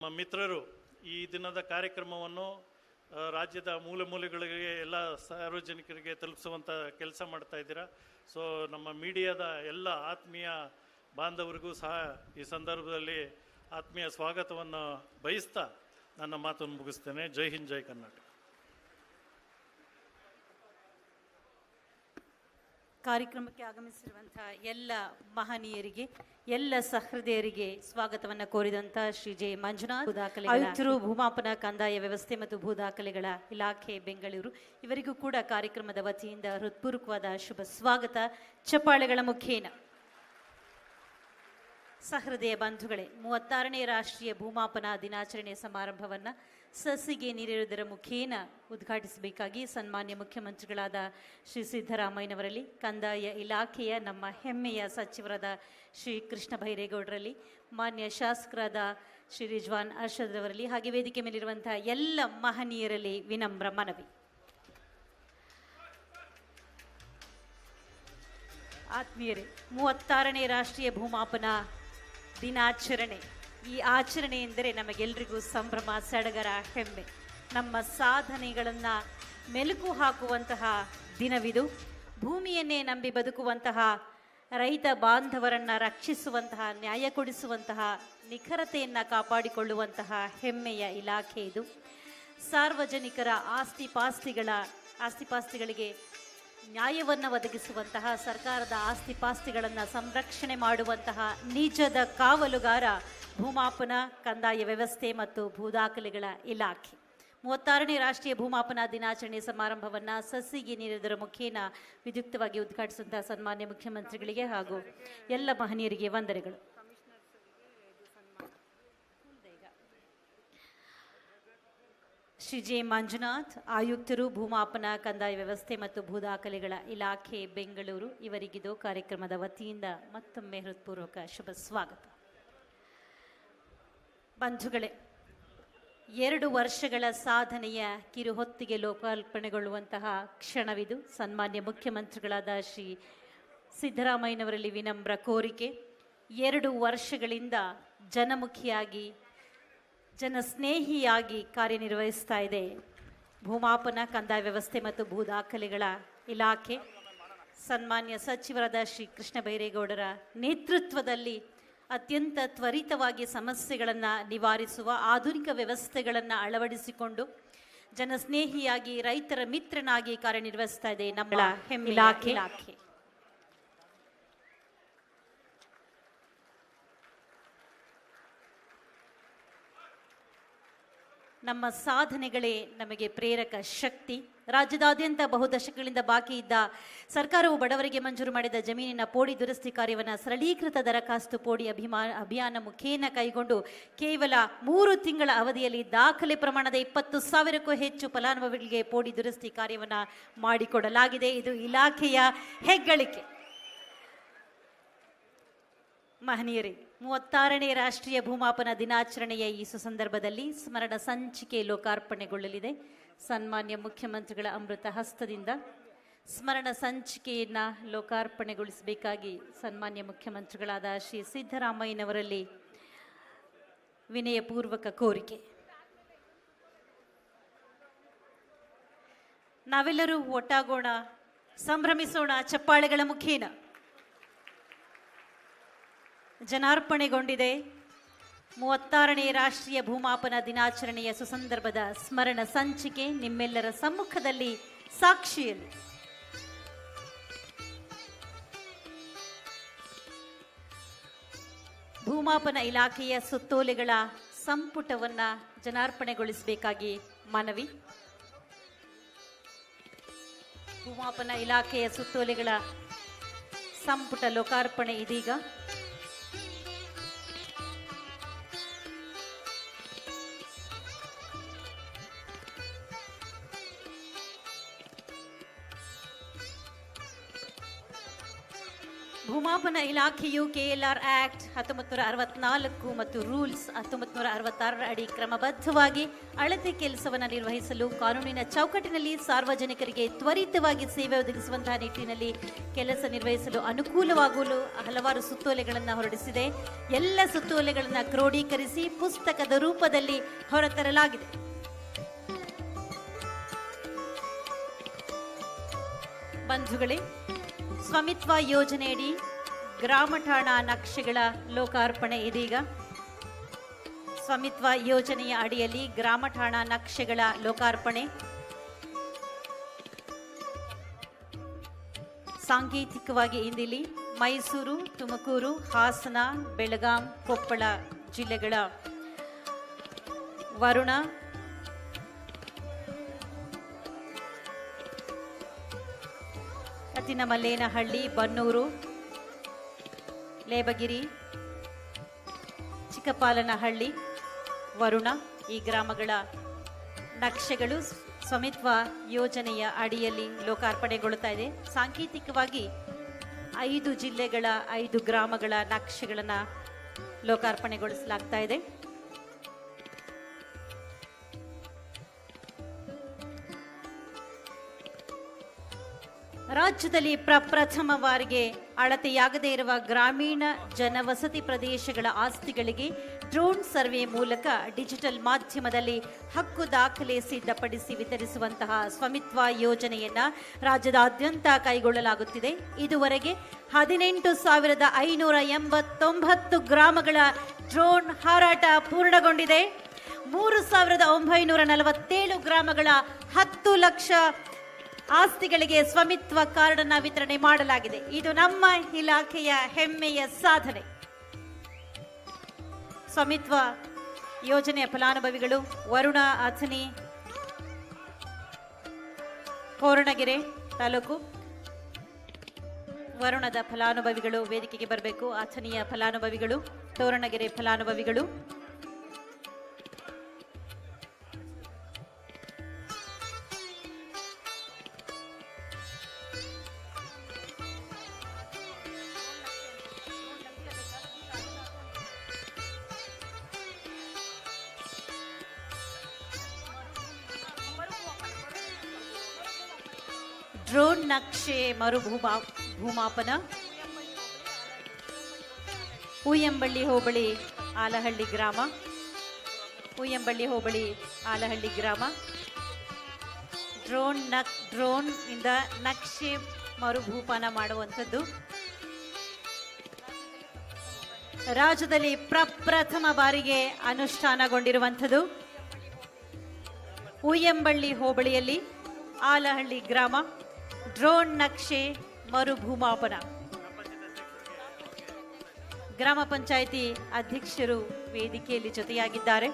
ನಮ್ಮ ಮಿತ್ರರು ಈ ದಿನದ ಕಾರ್ಯಕ್ರಮವನ್ನು ರಾಜ್ಯದ ಮೂಲೆ ಮೂಲೆಗಳಿಗೆ ಎಲ್ಲ ಸಾರ್ವಜನಿಕರಿಗೆ ತಲುಪಿಸುವಂಥ ಕೆಲಸ ಮಾಡ್ತಾ ಇದ್ದೀರಾ. ಸೊ ನಮ್ಮ ಮೀಡಿಯಾದ ಎಲ್ಲ ಆತ್ಮೀಯ ಬಾಂಧವರಿಗೂ ಸಹ ಈ ಸಂದರ್ಭದಲ್ಲಿ ಆತ್ಮೀಯ ಸ್ವಾಗತವನ್ನು ಬಯಸ್ತಾ ನನ್ನ ಮಾತನ್ನು ಮುಗಿಸ್ತೇನೆ. ಜೈ ಹಿಂದ್, ಜೈ ಕರ್ನಾಟಕ. ಕಾರ್ಯಕ್ರಮಕ್ಕೆ ಆಗಮಿಸಿರುವಂತಹ ಎಲ್ಲ ಮಹನೀಯರಿಗೆ, ಎಲ್ಲ ಸಹೃದಯರಿಗೆ ಸ್ವಾಗತವನ್ನು ಕೋರಿದಂಥ ಶ್ರೀ ಜೆ ಮಂಜುನಾಥ್, ಆಯುಕ್ತರು, ಭೂಮಾಪನ ಕಂದಾಯ ವ್ಯವಸ್ಥೆ ಮತ್ತು ಭೂದಾಖಲೆಗಳ ಇಲಾಖೆ ಬೆಂಗಳೂರು, ಇವರಿಗೂ ಕೂಡ ಕಾರ್ಯಕ್ರಮದ ವತಿಯಿಂದ ಹೃತ್ಪೂರ್ವಕವಾದ ಶುಭ ಸ್ವಾಗತ. ಚಪ್ಪಾಳೆಗಳ ಮುಖೇನ ಸಹೃದಯ ಬಂಧುಗಳೇ, 36ನೇ ರಾಷ್ಟ್ರೀಯ ಭೂಮಾಪನ ದಿನಾಚರಣೆ ಸಮಾರಂಭವನ್ನು ಸಸಿಗೆ ನೀರಿರುವುದರ ಮುಖೇನ ಉದ್ಘಾಟಿಸಬೇಕಾಗಿ ಸನ್ಮಾನ್ಯ ಮುಖ್ಯಮಂತ್ರಿಗಳಾದ ಶ್ರೀ ಸಿದ್ದರಾಮಯ್ಯನವರಲ್ಲಿ, ಕಂದಾಯ ಇಲಾಖೆಯ ನಮ್ಮ ಹೆಮ್ಮೆಯ ಸಚಿವರಾದ ಶ್ರೀ ಕೃಷ್ಣ ಬೈರೇಗೌಡರಲ್ಲಿ, ಮಾನ್ಯ ಶಾಸಕರಾದ ಶ್ರೀ ರಿಜ್ವಾನ್ ಅರ್ಷದ್ರವರಲ್ಲಿ, ಹಾಗೆ ವೇದಿಕೆ ಮೇಲಿರುವಂತಹ ಎಲ್ಲ ಮಹನೀಯರಲ್ಲಿ ವಿನಮ್ರ ಮನವಿ. ಆತ್ಮೀಯರೇ, 36ನೇ ರಾಷ್ಟ್ರೀಯ ಭೂಮಾಪನ ದಿನಾಚರಣೆ, ಈ ಆಚರಣೆ ಎಂದರೆ ನಮಗೆಲ್ಲರಿಗೂ ಸಂಭ್ರಮ, ಸಡಗರ, ಹೆಮ್ಮೆ. ನಮ್ಮ ಸಾಧನೆಗಳನ್ನು ಮೆಲುಕು ಹಾಕುವಂತಹ ದಿನವಿದು. ಭೂಮಿಯನ್ನೇ ನಂಬಿ ಬದುಕುವಂತಹ ರೈತ ಬಾಂಧವರನ್ನು ರಕ್ಷಿಸುವಂತಹ, ನ್ಯಾಯ ಕೊಡಿಸುವಂತಹ, ನಿಖರತೆಯನ್ನು ಕಾಪಾಡಿಕೊಳ್ಳುವಂತಹ ಹೆಮ್ಮೆಯ ಇಲಾಖೆ ಇದು. ಸಾರ್ವಜನಿಕರ ಆಸ್ತಿಪಾಸ್ತಿಗಳಿಗೆ ನ್ಯಾಯವನ್ನು ಒದಗಿಸುವಂತಹ, ಸರ್ಕಾರದ ಆಸ್ತಿಪಾಸ್ತಿಗಳನ್ನು ಸಂರಕ್ಷಣೆ ಮಾಡುವಂತಹ ನಿಜದ ಕಾವಲುಗಾರ ಭೂಮಾಪನ ಕಂದಾಯ ವ್ಯವಸ್ಥೆ ಮತ್ತು ಭೂದಾಖಲೆಗಳ ಇಲಾಖೆ. 36ನೇ ರಾಷ್ಟ್ರೀಯ ಭೂಮಾಪನ ದಿನಾಚರಣೆ ಸಮಾರಂಭವನ್ನು ಸಸಿಗೆ ನೀಡುವುದರ ಮುಖೇನ ವಿದ್ಯುಕ್ತವಾಗಿ ಉದ್ಘಾಟಿಸಿದಂತಹ ಸನ್ಮಾನ್ಯ ಮುಖ್ಯಮಂತ್ರಿಗಳಿಗೆ ಹಾಗೂ ಎಲ್ಲ ಮಹನೀಯರಿಗೆ ವಂದನೆಗಳು. ಶ್ರೀ ಜೆ ಮಂಜುನಾಥ್, ಆಯುಕ್ತರು, ಭೂಮಾಪನ ಕಂದಾಯ ವ್ಯವಸ್ಥೆ ಮತ್ತು ಭೂದಾಖಲೆಗಳ ಇಲಾಖೆ ಬೆಂಗಳೂರು, ಇವರಿಗಿದು ಕಾರ್ಯಕ್ರಮದ ವತಿಯಿಂದ ಮತ್ತೊಮ್ಮೆ ಹೃತ್ಪೂರ್ವಕ ಶುಭ ಸ್ವಾಗತ. ಬಂಧುಗಳೇ, 2 ವರ್ಷಗಳ ಸಾಧನೆಯ ಕಿರುಹೊತ್ತಿಗೆ ಲೋಕಾರ್ಪಣೆಗೊಳ್ಳುವಂತಹ ಕ್ಷಣವಿದು. ಸನ್ಮಾನ್ಯ ಮುಖ್ಯಮಂತ್ರಿಗಳಾದ ಶ್ರೀ ಸಿದ್ದರಾಮಯ್ಯನವರಲ್ಲಿ ವಿನಮ್ರ ಕೋರಿಕೆ. 2 ವರ್ಷಗಳಿಂದ ಜನಮುಖಿಯಾಗಿ, ಜನಸ್ನೇಹಿಯಾಗಿ ಕಾರ್ಯನಿರ್ವಹಿಸ್ತಾ ಇದೆ ಭೂಮಾಪನ ಕಂದಾಯ ವ್ಯವಸ್ಥೆ ಮತ್ತು ಭೂದಾಖಲೆಗಳ ಇಲಾಖೆ. ಸನ್ಮಾನ್ಯ ಸಚಿವರಾದ ಶ್ರೀ ಕೃಷ್ಣ ಬೈರೇಗೌಡರ ನೇತೃತ್ವದಲ್ಲಿ ಅತ್ಯಂತ ತ್ವರಿತವಾಗಿ ಸಮಸ್ಯೆಗಳನ್ನು ನಿವಾರಿಸುವ ಆಧುನಿಕ ವ್ಯವಸ್ಥೆಗಳನ್ನು ಅಳವಡಿಸಿಕೊಂಡು ಜನಸ್ನೇಹಿಯಾಗಿ, ರೈತರ ಮಿತ್ರನಾಗಿ ಕಾರ್ಯನಿರ್ವಹಿಸ್ತಾ ಇದೆ ನಮ್ಮ ಹೆಮ್ಮೆಯ ಇಲಾಖೆ. ನಮ್ಮ ಸಾಧನೆಗಳೇ ನಮಗೆ ಪ್ರೇರಕ ಶಕ್ತಿ. ರಾಜ್ಯದಾದ್ಯಂತ ಬಹುದಶಕಗಳಿಂದ ಬಾಕಿ ಇದ್ದ ಸರ್ಕಾರವು ಬಡವರಿಗೆ ಮಂಜೂರು ಮಾಡಿದ ಜಮೀನಿನ ಪೋಡಿ ದುರಸ್ತಿ ಕಾರ್ಯವನ್ನು ಸರಳೀಕೃತ ದರಖಾಸ್ತು ಪೋಡಿ ಅಭಿಯಾನ ಮುಖೇನ ಕೈಗೊಂಡು ಕೇವಲ 3 ತಿಂಗಳ ಅವಧಿಯಲ್ಲಿ ದಾಖಲೆ ಪ್ರಮಾಣದ 20,000ಕ್ಕೂ ಹೆಚ್ಚು ಫಲಾನುಭವಿಗಳಿಗೆ ಪೋಡಿ ದುರಸ್ತಿ ಕಾರ್ಯವನ್ನು ಮಾಡಿಕೊಡಲಾಗಿದೆ. ಇದು ಇಲಾಖೆಯ ಹೆಗ್ಗಳಿಕೆ. ಮಹನೀಯರೇ, 36ನೇ ರಾಷ್ಟ್ರೀಯ ಭೂಮಾಪನ ದಿನಾಚರಣೆಯ ಈ ಸುಸಂದರ್ಭದಲ್ಲಿ ಸ್ಮರಣ ಸಂಚಿಕೆ ಲೋಕಾರ್ಪಣೆಗೊಳ್ಳಲಿದೆ. ಸನ್ಮಾನ್ಯ ಮುಖ್ಯಮಂತ್ರಿಗಳ ಅಮೃತ ಹಸ್ತದಿಂದ ಸ್ಮರಣ ಸಂಚಿಕೆಯನ್ನು ಲೋಕಾರ್ಪಣೆಗೊಳಿಸಬೇಕಾಗಿ ಸನ್ಮಾನ್ಯ ಮುಖ್ಯಮಂತ್ರಿಗಳಾದ ಶ್ರೀ ಸಿದ್ದರಾಮಯ್ಯನವರಲ್ಲಿ ವಿನಯಪೂರ್ವಕ ಕೋರಿಕೆ. ನಾವೆಲ್ಲರೂ ಒಟ್ಟಾಗೋಣ, ಸಂಭ್ರಮಿಸೋಣ. ಚಪ್ಪಾಳೆಗಳ ಮುಖೇನ ಜನಾರ್ಪಣೆಗೊಂಡಿದೆ 36ನೇ ರಾಷ್ಟ್ರೀಯ ಭೂಮಾಪನ ದಿನಾಚರಣೆಯ ಸುಸಂದರ್ಭದ ಸ್ಮರಣ ಸಂಚಿಕೆ ನಿಮ್ಮೆಲ್ಲರ ಸಮ್ಮುಖದಲ್ಲಿ ಸಾಕ್ಷಿಯಲ್ಲಿ. ಭೂಮಾಪನ ಇಲಾಖೆಯ ಸುತ್ತೋಲೆಗಳ ಸಂಪುಟವನ್ನು ಜನಾರ್ಪಣೆಗೊಳಿಸಬೇಕಾಗಿ ಮನವಿ. ಭೂಮಾಪನ ಇಲಾಖೆಯ ಸುತ್ತೋಲೆಗಳ ಸಂಪುಟ ಲೋಕಾರ್ಪಣೆ ಇದೀಗ. ಭೂಮಾಪನ ಇಲಾಖೆಯು ಕೆಎಲ್ಆರ್ ಆಕ್ಟ್ 1964 ಮತ್ತು ರೂಲ್ಸ್ 1966 ಅಡಿ ಕ್ರಮಬದ್ಧವಾಗಿ ಅಳತೆ ಕೆಲಸವನ್ನು ನಿರ್ವಹಿಸಲು ಕಾನೂನಿನ ಚೌಕಟ್ಟಿನಲ್ಲಿ ಸಾರ್ವಜನಿಕರಿಗೆ ತ್ವರಿತವಾಗಿ ಸೇವೆ ಒದಗಿಸುವಂತಹ ನಿಟ್ಟಿನಲ್ಲಿ ಕೆಲಸ ನಿರ್ವಹಿಸಲು ಅನುಕೂಲವಾಗಲು ಹಲವಾರು ಸುತ್ತೋಲೆಗಳನ್ನು ಹೊರಡಿಸಿದೆ. ಎಲ್ಲ ಸುತ್ತೋಲೆಗಳನ್ನು ಕ್ರೋಢೀಕರಿಸಿ ಪುಸ್ತಕದ ರೂಪದಲ್ಲಿ ಹೊರತರಲಾಗಿದೆ. ಬಂಧುಗಳೇ, ಸ್ವಾಮಿತ್ವ ಯೋಜನೆಯಡಿ ಗ್ರಾಮ ಠಾಣಾ ನಕ್ಷೆಗಳ ಲೋಕಾರ್ಪಣೆ ಇದೀಗ. ಸ್ವಾಮಿತ್ವ ಯೋಜನೆಯ ಅಡಿಯಲ್ಲಿ ಗ್ರಾಮ ಠಾಣಾ ನಕ್ಷೆಗಳ ಲೋಕಾರ್ಪಣೆ ಸಾಂಕೇತಿಕವಾಗಿ ಇಂದಿಲ್ಲಿ ಮೈಸೂರು, ತುಮಕೂರು, ಹಾಸನ, ಬೆಳಗಾಂ, ಕೊಪ್ಪಳ ಜಿಲ್ಲೆಗಳ ವರುಣ, ಕತ್ತಿನಮಲ್ಲೇನಹಳ್ಳಿ, ಬನ್ನೂರು, ಲೇಬಗಿರಿ, ಚಿಕ್ಕಪಾಲನಹಳ್ಳಿ, ವರುಣ ಈ ಗ್ರಾಮಗಳ ನಕ್ಷೆಗಳು ಸ್ವಾಮಿತ್ವ ಯೋಜನೆಯ ಅಡಿಯಲ್ಲಿ ಲೋಕಾರ್ಪಣೆಗೊಳ್ಳುತ್ತಾ ಇದೆ. ಸಾಂಕೇತಿಕವಾಗಿ 5 ಜಿಲ್ಲೆಗಳ 5 ಗ್ರಾಮಗಳ ನಕ್ಷೆಗಳನ್ನು ಲೋಕಾರ್ಪಣೆಗೊಳಿಸಲಾಗ್ತಾ ಇದೆ. ರಾಜ್ಯದಲ್ಲಿ ಪ್ರಪ್ರಥಮ ಬಾರಿಗೆ ಅಳತೆಯಾಗದೇ ಇರುವ ಗ್ರಾಮೀಣ ಜನವಸತಿ ಪ್ರದೇಶಗಳ ಆಸ್ತಿಗಳಿಗೆ ಡ್ರೋನ್ ಸರ್ವೆ ಮೂಲಕ ಡಿಜಿಟಲ್ ಮಾಧ್ಯಮದಲ್ಲಿ ಹಕ್ಕು ದಾಖಲೆ ಸಿದ್ಧಪಡಿಸಿ ವಿತರಿಸುವಂತಹ ಸ್ವಾಮಿತ್ವ ಯೋಜನೆಯನ್ನ ರಾಜ್ಯದಾದ್ಯಂತ ಕೈಗೊಳ್ಳಲಾಗುತ್ತಿದೆ. ಇದುವರೆಗೆ 18,589 ಗ್ರಾಮಗಳ ಡ್ರೋನ್ ಹಾರಾಟ ಪೂರ್ಣಗೊಂಡಿದೆ. 3,947 ಗ್ರಾಮಗಳ 10 ಲಕ್ಷ ಆಸ್ತಿಗಳಿಗೆ ಸ್ವಾಮಿತ್ವ ಕಾರ್ಡ್ ಅನ್ನು ವಿತರಣೆ ಮಾಡಲಾಗಿದೆ. ಇದು ನಮ್ಮ ಇಲಾಖೆಯ ಹೆಮ್ಮೆಯ ಸಾಧನೆ. ಸ್ವಾಮಿತ್ವ ಯೋಜನೆಯ ಫಲಾನುಭವಿಗಳು ವರುಣ, ಅಥಣಿ, ಕೊರಟಗೆರೆ ತಾಲೂಕು. ವರುಣದ ಫಲಾನುಭವಿಗಳು ವೇದಿಕೆಗೆ ಬರಬೇಕು. ಅಥಣಿಯ ಫಲಾನುಭವಿಗಳು, ತೋರಣಗೆರೆ ಫಲಾನುಭವಿಗಳು. ಡ್ರೋನ್ ನಕ್ಷೆ ಭೂಮಾಪನ ಹೂಯಂಬಳ್ಳಿ ಹೋಬಳಿ ಆಲಹಳ್ಳಿ ಗ್ರಾಮ. ಹೂಯಂಬಳ್ಳಿ ಹೋಬಳಿ ಆಲಹಳ್ಳಿ ಗ್ರಾಮ. ಡ್ರೋನ್ ಇಂದ ನಕ್ಷೆ ಮರುಭೂಪಾನ ಮಾಡುವಂಥದ್ದು ರಾಜ್ಯದಲ್ಲಿ ಪ್ರಪ್ರಥಮ ಬಾರಿಗೆ ಅನುಷ್ಠಾನಗೊಂಡಿರುವಂಥದ್ದು. ಹೂಯಂಬಳ್ಳಿ ಹೋಬಳಿಯಲ್ಲಿ ಆಲಹಳ್ಳಿ ಗ್ರಾಮ ಡ್ರೋನ್ ನಕ್ಷೆ ಮರುಭೂಮಾಪನ. ಗ್ರಾಮ ಪಂಚಾಯಿತಿ ಅಧ್ಯಕ್ಷರು ವೇದಿಕೆಯಲ್ಲಿ ಜೊತೆಯಾಗಿದ್ದಾರೆ.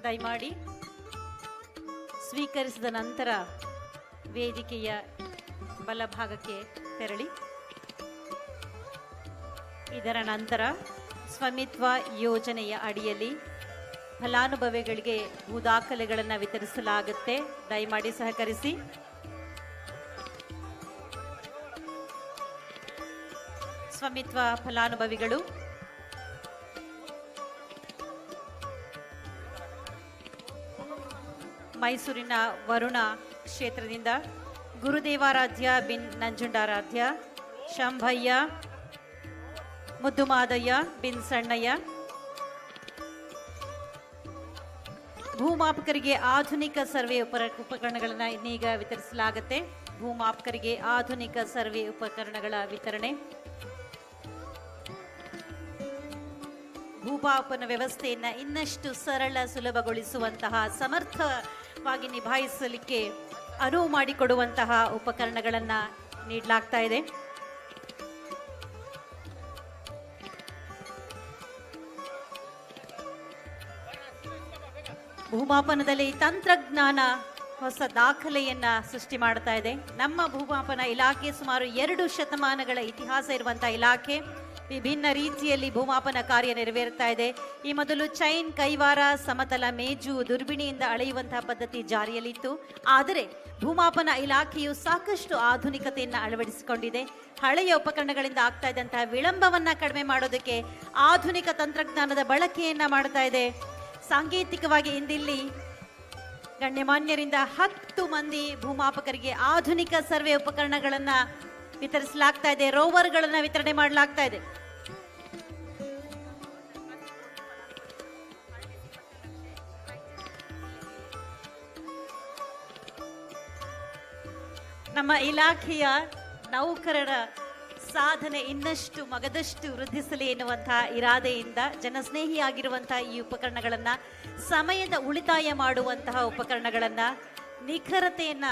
ದಯಮಾಡಿ ಸ್ವೀಕರಿಸಿದ ನಂತರ ವೇದಿಕೆಯ ಬಲಭಾಗಕ್ಕೆ ತೆರಳಿ. ಇದರ ನಂತರ ಸ್ವಾಮಿತ್ವ ಯೋಜನೆಯ ಅಡಿಯಲ್ಲಿ ಫಲಾನುಭವಿಗಳಿಗೆ ಭೂ ದಾಖಲೆಗಳನ್ನು ವಿತರಿಸಲಾಗುತ್ತೆ. ದಯಮಾಡಿ ಸಹಕರಿಸಿ. ಸ್ವಾಮಿತ್ವ ಫಲಾನುಭವಿಗಳು ಮೈಸೂರಿನ ವರುಣ ಕ್ಷೇತ್ರದಿಂದ ಗುರುದೇವಾರಾಧ್ಯ ಬಿನ್ ನಂಜುಂಡಾರಾಧ್ಯ, ಶಂಭಯ್ಯ, ಮುದ್ದುಮಾದಯ್ಯ ಬಿನ್ ಸಣ್ಣಯ್ಯ. ಭೂಮಾಪಕರಿಗೆ ಆಧುನಿಕ ಸರ್ವೆ ಉಪಕರಣಗಳನ್ನು ಇನ್ನೀಗ ವಿತರಿಸಲಾಗುತ್ತೆ. ಭೂಮಾಪಕರಿಗೆ ಆಧುನಿಕ ಸರ್ವೆ ಉಪಕರಣಗಳ ವಿತರಣೆ. ಭೂಮಾಪನ ವ್ಯವಸ್ಥೆಯನ್ನು ಇನ್ನಷ್ಟು ಸರಳ ಸುಲಭಗೊಳಿಸುವಂತಹ, ಸಮರ್ಥವಾಗಿ ನಿಭಾಯಿಸಲಿಕ್ಕೆ ಅನುವು ಮಾಡಿಕೊಡುವಂತಹ ಉಪಕರಣಗಳನ್ನು ನೀಡಲಾಗ್ತಾ ಇದೆ. ಭೂಮಾಪನದಲ್ಲಿ ತಂತ್ರಜ್ಞಾನ ಹೊಸ ದಾಖಲೆಯನ್ನ ಸೃಷ್ಟಿ ಮಾಡ್ತಾ ಇದೆ. ನಮ್ಮ ಭೂಮಾಪನ ಇಲಾಖೆ ಸುಮಾರು 2 ಶತಮಾನಗಳ ಇತಿಹಾಸ ಇರುವಂತಹ ಇಲಾಖೆ. ವಿಭಿನ್ನ ರೀತಿಯಲ್ಲಿ ಭೂಮಾಪನ ಕಾರ್ಯ ನೆರವೇರ್ತಾ ಇದೆ. ಈ ಮೊದಲು ಚೈನ್, ಕೈವಾರ, ಸಮತಲ ಮೇಜು, ದುರ್ಬಿಣಿಯಿಂದ ಅಳೆಯುವಂತಹ ಪದ್ಧತಿ ಜಾರಿಯಲ್ಲಿತ್ತು. ಆದರೆ ಭೂಮಾಪನ ಇಲಾಖೆಯು ಸಾಕಷ್ಟು ಆಧುನಿಕತೆಯನ್ನು ಅಳವಡಿಸಿಕೊಂಡಿದೆ. ಹಳೆಯ ಉಪಕರಣಗಳಿಂದ ಆಗ್ತಾ ಇದ್ದಂತಹ ವಿಳಂಬವನ್ನ ಕಡಿಮೆ ಮಾಡೋದಕ್ಕೆ ಆಧುನಿಕ ತಂತ್ರಜ್ಞಾನದ ಬಳಕೆಯನ್ನ ಮಾಡ್ತಾ ಇದೆ. ಸಾಂಕೇತಿಕವಾಗಿ ಇಂದಿಲ್ಲಿ ಗಣ್ಯಮಾನ್ಯರಿಂದ 10 ಮಂದಿ ಭೂಮಾಪಕರಿಗೆ ಆಧುನಿಕ ಸರ್ವೆ ಉಪಕರಣಗಳನ್ನ ವಿತರಿಸಲಾಗ್ತಾ ಇದೆ. ರೋವರ್ಗಳನ್ನ ವಿತರಣೆ ಮಾಡಲಾಗ್ತಾ ಇದೆ. ನಮ್ಮ ಇಲಾಖೆಯ ನೌಕರರ ಸಾಧನೆ ಇನ್ನಷ್ಟು ಮಗದಷ್ಟು ವೃದ್ಧಿಸಲಿ ಎನ್ನುವಂತಹ ಇರಾದೆಯಿಂದ ಜನಸ್ನೇಹಿಯಾಗಿರುವಂತಹ ಈ ಉಪಕರಣಗಳನ್ನ, ಸಮಯದ ಉಳಿತಾಯ ಮಾಡುವಂತಹ ಉಪಕರಣಗಳನ್ನ, ನಿಖರತೆಯನ್ನ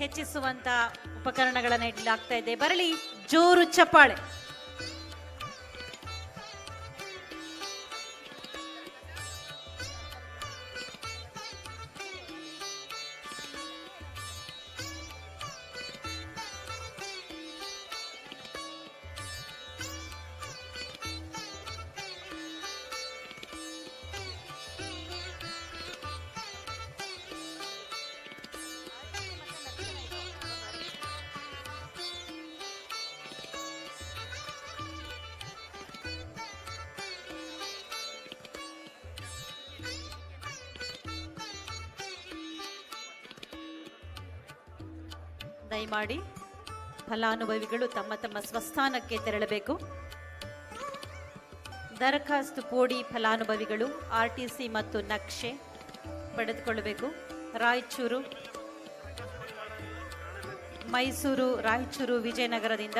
ಹೆಚ್ಚಿಸುವಂತಹ ಉಪಕರಣಗಳನ್ನ ಇಡಲಾಗ್ತಾ ಇದೆ. ಬರಲಿ ಜೋರು ಚಪ್ಪಾಳೆ. ದಯಮಾಡಿ ಫಲಾನುಭವಿಗಳು ತಮ್ಮ ತಮ್ಮ ಸ್ವಸ್ಥಾನಕ್ಕೆ ತೆರಳಬೇಕು. ದರಖಾಸ್ತು ಪೋಡಿ ಫಲಾನುಭವಿಗಳು RTC ಮತ್ತು ನಕ್ಷೆ ಪಡೆದುಕೊಳ್ಳಬೇಕು. ರಾಯಚೂರು, ಮೈಸೂರು, ರಾಯಚೂರು, ವಿಜಯನಗರದಿಂದ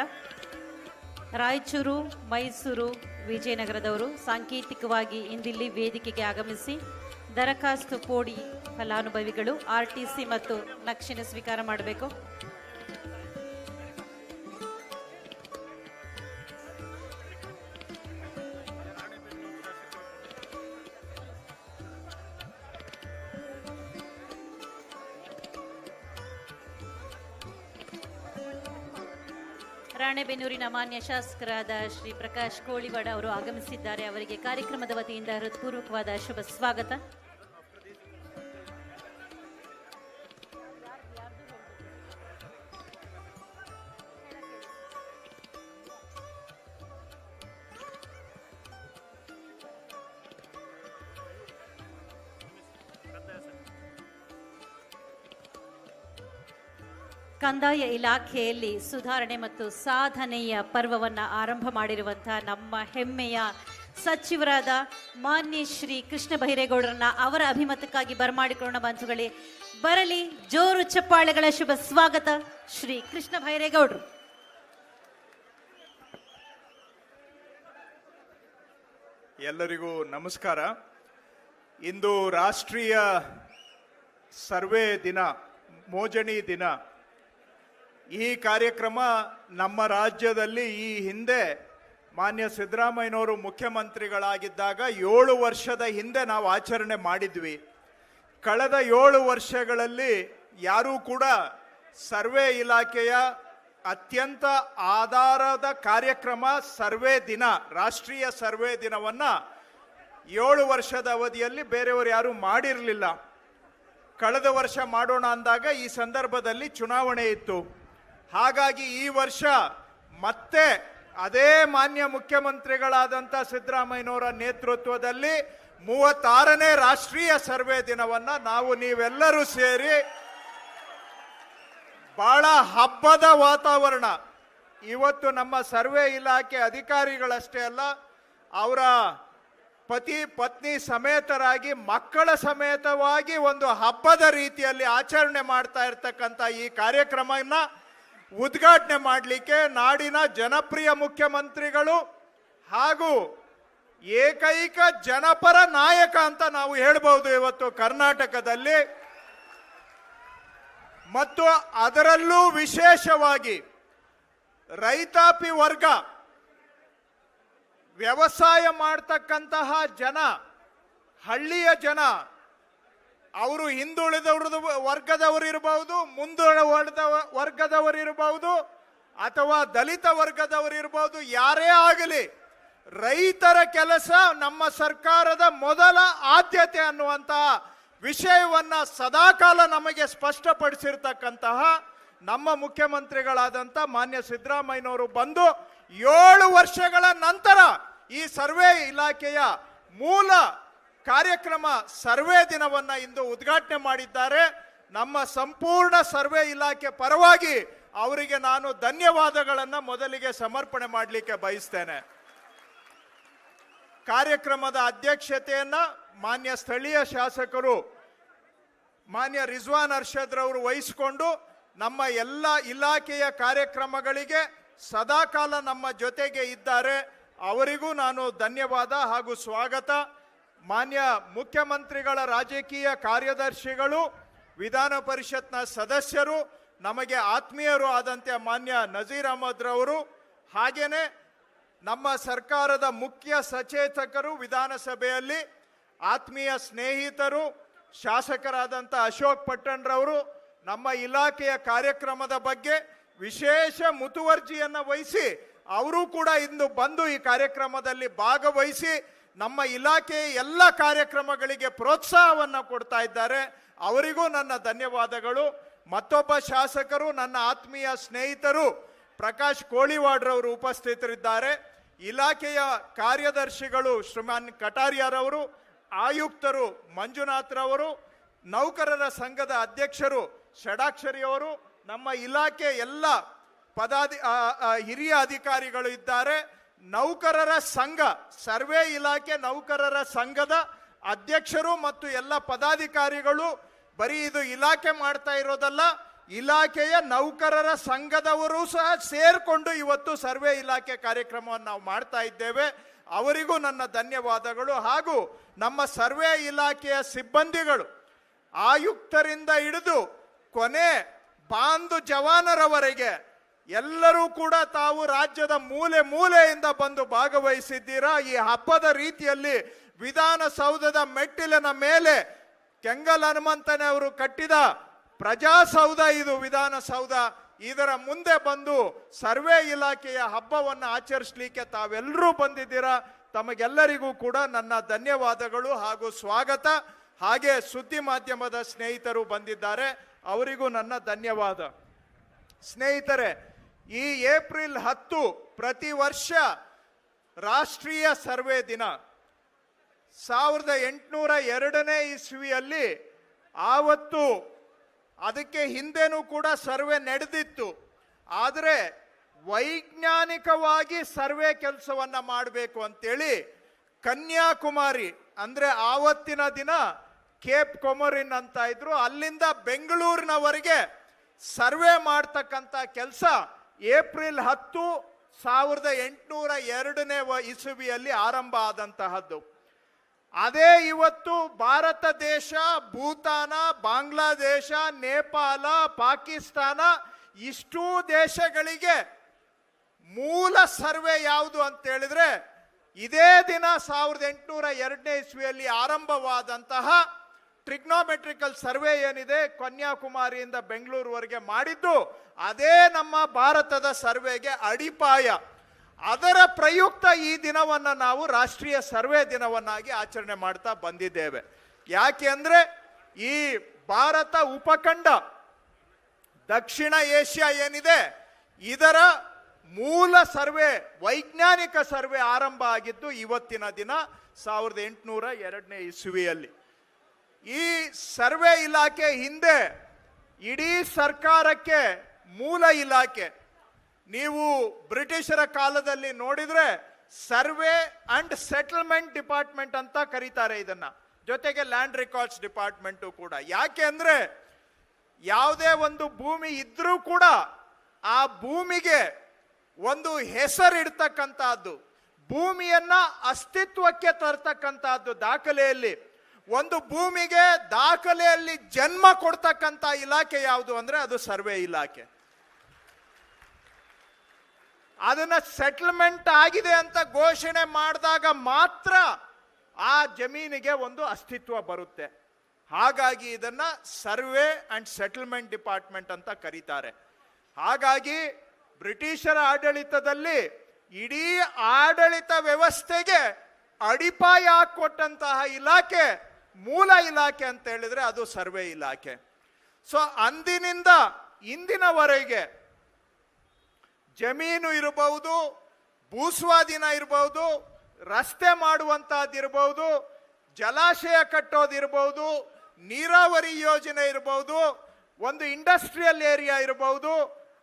ರಾಯಚೂರು, ಮೈಸೂರು, ವಿಜಯನಗರದವರು ಸಾಂಕೇತಿಕವಾಗಿ ಇಂದಿಲ್ಲಿ ವೇದಿಕೆಗೆ ಆಗಮಿಸಿ ದರಖಾಸ್ತು ಪೋಡಿ ಫಲಾನುಭವಿಗಳು RTC ಮತ್ತು ನಕ್ಷೆನ ಸ್ವೀಕಾರ ಮಾಡಬೇಕು. ರಾಣೆಬೆನ್ನೂರಿನ ಮಾನ್ಯ ಶಾಸಕರಾದ ಶ್ರೀ ಪ್ರಕಾಶ್ ಕೋಳಿವಾಡ ಅವರು ಆಗಮಿಸಿದ್ದಾರೆ. ಅವರಿಗೆ ಕಾರ್ಯಕ್ರಮದ ವತಿಯಿಂದ ಹೃತ್ಪೂರ್ವಕವಾದ ಶುಭ ಸ್ವಾಗತ. ಕಂದಾಯ ಇಲಾಖೆಯಲ್ಲಿ ಸುಧಾರಣೆ ಮತ್ತು ಸಾಧನೆಯ ಪರ್ವವನ್ನು ಆರಂಭ ಮಾಡಿರುವಂತಹ ನಮ್ಮ ಹೆಮ್ಮೆಯ ಸಚಿವರಾದ ಮಾನ್ಯ ಶ್ರೀ ಕೃಷ್ಣ ಬೈರೇಗೌಡರನ್ನ ಅವರ ಅಭಿಮತಕ್ಕಾಗಿ ಬರಮಾಡಿಕೊಳ್ಳೋಣ ಬಂಧುಗಳೇ. ಬರಲಿ ಜೋರು ಚಪ್ಪಾಳೆಗಳ ಶುಭ ಸ್ವಾಗತ ಶ್ರೀ ಕೃಷ್ಣ ಬೈರೇಗೌಡರು. ಎಲ್ಲರಿಗೂ ನಮಸ್ಕಾರ. ಇಂದು ರಾಷ್ಟ್ರೀಯ ಸರ್ವೆ ದಿನ, ಮೋಜಣಿ ದಿನ. ಈ ಕಾರ್ಯಕ್ರಮ ನಮ್ಮ ರಾಜ್ಯದಲ್ಲಿ ಈ ಹಿಂದೆ ಮಾನ್ಯ ಸಿದ್ದರಾಮಯ್ಯನವರು ಮುಖ್ಯಮಂತ್ರಿಗಳಾಗಿದ್ದಾಗ 7 ವರ್ಷದ ಹಿಂದೆ ನಾವು ಆಚರಣೆ ಮಾಡಿದ್ವಿ. ಕಳೆದ 7 ವರ್ಷಗಳಲ್ಲಿ ಯಾರೂ ಕೂಡ ಸರ್ವೆ ಇಲಾಖೆಯ ಅತ್ಯಂತ ಆಧಾರದ ಕಾರ್ಯಕ್ರಮ ಸರ್ವೆ ದಿನ, ರಾಷ್ಟ್ರೀಯ ಸರ್ವೆ ದಿನವನ್ನು 7 ವರ್ಷದ ಅವಧಿಯಲ್ಲಿ ಬೇರೆಯವರು ಯಾರೂ ಮಾಡಿರಲಿಲ್ಲ. ಕಳೆದ ವರ್ಷ ಮಾಡೋಣ ಅಂದಾಗ ಈ ಸಂದರ್ಭದಲ್ಲಿ ಚುನಾವಣೆ ಇತ್ತು. ಹಾಗಾಗಿ ಈ ವರ್ಷ ಮತ್ತೆ ಅದೇ ಮಾನ್ಯ ಮುಖ್ಯಮಂತ್ರಿಗಳಾದಂಥ ಸಿದ್ದರಾಮಯ್ಯನವರ ನೇತೃತ್ವದಲ್ಲಿ 36ನೇ ರಾಷ್ಟ್ರೀಯ ಸರ್ವೆ ದಿನವನ್ನು ನಾವು ನೀವೆಲ್ಲರೂ ಸೇರಿ ಬಹಳ ಹಬ್ಬದ ವಾತಾವರಣ. ಇವತ್ತು ನಮ್ಮ ಸರ್ವೆ ಇಲಾಖೆ ಅಧಿಕಾರಿಗಳಷ್ಟೇ ಅಲ್ಲ, ಅವರ ಪತಿ ಪತ್ನಿ ಸಮೇತರಾಗಿ ಮಕ್ಕಳ ಸಮೇತವಾಗಿ ಒಂದು ಹಬ್ಬದ ರೀತಿಯಲ್ಲಿ ಆಚರಣೆ ಮಾಡ್ತಾ ಇರ್ತಕ್ಕಂಥ ಈ ಕಾರ್ಯಕ್ರಮನ ಉದ್ಘಾಟನೆ ಮಾಡಲಿಕ್ಕೆ ನಾಡಿನ ಜನಪ್ರಿಯ ಮುಖ್ಯಮಂತ್ರಿಗಳು ಹಾಗೂ ಏಕೈಕ ಜನಪರ ನಾಯಕ ಅಂತ ನಾವು ಹೇಳ್ಬಹುದು ಇವತ್ತು ಕರ್ನಾಟಕದಲ್ಲಿ, ಮತ್ತು ಅದರಲ್ಲೂ ವಿಶೇಷವಾಗಿ ರೈತಾಪಿ ವರ್ಗ, ವ್ಯವಸಾಯ ಮಾಡ್ತಕ್ಕಂತಹ ಜನ, ಹಳ್ಳಿಯ ಜನ, ಅವರು ಹಿಂದುಳಿದವ್ರದ್ದು ವರ್ಗದವರು ಇರಬಹುದು, ಮುಂದುವರೆದ ವರ್ಗದವರು ಇರಬಹುದು, ಅಥವಾ ದಲಿತ ವರ್ಗದವರು ಇರಬಹುದು, ಯಾರೇ ಆಗಲಿ ರೈತರ ಕೆಲಸ ನಮ್ಮ ಸರ್ಕಾರದ ಮೊದಲ ಆದ್ಯತೆ ಅನ್ನುವಂತಹ ವಿಷಯವನ್ನ ಸದಾಕಾಲ ನಮಗೆ ಸ್ಪಷ್ಟಪಡಿಸಿರ್ತಕ್ಕಂತಹ ನಮ್ಮ ಮುಖ್ಯಮಂತ್ರಿಗಳಾದಂಥ ಮಾನ್ಯ ಸಿದ್ದರಾಮಯ್ಯನವರು ಬಂದು 7 ವರ್ಷಗಳ ನಂತರ ಈ ಸರ್ವೆ ಇಲಾಖೆಯ ಮೂಲ ಕಾರ್ಯಕ್ರಮ ಸರ್ವೆ ದಿನವನ್ನ ಇಂದು ಉದ್ಘಾಟನೆ ಮಾಡಿದ್ದಾರೆ. ನಮ್ಮ ಸಂಪೂರ್ಣ ಸರ್ವೆ ಇಲಾಖೆ ಪರವಾಗಿ ಅವರಿಗೆ ನಾನು ಧನ್ಯವಾದಗಳನ್ನು ಮೊದಲಿಗೆ ಸಮರ್ಪಣೆ ಮಾಡಲಿಕ್ಕೆ ಬಯಸ್ತೇನೆ. ಕಾರ್ಯಕ್ರಮದ ಅಧ್ಯಕ್ಷತೆಯನ್ನ ಮಾನ್ಯ ಸ್ಥಳೀಯ ಶಾಸಕರು ಮಾನ್ಯ ರಿಜ್ವಾನ್ ಅರ್ಷದ್ ರವರು ವಹಿಸಿಕೊಂಡು ನಮ್ಮ ಎಲ್ಲ ಇಲಾಖೆಯ ಕಾರ್ಯಕ್ರಮಗಳಿಗೆ ಸದಾಕಾಲ ನಮ್ಮ ಜೊತೆಗೆ ಇದ್ದಾರೆ. ಅವರಿಗೂ ನಾನು ಧನ್ಯವಾದ ಹಾಗೂ ಸ್ವಾಗತ. ಮಾನ್ಯ ಮುಖ್ಯಮಂತ್ರಿಗಳ ರಾಜಕೀಯ ಕಾರ್ಯದರ್ಶಿಗಳು, ವಿಧಾನ ಪರಿಷತ್ನ ಸದಸ್ಯರು, ನಮಗೆ ಆತ್ಮೀಯರು ಆದಂತೆ ಮಾನ್ಯ ನಜೀರ್ ಅಹಮದ್ ರವರು, ಹಾಗೇನೆ ನಮ್ಮ ಸರ್ಕಾರದ ಮುಖ್ಯ ಸಚೇತಕರು, ವಿಧಾನಸಭೆಯಲ್ಲಿ ಆತ್ಮೀಯ ಸ್ನೇಹಿತರು, ಶಾಸಕರಾದಂಥ ಅಶೋಕ್ ಪಟ್ಟಣ್ರವರು ನಮ್ಮ ಇಲಾಖೆಯ ಕಾರ್ಯಕ್ರಮದ ಬಗ್ಗೆ ವಿಶೇಷ ಮುತುವರ್ಜಿಯನ್ನು ವಹಿಸಿ ಅವರು ಕೂಡ ಇಂದು ಬಂದು ಈ ಕಾರ್ಯಕ್ರಮದಲ್ಲಿ ಭಾಗವಹಿಸಿ ನಮ್ಮ ಇಲಾಖೆಯ ಎಲ್ಲ ಕಾರ್ಯಕ್ರಮಗಳಿಗೆ ಪ್ರೋತ್ಸಾಹವನ್ನು ಕೊಡ್ತಾ ಇದ್ದಾರೆ. ಅವರಿಗೂ ನನ್ನ ಧನ್ಯವಾದಗಳು. ಮತ್ತೊಬ್ಬ ಶಾಸಕರು, ನನ್ನ ಆತ್ಮೀಯ ಸ್ನೇಹಿತರು ಪ್ರಕಾಶ್ ಕೋಳಿವಾಡ್ರವರು ಉಪಸ್ಥಿತರಿದ್ದಾರೆ. ಇಲಾಖೆಯ ಕಾರ್ಯದರ್ಶಿಗಳು ಶ್ರೀಮಾನ್ ಕಟಾರಿಯಾರವರು, ಆಯುಕ್ತರು ಮಂಜುನಾಥ್ರವರು, ನೌಕರರ ಸಂಘದ ಅಧ್ಯಕ್ಷರು ಷಡಾಕ್ಷರಿಯವರು, ನಮ್ಮ ಇಲಾಖೆ ಎಲ್ಲ ಹಿರಿಯ ಅಧಿಕಾರಿಗಳು ಇದ್ದಾರೆ. ನೌಕರರ ಸಂಘ, ಸರ್ವೆ ಇಲಾಖೆ ನೌಕರರ ಸಂಘದ ಅಧ್ಯಕ್ಷರು ಮತ್ತು ಎಲ್ಲ ಪದಾಧಿಕಾರಿಗಳು, ಬರೀ ಇದು ಇಲಾಖೆ ಮಾಡ್ತಾ ಇರೋದಲ್ಲ, ಇಲಾಖೆಯ ನೌಕರರ ಸಂಘದವರು ಸಹ ಸೇರ್ಕೊಂಡು ಇವತ್ತು ಸರ್ವೆ ಇಲಾಖೆ ಕಾರ್ಯಕ್ರಮವನ್ನು ನಾವು ಮಾಡ್ತಾ ಇದ್ದೇವೆ. ಅವರಿಗೂ ನನ್ನ ಧನ್ಯವಾದಗಳು. ಹಾಗೂ ನಮ್ಮ ಸರ್ವೆ ಇಲಾಖೆಯ ಸಿಬ್ಬಂದಿಗಳು, ಆಯುಕ್ತರಿಂದ ಹಿಡಿದು ಕೊನೆ ಬಾಂಧು ಜವಾನರವರೆಗೆ ಎಲ್ಲರೂ ಕೂಡ ತಾವು ರಾಜ್ಯದ ಮೂಲೆ ಮೂಲೆಯಿಂದ ಬಂದು ಭಾಗವಹಿಸಿದ್ದೀರಾ. ಈ ಹಬ್ಬದ ರೀತಿಯಲ್ಲಿ ವಿಧಾನಸೌಧದ ಮೆಟ್ಟಿಲಿನ ಮೇಲೆ ಕೆಂಗಲ್ ಹನುಮಂತನವರು ಕಟ್ಟಿದ ಪ್ರಜಾಸೌಧ ಇದು ವಿಧಾನಸೌಧ, ಇದರ ಮುಂದೆ ಬಂದು ಸರ್ವೆ ಇಲಾಖೆಯ ಹಬ್ಬವನ್ನು ಆಚರಿಸಲಿಕ್ಕೆ ತಾವೆಲ್ಲರೂ ಬಂದಿದ್ದೀರಾ. ತಮಗೆಲ್ಲರಿಗೂ ಕೂಡ ನನ್ನ ಧನ್ಯವಾದಗಳು ಹಾಗೂ ಸ್ವಾಗತ. ಹಾಗೆ ಸುದ್ದಿ ಮಾಧ್ಯಮದ ಸ್ನೇಹಿತರು ಬಂದಿದ್ದಾರೆ, ಅವರಿಗೂ ನನ್ನ ಧನ್ಯವಾದ. ಸ್ನೇಹಿತರೆ, ಈ ಏಪ್ರಿಲ್ 10 ಪ್ರತಿ ವರ್ಷ ರಾಷ್ಟ್ರೀಯ ಸರ್ವೆ ದಿನ. 1802ನೇ ಇಸ್ವಿಯಲ್ಲಿ ಆವತ್ತು, ಅದಕ್ಕೆ ಹಿಂದೆನೂ ಕೂಡ ಸರ್ವೆ ನಡೆದಿತ್ತು. ಆದರೆ ವೈಜ್ಞಾನಿಕವಾಗಿ ಸರ್ವೆ ಕೆಲಸವನ್ನ ಮಾಡಬೇಕು ಅಂತೇಳಿ ಕನ್ಯಾಕುಮಾರಿ, ಅಂದ್ರೆ ಆವತ್ತಿನ ದಿನ ಕೇಪ್ ಕೊಮರಿನ್ ಅಂತ ಇದ್ರು, ಅಲ್ಲಿಂದ ಬೆಂಗಳೂರಿನವರೆಗೆ ಸರ್ವೆ ಮಾಡ್ತಕ್ಕಂಥ ಕೆಲಸ ಏಪ್ರಿಲ್ 10, 1802ನೇ ಇಸವಿಯಲ್ಲಿ ಆರಂಭ ಆದಂತಹದ್ದು. ಅದೇ ಇವತ್ತು ಭಾರತ ದೇಶ, ಭೂತಾನ, ಬಾಂಗ್ಲಾದೇಶ, ನೇಪಾಳ, ಪಾಕಿಸ್ತಾನ ಇಷ್ಟೂ ದೇಶಗಳಿಗೆ ಮೂಲ ಸರ್ವೆ ಯಾವುದು ಅಂತ ಹೇಳಿದ್ರೆ ಇದೇ ದಿನ 1802ನೇ ಇಸ್ವಿಯಲ್ಲಿ ಆರಂಭವಾದಂತಹ ಟ್ರಿಗ್ನೋಮೆಟ್ರಿಕಲ್ ಸರ್ವೆ ಏನಿದೆ, ಕನ್ಯಾಕುಮಾರಿಯಿಂದ ಬೆಂಗಳೂರುವರೆಗೆ ಮಾಡಿದ್ದು, ಅದೇ ನಮ್ಮ ಭಾರತದ ಸರ್ವೆಗೆ ಅಡಿಪಾಯ. ಅದರ ಪ್ರಯುಕ್ತ ಈ ದಿನವನ್ನು ನಾವು ರಾಷ್ಟ್ರೀಯ ಸರ್ವೆ ದಿನವನ್ನಾಗಿ ಆಚರಣೆ ಮಾಡ್ತಾ ಬಂದಿದ್ದೇವೆ. ಯಾಕೆ ಅಂದ್ರೆ ಈ ಭಾರತ ಉಪಖಂಡ, ದಕ್ಷಿಣ ಏಷ್ಯಾ ಏನಿದೆ, ಇದರ ಮೂಲ ಸರ್ವೆ, ವೈಜ್ಞಾನಿಕ ಸರ್ವೆ ಆರಂಭ ಆಗಿದ್ದು ಇವತ್ತಿನ ದಿನ 1802ನೇ ಇಸ್ವಿಯಲ್ಲಿ. ಈ ಸರ್ವೆ ಇಲಾಖೆ ಹಿಂದೆ ಇಡೀ ಸರ್ಕಾರಕ್ಕೆ ಮೂಲ ಇಲಾಖೆ. ನೀವು ಬ್ರಿಟಿಷರ ಕಾಲದಲ್ಲಿ ನೋಡಿದ್ರೆ ಸರ್ವೆ ಅಂಡ್ ಸೆಟಲ್ಮೆಂಟ್ ಡಿಪಾರ್ಟ್ಮೆಂಟ್ ಅಂತ ಕರೀತಾರೆ ಇದನ್ನ, ಜೊತೆಗೆ ಲ್ಯಾಂಡ್ ರೆಕಾರ್ಡ್ಸ್ ಡಿಪಾರ್ಟ್ಮೆಂಟ್ ಕೂಡ. ಯಾಕೆ ಅಂದ್ರೆ ಯಾವುದೇ ಒಂದು ಭೂಮಿ ಇದ್ರೂ ಕೂಡ ಆ ಭೂಮಿಗೆ ಒಂದು ಹೆಸರಿಡ್ತಕ್ಕಂಥದ್ದು, ಭೂಮಿಯನ್ನ ಅಸ್ತಿತ್ವಕ್ಕೆ ತರ್ತಕ್ಕಂಥದ್ದು. ದಾಖಲೆಯಲ್ಲಿ ಒಂದು ಭೂಮಿಗೆ ದಾಖಲೆಯಲ್ಲಿ ಜನ್ಮ ಕೊಡ್ತಕ್ಕಂಥ ಇಲಾಖೆ ಯಾವುದು ಅಂದ್ರೆ ಅದು ಸರ್ವೆ ಇಲಾಖೆ. ಅದನ್ನ ಸೆಟಲ್ಮೆಂಟ್ ಆಗಿದೆ ಅಂತ ಘೋಷಣೆ ಮಾಡಿದಾಗ ಮಾತ್ರ ಆ ಜಮೀನಿಗೆ ಒಂದು ಅಸ್ತಿತ್ವ ಬರುತ್ತೆ. ಹಾಗಾಗಿ ಇದನ್ನ ಸರ್ವೆ ಅಂಡ್ ಸೆಟಲ್ಮೆಂಟ್ ಡಿಪಾರ್ಟ್ಮೆಂಟ್ ಅಂತ ಕರೀತಾರೆ. ಹಾಗಾಗಿ ಬ್ರಿಟಿಷರ ಆಡಳಿತದಲ್ಲಿ ಇಡೀ ಆಡಳಿತ ವ್ಯವಸ್ಥೆಗೆ ಅಡಿಪಾಯ ಹಾಕೊಟ್ಟಂತಹ ಇಲಾಖೆ, ಮೂಲ ಇಲಾಖೆ ಅಂತ ಹೇಳಿದ್ರೆ ಅದು ಸರ್ವೆ ಇಲಾಖೆ. ಸೊ ಅಂದಿನಿಂದ ಇಂದಿನವರೆಗೆ ಜಮೀನು ಇರಬಹುದು, ಭೂಸ್ವಾಧೀನ ಇರಬಹುದು, ರಸ್ತೆ ಮಾಡುವಂತಹದ್ದಿರಬಹುದು, ಜಲಾಶಯ ಕಟ್ಟೋದಿರಬಹುದು, ನೀರಾವರಿ ಯೋಜನೆ ಇರಬಹುದು, ಒಂದು ಇಂಡಸ್ಟ್ರಿಯಲ್ ಏರಿಯಾ ಇರಬಹುದು,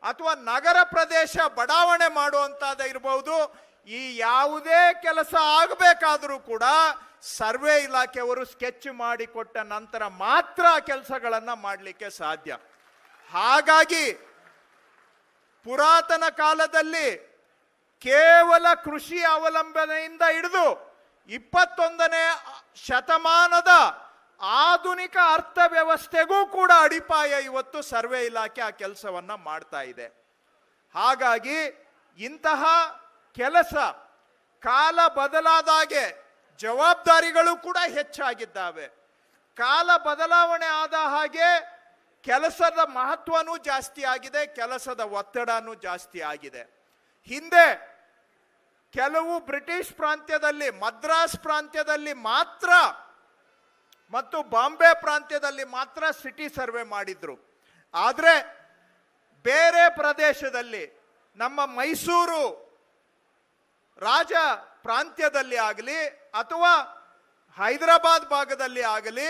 ಅಥವಾ ನಗರ ಪ್ರದೇಶ ಬಡಾವಣೆ ಮಾಡುವಂತಹದ್ದು ಇರಬಹುದು. ಈ ಯಾವುದೇ ಕೆಲಸ ಆಗಬೇಕಾದರೂ ಕೂಡ ಸರ್ವೆ ಇಲಾಖೆಯವರು ಸ್ಕೆಚ್ ಮಾಡಿಕೊಟ್ಟ ನಂತರ ಮಾತ್ರ ಕೆಲಸಗಳನ್ನ ಮಾಡಲಿಕ್ಕೆ ಸಾಧ್ಯ. ಹಾಗಾಗಿ ಪುರಾತನ ಕಾಲದಲ್ಲಿ ಕೇವಲ ಕೃಷಿ ಅವಲಂಬನೆಯಿಂದ ಹಿಡಿದು 21ನೇ ಶತಮಾನದ ಆಧುನಿಕ ಅರ್ಥವ್ಯವಸ್ಥೆಗೂ ಕೂಡ ಅಡಿಪಾಯ ಇವತ್ತು ಸರ್ವೆ ಇಲಾಖೆ ಆ ಕೆಲಸವನ್ನ ಮಾಡ್ತಾ ಇದೆ. ಹಾಗಾಗಿ ಇಂತಹ ಕೆಲಸ ಕಾಲ ಬದಲಾದಾಗೆ ಜವಾಬ್ದಾರಿಗಳು ಕೂಡ ಹೆಚ್ಚಾಗಿದ್ದಾವೆ. ಕಾಲ ಬದಲಾವಣೆ ಆದ ಹಾಗೆ ಕೆಲಸದ ಮಹತ್ವನೂ ಜಾಸ್ತಿ ಆಗಿದೆ, ಕೆಲಸದ ಒತ್ತಡನೂ ಜಾಸ್ತಿ ಆಗಿದೆ. ಹಿಂದೆ ಕೆಲವು ಬ್ರಿಟಿಷ್ ಪ್ರಾಂತ್ಯದಲ್ಲಿ, ಮದ್ರಾಸ್ ಪ್ರಾಂತ್ಯದಲ್ಲಿ ಮಾತ್ರ ಮತ್ತು ಬಾಂಬೆ ಪ್ರಾಂತ್ಯದಲ್ಲಿ ಮಾತ್ರ ಸಿಟಿ ಸರ್ವೆ ಮಾಡಿದ್ರು. ಆದರೆ ಬೇರೆ ಪ್ರದೇಶದಲ್ಲಿ, ನಮ್ಮ ಮೈಸೂರು ರಾಜ ಪ್ರಾಂತ್ಯದಲ್ಲಿ ಆಗಲಿ ಅಥವಾ ಹೈದರಾಬಾದ್ ಭಾಗದಲ್ಲಿ ಆಗಲಿ,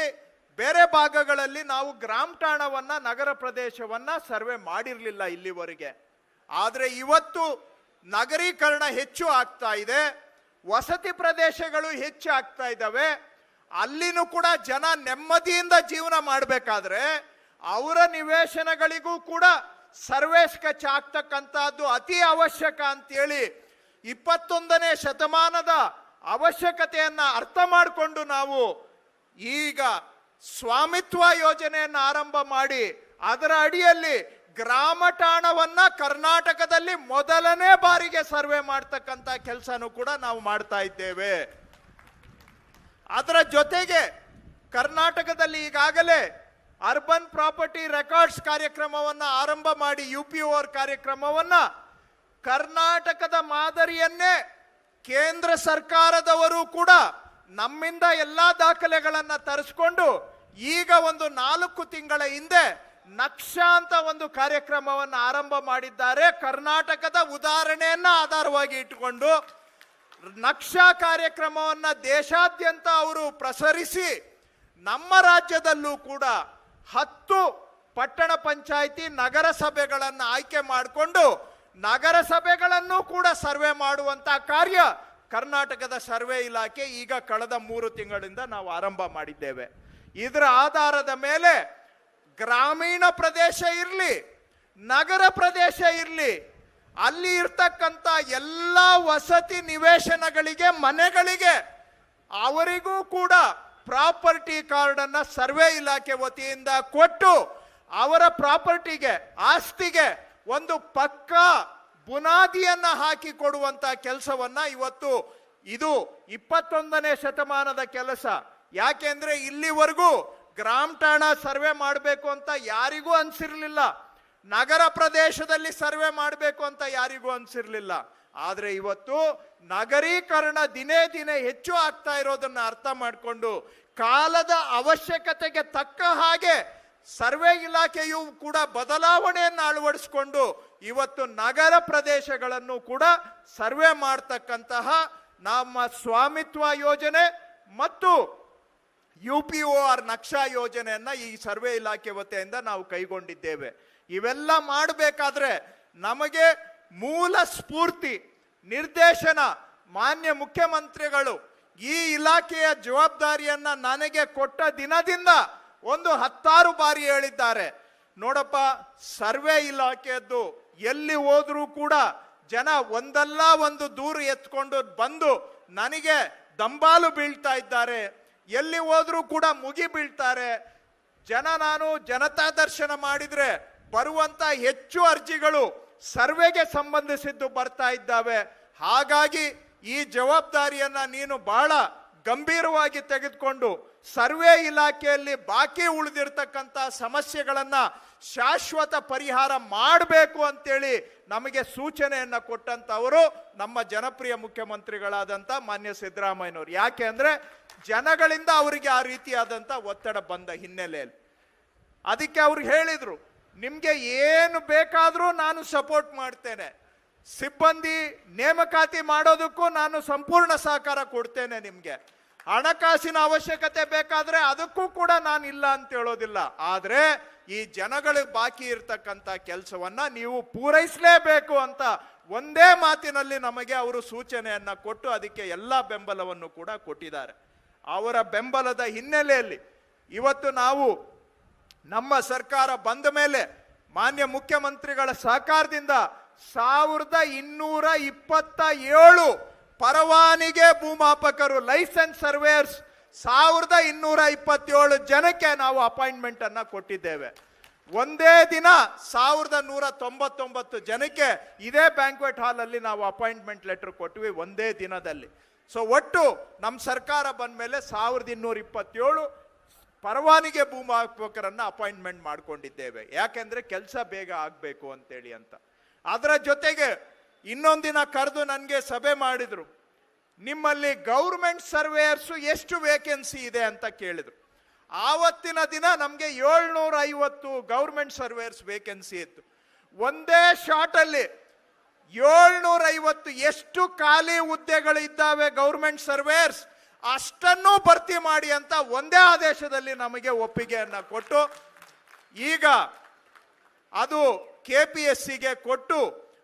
ಬೇರೆ ಭಾಗಗಳಲ್ಲಿ ನಾವು ಗ್ರಾಮ ಠಾಣವನ್ನ, ನಗರ ಪ್ರದೇಶವನ್ನ ಸರ್ವೆ ಮಾಡಿರಲಿಲ್ಲ ಇಲ್ಲಿವರೆಗೆ. ಆದರೆ ಇವತ್ತು ನಗರೀಕರಣ ಹೆಚ್ಚು ಆಗ್ತಾ ಇದೆ, ವಸತಿ ಪ್ರದೇಶಗಳು ಹೆಚ್ಚು ಆಗ್ತಾ ಇದ್ದಾವೆ. ಅಲ್ಲಿನೂ ಕೂಡ ಜನ ನೆಮ್ಮದಿಯಿಂದ ಜೀವನ ಮಾಡಬೇಕಾದ್ರೆ ಅವರ ನಿವೇಶನಗಳಿಗೂ ಕೂಡ ಸರ್ವೆ ಸ್ಕೆಚ್ ಆಗ್ತಕ್ಕಂಥದ್ದು ಅತಿ ಅವಶ್ಯಕ ಅಂತೇಳಿ 21ನೇ ಶತಮಾನದ ಅವಶ್ಯಕತೆಯನ್ನ ಅರ್ಥ ಮಾಡಿಕೊಂಡು ನಾವು ಈಗ ಸ್ವಾಮಿತ್ವ ಯೋಜನೆಯನ್ನು ಆರಂಭ ಮಾಡಿ ಅದರ ಅಡಿಯಲ್ಲಿ ಗ್ರಾಮ ಠಾಣವನ್ನ ಕರ್ನಾಟಕದಲ್ಲಿ ಮೊದಲನೇ ಬಾರಿಗೆ ಸರ್ವೆ ಮಾಡ್ತಕ್ಕಂಥ ಕೆಲಸನೂ ಕೂಡ ನಾವು ಮಾಡ್ತಾ ಇದ್ದೇವೆ. ಅದರ ಜೊತೆಗೆ ಕರ್ನಾಟಕದಲ್ಲಿ ಈಗಾಗಲೇ ಅರ್ಬನ್ ಪ್ರಾಪರ್ಟಿ ರೆಕಾರ್ಡ್ಸ್ ಕಾರ್ಯಕ್ರಮವನ್ನು ಆರಂಭ ಮಾಡಿ UPOR ಕಾರ್ಯಕ್ರಮವನ್ನ ಕರ್ನಾಟಕದ ಮಾದರಿಯನ್ನೇ ಕೇಂದ್ರ ಸರ್ಕಾರದವರು ಕೂಡ ನಮ್ಮಿಂದ ಎಲ್ಲಾ ದಾಖಲೆಗಳನ್ನ ತರಿಸ್ಕೊಂಡು ಈಗ ಒಂದು 4 ತಿಂಗಳ ಹಿಂದೆ ನಕ್ಷಾ ಅಂತ ಒಂದು ಕಾರ್ಯಕ್ರಮವನ್ನು ಆರಂಭ ಮಾಡಿದ್ದಾರೆ. ಕರ್ನಾಟಕದ ಉದಾಹರಣೆಯನ್ನ ಆಧಾರವಾಗಿ ಇಟ್ಟುಕೊಂಡು ನಕ್ಷಾ ಕಾರ್ಯಕ್ರಮವನ್ನ ದೇಶಾದ್ಯಂತ ಅವರು ಪ್ರಸರಿಸಿ ನಮ್ಮ ರಾಜ್ಯದಲ್ಲೂ ಕೂಡ 10 ಪಟ್ಟಣ ಪಂಚಾಯಿತಿ ನಗರಸಭೆಗಳನ್ನು ಆಯ್ಕೆ ಮಾಡಿಕೊಂಡು ನಗರಸಭೆಗಳನ್ನು ಕೂಡ ಸರ್ವೆ ಮಾಡುವಂತ ಕಾರ್ಯ ಕರ್ನಾಟಕದ ಸರ್ವೆ ಇಲಾಖೆ ಈಗ ಕಳೆದ 3 ತಿಂಗಳಿಂದ ನಾವು ಆರಂಭ ಮಾಡಿದ್ದೇವೆ. ಇದರ ಆಧಾರದ ಮೇಲೆ ಗ್ರಾಮೀಣ ಪ್ರದೇಶ ಇರಲಿ, ನಗರ ಪ್ರದೇಶ ಇರಲಿ, ಅಲ್ಲಿ ಇರ್ತಕ್ಕಂಥ ಎಲ್ಲ ವಸತಿ ನಿವೇಶನಗಳಿಗೆ, ಮನೆಗಳಿಗೆ ಅವರಿಗೂ ಕೂಡ ಪ್ರಾಪರ್ಟಿ ಕಾರ್ಡ್ ಅನ್ನ ಸರ್ವೆ ಇಲಾಖೆ ವತಿಯಿಂದ ಕೊಟ್ಟು ಅವರ ಪ್ರಾಪರ್ಟಿಗೆ, ಆಸ್ತಿಗೆ ಒಂದು ಪಕ್ಕಾ ಬುನಾದಿಯನ್ನ ಹಾಕಿ ಕೊಡುವಂತ ಕೆಲಸವನ್ನ ಇವತ್ತು ಇದು 21ನೇ ಶತಮಾನದ ಕೆಲಸ. ಯಾಕೆಂದ್ರೆ ಇಲ್ಲಿವರೆಗೂ ಗ್ರಾಮ ಠಾಣಾ ಸರ್ವೆ ಮಾಡಬೇಕು ಅಂತ ಯಾರಿಗೂ ಅನ್ಸಿರ್ಲಿಲ್ಲ, ನಗರ ಪ್ರದೇಶದಲ್ಲಿ ಸರ್ವೆ ಮಾಡಬೇಕು ಅಂತ ಯಾರಿಗೂ ಅನ್ಸಿರ್ಲಿಲ್ಲ. ಆದ್ರೆ ಇವತ್ತು ನಗರೀಕರಣ ದಿನೇ ದಿನೇ ಹೆಚ್ಚು ಆಗ್ತಾ ಇರೋದನ್ನ ಅರ್ಥ ಮಾಡಿಕೊಂಡು ಕಾಲದ ಅವಶ್ಯಕತೆಗೆ ತಕ್ಕ ಹಾಗೆ ಸರ್ವೆ ಇಲಾಖೆಯು ಕೂಡ ಬದಲಾವಣೆಯನ್ನು ಅಳವಡಿಸಿಕೊಂಡು ಇವತ್ತು ನಗರ ಪ್ರದೇಶಗಳನ್ನು ಕೂಡ ಸರ್ವೆ ಮಾಡತಕ್ಕಂತಹ ನಮ್ಮ ಸ್ವಾಮಿತ್ವ ಯೋಜನೆ ಮತ್ತು UPOR ನಕ್ಷಾ ಯೋಜನೆಯನ್ನ ಈ ಸರ್ವೆ ಇಲಾಖೆ ವತಿಯಿಂದ ನಾವು ಕೈಗೊಂಡಿದ್ದೇವೆ. ಇವೆಲ್ಲ ಮಾಡಬೇಕಾದ್ರೆ ನಮಗೆ ಮೂಲ ಸ್ಫೂರ್ತಿ, ನಿರ್ದೇಶನ ಮಾನ್ಯ ಮುಖ್ಯಮಂತ್ರಿಗಳು ಈ ಇಲಾಖೆಯ ಜವಾಬ್ದಾರಿಯನ್ನ ನನಗೆ ಕೊಟ್ಟ ದಿನದಿಂದ ಒಂದು 10 ಬಾರಿ ಹೇಳಿದ್ದಾರೆ. ನೋಡಪ್ಪ, ಸರ್ವೆ ಇಲಾಖೆಯದ್ದು ಎಲ್ಲಿ ಹೋದ್ರೂ ಕೂಡ ಜನ ಒಂದಲ್ಲ ಒಂದು ದೂರು ಎತ್ಕೊಂಡು ಬಂದು ನನಗೆ ದಂಬಾಲು ಬೀಳ್ತಾ ಇದ್ದಾರೆ, ಎಲ್ಲಿ ಹೋದ್ರೂ ಕೂಡ ಮುಗಿ ಬೀಳ್ತಾರೆ ಜನ. ನಾನು ಜನತಾ ದರ್ಶನ ಮಾಡಿದ್ರೆ ಬರುವಂತ ಹೆಚ್ಚು ಅರ್ಜಿಗಳು ಸರ್ವೆಗೆ ಸಂಬಂಧಿಸಿದ್ದು ಬರ್ತಾ ಇದ್ದಾವೆ. ಹಾಗಾಗಿ ಈ ಜವಾಬ್ದಾರಿಯನ್ನ ನೀನು ಬಹಳ ಗಂಭೀರವಾಗಿ ತೆಗೆದುಕೊಂಡು ಸರ್ವೆ ಇಲಾಖೆಯಲ್ಲಿ ಬಾಕಿ ಉಳಿದಿರ್ತಕ್ಕಂಥ ಸಮಸ್ಯೆಗಳನ್ನ ಶಾಶ್ವತ ಪರಿಹಾರ ಮಾಡಬೇಕು ಅಂತೇಳಿ ನಮಗೆ ಸೂಚನೆಯನ್ನ ಕೊಟ್ಟಂತವರು ನಮ್ಮ ಜನಪ್ರಿಯ ಮುಖ್ಯಮಂತ್ರಿಗಳಾದಂಥ ಮಾನ್ಯ ಸಿದ್ದರಾಮಯ್ಯನವರು. ಯಾಕೆ ಅಂದ್ರೆ ಜನಗಳಿಂದ ಅವರಿಗೆ ಆ ರೀತಿಯಾದಂಥ ಒತ್ತಡ ಬಂದ ಹಿನ್ನೆಲೆಯಲ್ಲಿ ಅದಕ್ಕೆ ಅವ್ರು ಹೇಳಿದ್ರು, ನಿಮ್ಗೆ ಏನು ಬೇಕಾದರೂ ನಾನು ಸಪೋರ್ಟ್ ಮಾಡ್ತೇನೆ, ಸಿಬ್ಬಂದಿ ನೇಮಕಾತಿ ಮಾಡೋದಕ್ಕೂ ನಾನು ಸಂಪೂರ್ಣ ಸಹಕಾರ ಕೊಡ್ತೇನೆ, ನಿಮ್ಗೆ ಹಣಕಾಸಿನ ಅವಶ್ಯಕತೆ ಬೇಕಾದ್ರೆ ಅದಕ್ಕೂ ಕೂಡ ನಾನು ಇಲ್ಲ ಅಂತ ಹೇಳೋದಿಲ್ಲ, ಆದ್ರೆ ಈ ಜನಗಳಿಗೆ ಬಾಕಿ ಇರ್ತಕ್ಕಂಥ ಕೆಲಸವನ್ನ ನೀವು ಪೂರೈಸಲೇಬೇಕು ಅಂತ ಒಂದೇ ಮಾತಿನಲ್ಲಿ ನಮಗೆ ಅವರು ಸೂಚನೆಯನ್ನ ಕೊಟ್ಟು ಅದಕ್ಕೆ ಎಲ್ಲ ಬೆಂಬಲವನ್ನು ಕೂಡ ಕೊಟ್ಟಿದ್ದಾರೆ. ಅವರ ಬೆಂಬಲದ ಹಿನ್ನೆಲೆಯಲ್ಲಿ ಇವತ್ತು ನಾವು ನಮ್ಮ ಸರ್ಕಾರ ಬಂದ ಮೇಲೆ ಮಾನ್ಯ ಮುಖ್ಯಮಂತ್ರಿಗಳ ಸಹಕಾರದಿಂದ 1227 ಪರವಾನಿಗೆ ಭೂಮಾಪಕರು ಲೈಸೆನ್ಸ್ ಸರ್ವೇಯರ್ಸ್ 1227 ಜನಕ್ಕೆ ನಾವು ಅಪಾಯಿಂಟ್ಮೆಂಟ್ ಅನ್ನ ಕೊಟ್ಟಿದ್ದೇವೆ. ಒಂದೇ ದಿನ 1199 ಜನಕ್ಕೆ ಇದೇ ಬ್ಯಾಂಕ್ವೆಟ್ ಹಾಲ್ ಅಲ್ಲಿ ನಾವು ಅಪಾಯಿಂಟ್ಮೆಂಟ್ ಲೆಟರ್ ಕೊಟ್ವಿ ಒಂದೇ ದಿನದಲ್ಲಿ. ಸೊ ಒಟ್ಟು ನಮ್ಮ ಸರ್ಕಾರ ಬಂದ ಮೇಲೆ 1227 ಪರವಾನಿಗೆ ಭೂಮಾಪಕರನ್ನ ಅಪಾಯಿಂಟ್ಮೆಂಟ್ ಮಾಡ್ಕೊಂಡಿದ್ದೇವೆ. ಯಾಕೆಂದ್ರೆ ಕೆಲಸ ಬೇಗ ಆಗ್ಬೇಕು ಅಂತೇಳಿ ಅಂತ. ಅದರ ಜೊತೆಗೆ ಇನ್ನೊಂದಿನ ಕರೆದು ನನಗೆ ಸಭೆ ಮಾಡಿದ್ರು, ನಿಮ್ಮಲ್ಲಿ ಗೌರ್ಮೆಂಟ್ ಸರ್ವೇಯರ್ಸ್ ಎಷ್ಟು ವೇಕೆನ್ಸಿ ಇದೆ ಅಂತ ಕೇಳಿದ್ರು. ಆವತ್ತಿನ ದಿನ ನಮಗೆ 750 ಗೌರ್ಮೆಂಟ್ ಸರ್ವೇಯರ್ಸ್ ವೇಕೆನ್ಸಿ ಇತ್ತು. ಒಂದೇ ಶಾರ್ಟ್ ಅಲ್ಲಿ 750 ಎಷ್ಟು ಖಾಲಿ ಹುದ್ದೆಗಳು ಇದ್ದಾವೆ ಗೌರ್ಮೆಂಟ್ ಸರ್ವೇಯರ್ಸ್ ಅಷ್ಟನ್ನು ಭರ್ತಿ ಮಾಡಿ ಅಂತ ಒಂದೇ ಆದೇಶದಲ್ಲಿ ನಮಗೆ ಒಪ್ಪಿಗೆಯನ್ನ ಕೊಟ್ಟು ಈಗ ಅದು KPSCಗೆ ಕೊಟ್ಟು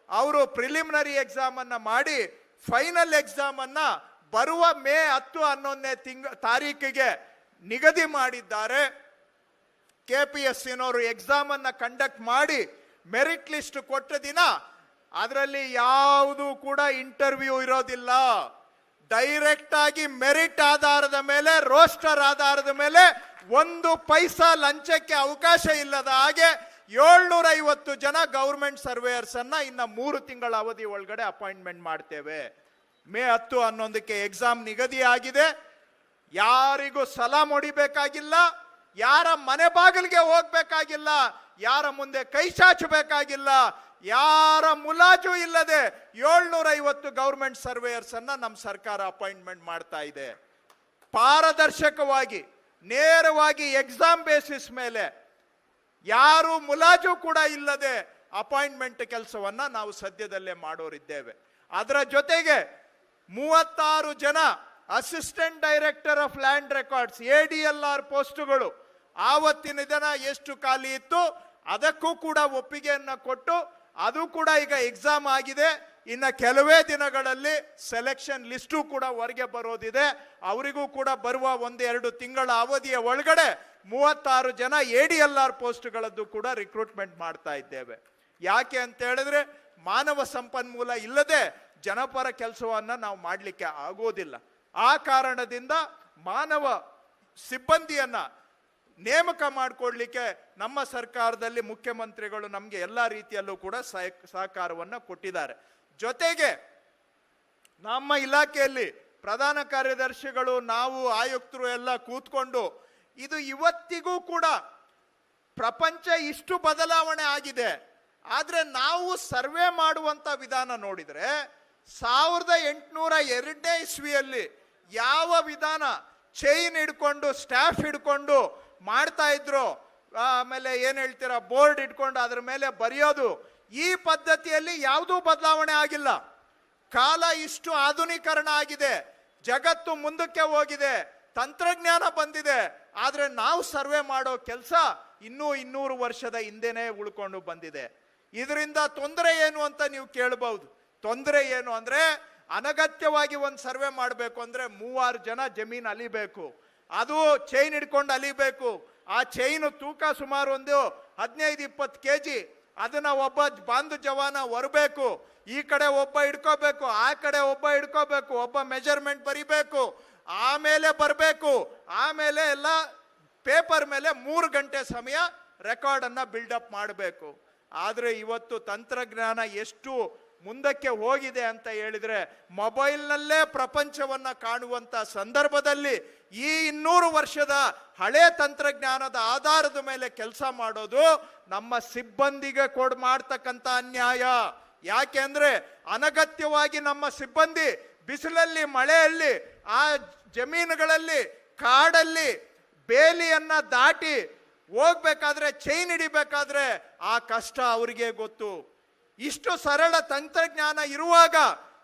ಅವರು ಪ್ರಿಲಿಮಿನರಿ ಎಕ್ಸಾಮ್ ಅನ್ನ ಮಾಡಿ ಫೈನಲ್ ಎಕ್ಸಾಮ್ ಅನ್ನ ಬರುವ ಮೇ 10-11ನೇ ತಾರೀಕಿಗೆ ನಿಗದಿ ಮಾಡಿದ್ದಾರೆ. KPSCನವರು ಎಕ್ಸಾಮ್ ಅನ್ನ ಕಂಡಕ್ಟ್ ಮಾಡಿ ಮೆರಿಟ್ ಲಿಸ್ಟ್ ಕೊಟ್ಟ ದಿನ ಅದರಲ್ಲಿ ಯಾವುದು ಕೂಡ ಇಂಟರ್ವ್ಯೂ ಇರೋದಿಲ್ಲ. ಡೈರೆಕ್ಟ್ ಆಗಿ ಮೆರಿಟ್ ಆಧಾರದ ಮೇಲೆ, ರೋಸ್ಟರ್ ಆಧಾರದ ಮೇಲೆ 1 ಪೈಸಾ ಲಂಚಕ್ಕೆ ಅವಕಾಶ ಇಲ್ಲದ ಹಾಗೆ 750 ಜನ ಗೌರ್ಮೆಂಟ್ ಸರ್ವೇಯರ್ಸ್ ಅನ್ನ ಇನ್ನ 3 ತಿಂಗಳ ಅವಧಿ ಒಳಗಡೆ ಅಪಾಯಿಂಟ್ಮೆಂಟ್ ಮಾಡ್ತೇವೆ. ಮೇ 10-11ಕ್ಕೆ ಎಕ್ಸಾಮ್ ನಿಗದಿ ಆಗಿದೆ. ಯಾರಿಗೂ ಸಲಾಂ ಹೊಡಿಬೇಕಾಗಿಲ್ಲ, ಯಾರ ಮನೆ ಬಾಗಿಲಿಗೆ ಹೋಗ್ಬೇಕಾಗಿಲ್ಲ, ಯಾರ ಮುಂದೆ ಕೈ ಚಾಚಬೇಕಾಗಿಲ್ಲ, ಯಾರ ಮುಲಾಜು ಇಲ್ಲದೆ 750 ಗೌರ್ಮೆಂಟ್ ಸರ್ವೇಯರ್ಸ್ ಅನ್ನ ನಮ್ಮ ಸರ್ಕಾರ ಅಪಾಯಿಂಟ್ಮೆಂಟ್ ಮಾಡ್ತಾ ಇದೆ. ಪಾರದರ್ಶಕವಾಗಿ ನೇರವಾಗಿ ಎಕ್ಸಾಮ್ ಬೇಸಿಸ್ ಮೇಲೆ ಯಾರು ಮುಲಾಜು ಕೂಡ ಇಲ್ಲದೆ ಅಪಾಯಿಂಟ್ಮೆಂಟ್ ಕೆಲಸವನ್ನ ನಾವು ಸದ್ಯದಲ್ಲೇ ಮಾಡೋರಿದ್ದೇವೆ. ಅದರ ಜೊತೆಗೆ 36 ಜನ assistant director of land records ADLR ಪೋಸ್ಟುಗಳು ಆವತ್ತಿನ ದಿನ ಎಷ್ಟು ಖಾಲಿ ಇತ್ತು ಅದಕ್ಕೂ ಕೂಡ ಒಪ್ಪಿಗೆಯನ್ನ ಕೊಟ್ಟು ಅದು ಕೂಡ ಈಗ ಎಕ್ಸಾಮ್ ಆಗಿದೆ. ಇನ್ನು ಕೆಲವೇ ದಿನಗಳಲ್ಲಿ ಸೆಲೆಕ್ಷನ್ ಲಿಸ್ಟು ಕೂಡ ಹೊರಗೆ ಬರೋದಿದೆ. ಅವರಿಗೂ ಕೂಡ ಬರುವ 1-2 ತಿಂಗಳ ಅವಧಿಯ ಒಳಗಡೆ 36 ಜನ ADLR ಪೋಸ್ಟ್ಗಳದ್ದು ಕೂಡ ರಿಕ್ರೂಟ್ಮೆಂಟ್ ಮಾಡ್ತಾ ಇದ್ದೇವೆ. ಯಾಕೆ ಅಂತ ಹೇಳಿದ್ರೆ ಮಾನವ ಸಂಪನ್ಮೂಲ ಇಲ್ಲದೆ ಜನಪರ ಕೆಲಸವನ್ನ ನಾವು ಮಾಡಲಿಕ್ಕೆ ಆಗೋದಿಲ್ಲ. ಆ ಕಾರಣದಿಂದ ಮಾನವ ಸಿಬ್ಬಂದಿಯನ್ನ ನೇಮಕ ಮಾಡಿಕೊಡ್ಲಿಕ್ಕೆ ನಮ್ಮ ಸರ್ಕಾರದಲ್ಲಿ ಮುಖ್ಯಮಂತ್ರಿಗಳು ನಮಗೆ ಎಲ್ಲ ರೀತಿಯಲ್ಲೂ ಕೂಡ ಸಹಕಾರವನ್ನ ಕೊಟ್ಟಿದ್ದಾರೆ. ಜೊತೆಗೆ ನಮ್ಮ ಇಲಾಖೆಯಲ್ಲಿ ಪ್ರಧಾನ ಕಾರ್ಯದರ್ಶಿಗಳು, ನಾವು ಆಯುಕ್ತರು ಎಲ್ಲ ಕೂತ್ಕೊಂಡು ಇದು ಇವತ್ತಿಗೂ ಕೂಡ ಪ್ರಪಂಚ ಇಷ್ಟು ಬದಲಾವಣೆ ಆಗಿದೆ, ಆದ್ರೆ ನಾವು ಸರ್ವೆ ಮಾಡುವಂತ ವಿಧಾನ ನೋಡಿದ್ರೆ 1802ನೇ ಇಸ್ವಿಯಲ್ಲಿ ಯಾವ ವಿಧಾನ ಚೈನ್ ಹಿಡ್ಕೊಂಡು ಸ್ಟಾಫ್ ಹಿಡ್ಕೊಂಡು ಮಾಡ್ತಾ ಇದ್ರು, ಆಮೇಲೆ ಏನ್ ಹೇಳ್ತೀರಾ ಬೋರ್ಡ್ ಇಟ್ಕೊಂಡು ಅದ್ರ ಮೇಲೆ ಬರೆಯೋದು, ಈ ಪದ್ಧತಿಯಲ್ಲಿ ಯಾವುದೂ ಬದಲಾವಣೆ ಆಗಿಲ್ಲ. ಕಾಲ ಇಷ್ಟು ಆಧುನೀಕರಣ ಆಗಿದೆ, ಜಗತ್ತು ಮುಂದಕ್ಕೆ ಹೋಗಿದೆ, ತಂತ್ರಜ್ಞಾನ ಬಂದಿದೆ, ಆದ್ರೆ ನಾವು ಸರ್ವೆ ಮಾಡೋ ಕೆಲಸ ಇನ್ನೂ 200 ವರ್ಷದ ಹಿಂದೆನೇ ಉಳ್ಕೊಂಡು ಬಂದಿದೆ. ಇದರಿಂದ ತೊಂದರೆ ಏನು ಅಂತ ನೀವು ಕೇಳಬಹುದು. ತೊಂದರೆ ಏನು ಅಂದ್ರೆ ಅನಗತ್ಯವಾಗಿ ಒಂದು ಸರ್ವೆ ಮಾಡಬೇಕು ಅಂದ್ರೆ 3-6 ಜನ ಜಮೀನು ಅಲಿಬೇಕು, ಅದು ಚೈನ್ ಹಿಡ್ಕೊಂಡು ಅಲಿಬೇಕು. ಆ ಚೈನು ತೂಕ ಸುಮಾರು ಒಂದು 15-20 kg. ಅದನ್ನ ಒಬ್ಬ ಬಾಂಧು ಜವಾನ ಹೊರಬೇಕು, ಈ ಕಡೆ ಒಬ್ಬ ಹಿಡ್ಕೋಬೇಕು, ಆ ಕಡೆ ಒಬ್ಬ ಹಿಡ್ಕೋಬೇಕು, ಒಬ್ಬ ಮೆಜರ್ಮೆಂಟ್ ಬರಿಬೇಕು, ಆಮೇಲೆ ಬರಬೇಕು, ಆಮೇಲೆ ಎಲ್ಲ ಪೇಪರ್ ಮೇಲೆ 3 ಗಂಟೆ ಸಮಯ ರೆಕಾರ್ಡ್ ಅನ್ನ ಬಿಲ್ಡಪ್ ಮಾಡಬೇಕು. ಆದ್ರೆ ಇವತ್ತು ತಂತ್ರಜ್ಞಾನ ಎಷ್ಟು ಮುಂದಕ್ಕೆ ಹೋಗಿದೆ ಅಂತ ಹೇಳಿದ್ರೆ, ಮೊಬೈಲ್ನಲ್ಲೇ ಪ್ರಪಂಚವನ್ನ ಕಾಣುವಂತ ಸಂದರ್ಭದಲ್ಲಿ ಈ 200 ವರ್ಷದ ಹಳೆ ತಂತ್ರಜ್ಞಾನದ ಆಧಾರದ ಮೇಲೆ ಕೆಲಸ ಮಾಡೋದು ನಮ್ಮ ಸಿಬ್ಬಂದಿಗೆ ಮಾಡ್ತಕ್ಕಂಥ ಅನ್ಯಾಯ. ಯಾಕೆಂದ್ರೆ ಅನಗತ್ಯವಾಗಿ ನಮ್ಮ ಸಿಬ್ಬಂದಿ ಬಿಸಿಲಲ್ಲಿ, ಮಳೆಯಲ್ಲಿ, ಆ ಜಮೀನುಗಳಲ್ಲಿ, ಕಾಡಲ್ಲಿ ಬೇಲಿಯನ್ನ ದಾಟಿ ಹೋಗ್ಬೇಕಾದ್ರೆ, ಚೈನ್ ಹಿಡಿಬೇಕಾದ್ರೆ ಆ ಕಷ್ಟ ಅವರಿಗೆ ಗೊತ್ತು. ಇಷ್ಟು ಸರಳ ತಂತ್ರಜ್ಞಾನ ಇರುವಾಗ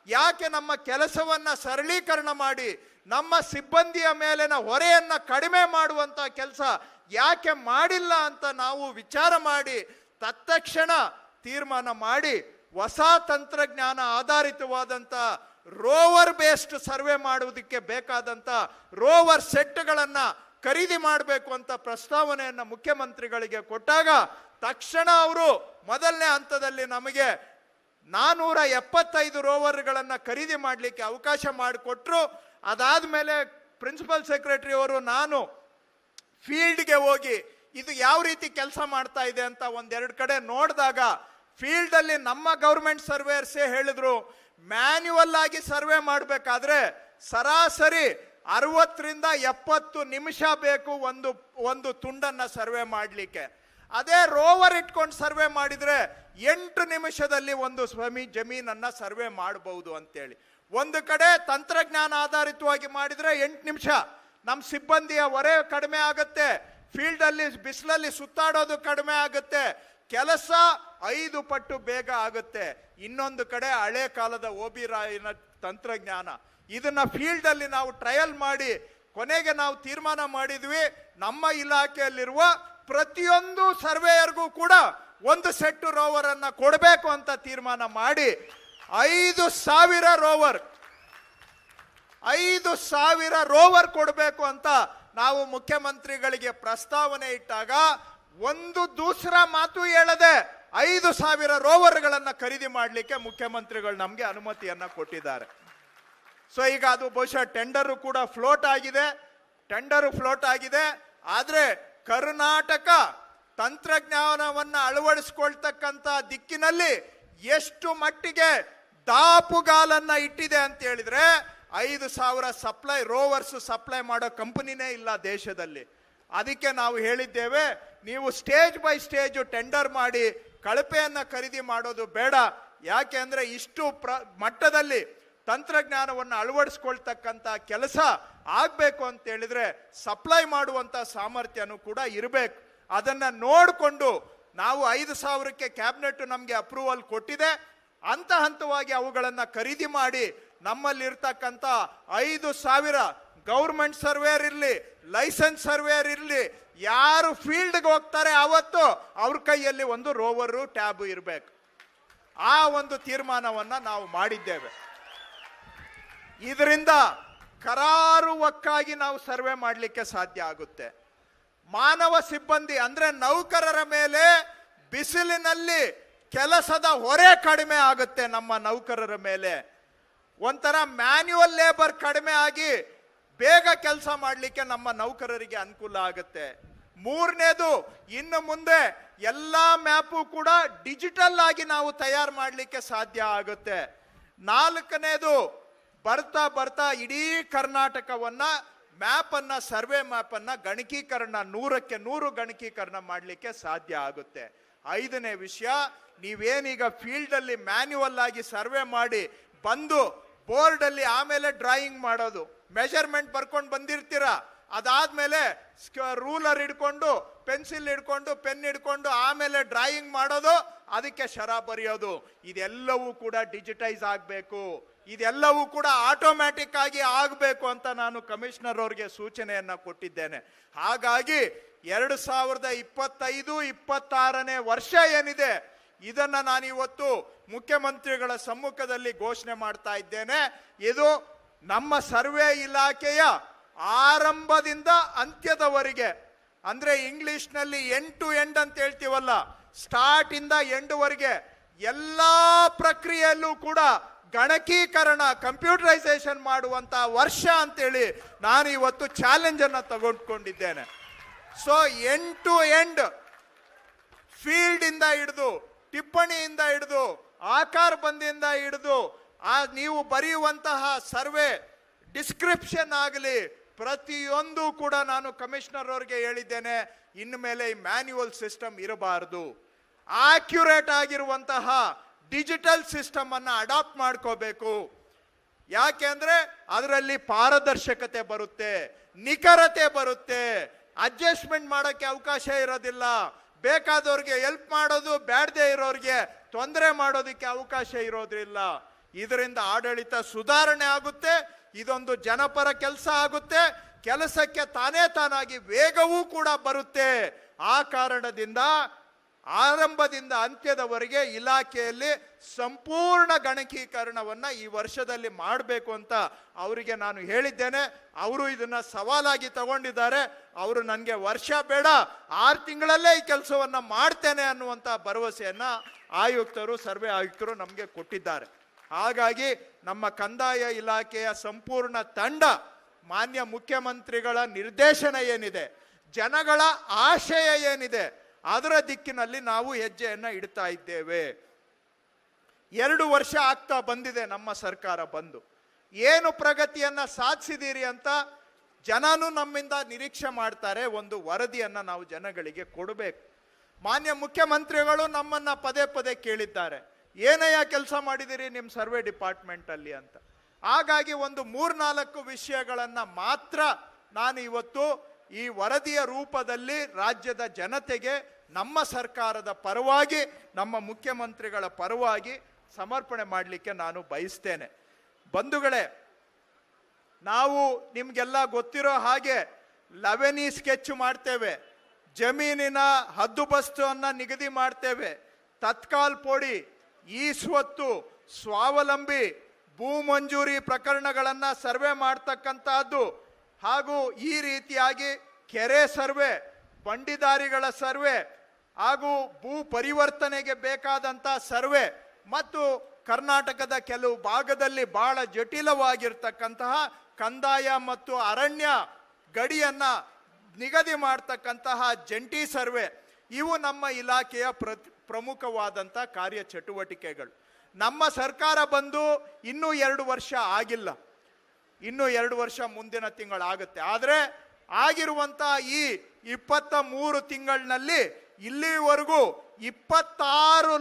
ಯಾಕೆ ನಮ್ಮ ಕೆಲಸವನ್ನ ಸರಳೀಕರಣ ಮಾಡಿ ನಮ್ಮ ಸಿಬ್ಬಂದಿಯ ಮೇಲಿನ ಹೊರೆಯನ್ನ ಕಡಿಮೆ ಮಾಡುವಂತ ಕೆಲಸ ಯಾಕೆ ಮಾಡಿಲ್ಲ ಅಂತ ನಾವು ವಿಚಾರ ಮಾಡಿ ತತ್ಕ್ಷಣ ತೀರ್ಮಾನ ಮಾಡಿ ಹೊಸ ತಂತ್ರಜ್ಞಾನ ಆಧಾರಿತವಾದಂತ ರೋವರ್ ಬೇಸ್ಡ್ ಸರ್ವೆ ಮಾಡುವುದಕ್ಕೆ ಬೇಕಾದಂತ ರೋವರ್ ಸೆಟ್ಗಳನ್ನ ಖರೀದಿ ಮಾಡಬೇಕು ಅಂತ ಪ್ರಸ್ತಾವನೆಯನ್ನ ಮುಖ್ಯಮಂತ್ರಿಗಳಿಗೆ ಕೊಟ್ಟಾಗ ತಕ್ಷಣ ಅವರು ಮೊದಲನೇ ಹಂತದಲ್ಲಿ ನಮಗೆ 475 ರೋವರ್ಗಳನ್ನ ಖರೀದಿ ಮಾಡಲಿಕ್ಕೆ ಅವಕಾಶ ಮಾಡಿಕೊಟ್ರು. ಅದಾದ್ಮೇಲೆ ಪ್ರಿನ್ಸಿಪಲ್ ಸೆಕ್ರೆಟರಿ ಅವರು ನಾನು ಫೀಲ್ಡ್ಗೆ ಹೋಗಿ ಇದು ಯಾವ ರೀತಿ ಕೆಲಸ ಮಾಡ್ತಾ ಇದೆ ಅಂತ ಒಂದೆರಡು ಕಡೆ ನೋಡಿದಾಗ ಫೀಲ್ಡ್ ಅಲ್ಲಿ ನಮ್ಮ ಗೌರ್ಮೆಂಟ್ ಸರ್ವೇಯರ್ಸೇ ಹೇಳಿದ್ರು, ಮ್ಯಾನ್ಯುವಲ್ ಆಗಿ ಸರ್ವೆ ಮಾಡಬೇಕಾದ್ರೆ ಸರಾಸರಿ 60 ರಿಂದ 70 ನಿಮಿಷ ಬೇಕು ಒಂದು ತುಂಡನ್ನ ಸರ್ವೆ ಮಾಡಲಿಕ್ಕೆ. ಅದೇ ರೋವರ್ ಇಟ್ಕೊಂಡು ಸರ್ವೆ ಮಾಡಿದ್ರೆ 8 ನಿಮಿಷದಲ್ಲಿ ಒಂದು ಜಮೀನನ್ನ ಸರ್ವೆ ಮಾಡಬಹುದು ಅಂತೇಳಿ. ಒಂದು ಕಡೆ ತಂತ್ರಜ್ಞಾನ ಆಧಾರಿತವಾಗಿ ಮಾಡಿದ್ರೆ 8 ನಿಮಿಷ, ನಮ್ಮ ಸಿಬ್ಬಂದಿಯ ಹೊರೆ ಕಡಿಮೆ ಆಗುತ್ತೆ, ಫೀಲ್ಡ್ ಅಲ್ಲಿ ಬಿಸಿಲಲ್ಲಿ ಸುತ್ತಾಡೋದು ಕಡಿಮೆ ಆಗುತ್ತೆ, ಕೆಲಸ 5 ಪಟ್ಟು ಬೇಗ ಆಗುತ್ತೆ. ಇನ್ನೊಂದು ಕಡೆ ಹಳೆ ಕಾಲದ ಓಬಿರಾಯಿನ ತಂತ್ರಜ್ಞಾನ, ಇದನ್ನ ಫೀಲ್ಡ್ ಅಲ್ಲಿ ನಾವು ಟ್ರಯಲ್ ಮಾಡಿ ಕೊನೆಗೆ ನಾವು ತೀರ್ಮಾನ ಮಾಡಿದ್ವಿ, ನಮ್ಮ ಇಲಾಖೆಯಲ್ಲಿರುವ ಪ್ರತಿಯೊಂದು ಸರ್ವೇಯರ್ಗೂ ಕೂಡ ಒಂದು ಸೆಟ್ ರೋವರ್ ಅನ್ನ ಕೊಡಬೇಕು ಅಂತ ತೀರ್ಮಾನ ಮಾಡಿ 5,000 ರೋವರ್ ಕೊಡಬೇಕು ಅಂತ ನಾವು ಮುಖ್ಯಮಂತ್ರಿಗಳಿಗೆ ಪ್ರಸ್ತಾವನೆ ಇಟ್ಟಾಗ ಒಂದು ದೂಸರ ಮಾತು ಹೇಳದೆ 5,000 ರೋವರ್ಗಳನ್ನ ಖರೀದಿ ಮಾಡಲಿಕ್ಕೆ ಮುಖ್ಯಮಂತ್ರಿಗಳು ನಮಗೆ ಅನುಮತಿಯನ್ನ ಕೊಟ್ಟಿದ್ದಾರೆ. ಸೊ ಈಗ ಅದು ಬಹುಶಃ ಟೆಂಡರ್ ಕೂಡ ಫ್ಲೋಟ್ ಆಗಿದೆ. ಆದ್ರೆ ಕರ್ನಾಟಕ ತಂತ್ರಜ್ಞಾನವನ್ನು ಅಳವಡಿಸಿಕೊಳ್ತಕ್ಕಂಥ ದಿಕ್ಕಿನಲ್ಲಿ ಎಷ್ಟು ಮಟ್ಟಿಗೆ ದಾಪುಗಾಲನ್ನ ಇಟ್ಟಿದೆ ಅಂತ ಹೇಳಿದ್ರೆ 5,000 ರೋವರ್ಸ್ ಸಪ್ಲೈ ಮಾಡೋ ಕಂಪನಿನೇ ಇಲ್ಲ ದೇಶದಲ್ಲಿ. ಅದಕ್ಕೆ ನಾವು ಹೇಳಿದ್ದೇವೆ, ನೀವು ಸ್ಟೇಜ್ ಬೈ ಸ್ಟೇಜ್ ಟೆಂಡರ್ ಮಾಡಿ ಕಳಪೆಯನ್ನ ಖರೀದಿ ಮಾಡೋದು ಬೇಡ. ಯಾಕೆ ಅಂದ್ರೆ ಇಷ್ಟು ಮಟ್ಟದಲ್ಲಿ ತಂತ್ರಜ್ಞಾನವನ್ನು ಅಳವಡಿಸ್ಕೊಳ್ತಕ್ಕಂಥ ಕೆಲಸ ಆಗ್ಬೇಕು ಅಂತ ಹೇಳಿದ್ರೆ ಸಪ್ಲೈ ಮಾಡುವಂತ ಸಾಮರ್ಥ್ಯನೂ ಕೂಡ ಇರಬೇಕು. ಅದನ್ನ ನೋಡಿಕೊಂಡು ನಾವು 5,000ಕ್ಕೆ ಕ್ಯಾಬಿನೆಟ್ ನಮಗೆ ಅಪ್ರೂವಲ್ ಕೊಟ್ಟಿದೆ. ಹಂತವಾಗಿ ಅವುಗಳನ್ನ ಖರೀದಿ ಮಾಡಿ ನಮ್ಮಲ್ಲಿರ್ತಕ್ಕಂಥ 5,000 ಗೌರ್ಮೆಂಟ್ ಸರ್ವೇಯರ್ ಇರಲಿ, ಲೈಸೆನ್ಸ್ ಸರ್ವೇಯರ್ ಇರಲಿ, ಯಾರು ಫೀಲ್ಡ್ಗೆ ಹೋಗ್ತಾರೆ ಅವತ್ತು ಅವ್ರ ಕೈಯಲ್ಲಿ ಒಂದು ರೋವರು ಟ್ಯಾಬ್ ಇರಬೇಕು. ಆ ಒಂದು ತೀರ್ಮಾನವನ್ನ ನಾವು ಮಾಡಿದ್ದೇವೆ. ಇದರಿಂದ ಕರಾರುವಕ್ಕಾಗಿ ನಾವು ಸರ್ವೆ ಮಾಡಲಿಕ್ಕೆ ಸಾಧ್ಯ ಆಗುತ್ತೆ. ಮಾನವ ಸಿಬ್ಬಂದಿ ಅಂದ್ರೆ ನೌಕರರ ಮೇಲೆ ಬಿಸಿಲಿನಲ್ಲಿ ಕೆಲಸದ ಹೊರೆ ಕಡಿಮೆ ಆಗುತ್ತೆ. ನಮ್ಮ ನೌಕರರ ಮೇಲೆ ಒಂಥರ ಮ್ಯಾನ್ಯುವಲ್ ಲೇಬರ್ ಕಡಿಮೆ ಆಗಿ ಬೇಗ ಕೆಲಸ ಮಾಡಲಿಕ್ಕೆ ನಮ್ಮ ನೌಕರರಿಗೆ ಅನುಕೂಲ ಆಗುತ್ತೆ. ಮೂರನೇದು, ಇನ್ನು ಮುಂದೆ ಎಲ್ಲಾ ಮ್ಯಾಪು ಕೂಡ ಡಿಜಿಟಲ್ ಆಗಿ ನಾವು ತಯಾರು ಮಾಡಲಿಕ್ಕೆ ಸಾಧ್ಯ ಆಗುತ್ತೆ. ನಾಲ್ಕನೇದು, ಬರ್ತಾ ಇಡೀ ಕರ್ನಾಟಕವನ್ನ ಸರ್ವೆ ಮ್ಯಾಪ್ ಅನ್ನ ಗಣಕೀಕರಣ 100ಕ್ಕೆ 100 ಗಣಕೀಕರಣ ಮಾಡಲಿಕ್ಕೆ ಸಾಧ್ಯ ಆಗುತ್ತೆ. ಐದನೇ ವಿಷಯ, ನೀವೇನೀಗ ಫೀಲ್ಡ್ ಅಲ್ಲಿ ಮ್ಯಾನ್ಯುವಲ್ ಆಗಿ ಸರ್ವೆ ಮಾಡಿ ಬಂದು ಬೋರ್ಡ್ ಅಲ್ಲಿ ಆಮೇಲೆ ಡ್ರಾಯಿಂಗ್ ಮಾಡೋದು, ಮೆಜರ್ಮೆಂಟ್ ಬರ್ಕೊಂಡು ಬಂದಿರ್ತೀರಾ, ಅದಾದ್ಮೇಲೆ ರೂಲರ್ ಹಿಡ್ಕೊಂಡು ಪೆನ್ಸಿಲ್ ಹಿಡ್ಕೊಂಡು ಪೆನ್ ಹಿಡ್ಕೊಂಡು ಆಮೇಲೆ ಡ್ರಾಯಿಂಗ್ ಮಾಡೋದು, ಅದಕ್ಕೆ ಶರ ಬರೆಯೋದು, ಇದೆಲ್ಲವೂ ಕೂಡ ಡಿಜಿಟೈಸ್ ಆಗಬೇಕು. ಇದೆಲ್ಲವೂ ಕೂಡ ಆಟೋಮ್ಯಾಟಿಕ್ ಆಗಿ ಆಗಬೇಕು ಅಂತ ನಾನು ಕಮಿಷನರ್ ಅವರಿಗೆ ಸೂಚನೆಯನ್ನ ಕೊಟ್ಟಿದ್ದೇನೆ. ಹಾಗಾಗಿ 2025-26ನೇ ವರ್ಷ ಏನಿದೆ ಇದನ್ನ ನಾನು ಇವತ್ತು ಮುಖ್ಯಮಂತ್ರಿಗಳ ಸಮ್ಮುಖದಲ್ಲಿ ಘೋಷಣೆ ಮಾಡ್ತಾ ಇದ್ದೇನೆ. ಇದು ನಮ್ಮ ಸರ್ವೆ ಇಲಾಖೆಯ ಆರಂಭದಿಂದ ಅಂತ್ಯದವರೆಗೆ, ಅಂದ್ರೆ ಇಂಗ್ಲಿಷ್ ನಲ್ಲಿ ಎಂಡ್ ಟು ಎಂಡ್ ಅಂತ ಹೇಳ್ತೀವಲ್ಲ, ಸ್ಟಾರ್ಟ್ ಇಂದ ಎಂಡ್ ವರೆಗೆ ಎಲ್ಲಾ ಪ್ರಕ್ರಿಯೆಯಲ್ಲೂ ಕೂಡ ಗಣಕೀಕರಣ ಕಂಪ್ಯೂಟರೈಸೇಷನ್ ಮಾಡುವಂತ ವರ್ಷ ಅಂತೇಳಿ ನಾನು ಇವತ್ತು ಚಾಲೆಂಜ್ ಅನ್ನ ತಗೊಂಡ್ಕೊಂಡಿದ್ದೇನೆ. So end to end field ಇಂದ ಹಿಡಿದು ಟಿಪ್ಪಣಿಯಿಂದ ಹಿಡಿದು ಆಕಾರ ಬಂದಿಂದ ಹಿಡಿದು ನೀವು ಬರೆಯುವಂತಹ ಸರ್ವೆ ಡಿಸ್ಕ್ರಿಪ್ಷನ್ ಆಗಲಿ ಪ್ರತಿಯೊಂದು ಕೂಡ ನಾನು ಕಮಿಷನರ್ ಅವರಿಗೆ ಹೇಳಿದ್ದೇನೆ, ಇನ್ನು ಮೇಲೆ ಈ ಮ್ಯಾನ್ಯುವಲ್ ಸಿಸ್ಟಮ್ ಇರಬಾರದು. ಆಕ್ಯುರೇಟ್ ಆಗಿರುವಂತಹ ಡಿಜಿಟಲ್ ಸಿಸ್ಟಮ್ ಅನ್ನ ಅಡಾಪ್ಟ್ ಮಾಡ್ಕೋಬೇಕು. ಯಾಕೆಂದ್ರೆ ಅದರಲ್ಲಿ ಪಾರದರ್ಶಕತೆ ಬರುತ್ತೆ, ನಿಖರತೆ ಬರುತ್ತೆ, ಅಡ್ಜಸ್ಟ್ಮೆಂಟ್ ಮಾಡೋಕ್ಕೆ ಅವಕಾಶ ಇರೋದಿಲ್ಲ. ಬೇಕಾದವ್ರಿಗೆ ಹೆಲ್ಪ್ ಮಾಡೋದು, ಬ್ಯಾಡದೇ ಇರೋರಿಗೆ ತೊಂದರೆ ಮಾಡೋದಕ್ಕೆ ಅವಕಾಶ ಇರೋದಿಲ್ಲ. ಇದರಿಂದ ಆಡಳಿತ ಸುಧಾರಣೆ ಆಗುತ್ತೆ, ಇದೊಂದು ಜನಪರ ಕೆಲಸ ಆಗುತ್ತೆ, ಕೆಲಸಕ್ಕೆ ತಾನಾಗಿ ವೇಗವೂ ಕೂಡ ಬರುತ್ತೆ. ಆ ಕಾರಣದಿಂದ ಆರಂಭದಿಂದ ಅಂತ್ಯದವರೆಗೆ ಇಲಾಖೆಯಲ್ಲಿ ಸಂಪೂರ್ಣ ಗಣಕೀಕರಣವನ್ನ ಈ ವರ್ಷದಲ್ಲಿ ಮಾಡಬೇಕು ಅಂತ ಅವರಿಗೆ ನಾನು ಹೇಳಿದ್ದೇನೆ. ಅವರು ಇದನ್ನ ಸವಾಲಾಗಿ ತಗೊಂಡಿದ್ದಾರೆ. ಅವರು ನನಗೆ ವರ್ಷ ಬೇಡ 6 ತಿಂಗಳಲ್ಲೇ ಈ ಕೆಲಸವನ್ನ ಮಾಡ್ತೇನೆ ಅನ್ನುವಂಥ ಭರವಸೆಯನ್ನ ಆಯುಕ್ತರು, ಸರ್ವೆ ಆಯುಕ್ತರು ನಮಗೆ ಕೊಟ್ಟಿದ್ದಾರೆ. ಹಾಗಾಗಿ ನಮ್ಮ ಕಂದಾಯ ಇಲಾಖೆಯ ಸಂಪೂರ್ಣ ತಂಡ ಮಾನ್ಯ ಮುಖ್ಯಮಂತ್ರಿಗಳ ನಿರ್ದೇಶನ ಏನಿದೆ, ಜನಗಳ ಆಶಯ ಏನಿದೆ, ಅದರ ದಿಕ್ಕಿನಲ್ಲಿ ನಾವು ಹೆಜ್ಜೆಯನ್ನ ಇಡ್ತಾ ಇದ್ದೇವೆ. 2 ವರ್ಷ ಆಗ್ತಾ ಬಂದಿದೆ ನಮ್ಮ ಸರ್ಕಾರ ಬಂದು. ಏನು ಪ್ರಗತಿಯನ್ನ ಸಾಧಿಸಿದ್ದೀರಿ ಅಂತ ಜನನು ನಮ್ಮಿಂದ ನಿರೀಕ್ಷೆ ಮಾಡ್ತಾರೆ. ಒಂದು ವರದಿಯನ್ನ ನಾವು ಜನಗಳಿಗೆ ಕೊಡಬೇಕು. ಮಾನ್ಯ ಮುಖ್ಯಮಂತ್ರಿಗಳು ನಮ್ಮನ್ನ ಪದೇ ಪದೇ ಕೇಳಿದ್ದಾರೆ, ಏನಯ್ಯ ಕೆಲಸ ಮಾಡಿದಿರಿ ನಿಮ್ಮ ಸರ್ವೆ ಡಿಪಾರ್ಟ್ಮೆಂಟ್ ಅಲ್ಲಿ ಅಂತ. ಹಾಗಾಗಿ ಒಂದು 3-4 ವಿಷಯಗಳನ್ನ ಮಾತ್ರ ನಾನು ಇವತ್ತು ಈ ವರದಿಯ ರೂಪದಲ್ಲಿ ರಾಜ್ಯದ ಜನತೆಗೆ ನಮ್ಮ ಸರ್ಕಾರದ ಪರವಾಗಿ, ನಮ್ಮ ಮುಖ್ಯಮಂತ್ರಿಗಳ ಪರವಾಗಿ ಸಮರ್ಪಣೆ ಮಾಡಲಿಕ್ಕೆ ನಾನು ಬಯಸ್ತೇನೆ. ಬಂಧುಗಳೇ, ನಾವು ನಿಮ್ಗೆಲ್ಲ ಗೊತ್ತಿರೋ ಹಾಗೆ 11E ಸ್ಕೆಚ್ ಮಾಡ್ತೇವೆ, ಜಮೀನಿನ ಹದ್ದುಬಸ್ತನ್ನು ನಿಗದಿ ಮಾಡ್ತೇವೆ, ತತ್ಕಾಲ್ ಪೋಡಿ, ಈ ಸ್ವತ್ತು, ಸ್ವಾವಲಂಬಿ ಭೂ ಮಂಜೂರಿ ಪ್ರಕರಣಗಳನ್ನು ಸರ್ವೆ ಮಾಡ್ತಕ್ಕಂತಹದ್ದು, ಹಾಗೂ ಈ ರೀತಿಯಾಗಿ ಕೆರೆ ಸರ್ವೆ, ಬಂಡಿದಾರಿಗಳ ಸರ್ವೆ, ಹಾಗೂ ಭೂ ಪರಿವರ್ತನೆಗೆ ಬೇಕಾದಂಥ ಸರ್ವೆ, ಮತ್ತು ಕರ್ನಾಟಕದ ಕೆಲವು ಭಾಗದಲ್ಲಿ ಬಹಳ ಜಟಿಲವಾಗಿರ್ತಕ್ಕಂತಹ ಕಂದಾಯ ಮತ್ತು ಅರಣ್ಯ ಗಡಿಯನ್ನ ನಿಗದಿ ಮಾಡ್ತಕ್ಕಂತಹ ಜಂಟಿ ಸರ್ವೆ, ಇವು ನಮ್ಮ ಇಲಾಖೆಯ ಪ್ರಮುಖವಾದಂಥ ಕಾರ್ಯಚಟುವಟಿಕೆಗಳು. ನಮ್ಮ ಸರ್ಕಾರ ಬಂದು ಇನ್ನೂ 2 ವರ್ಷ ಆಗಿಲ್ಲ, ಇನ್ನೂ 2 ವರ್ಷ ಮುಂದಿನ ತಿಂಗಳಾಗುತ್ತೆ. ಆದರೆ ಆಗಿರುವಂಥ ಈ 23 ತಿಂಗಳಿನಲ್ಲಿ ಇಲ್ಲಿವರೆಗೂ 26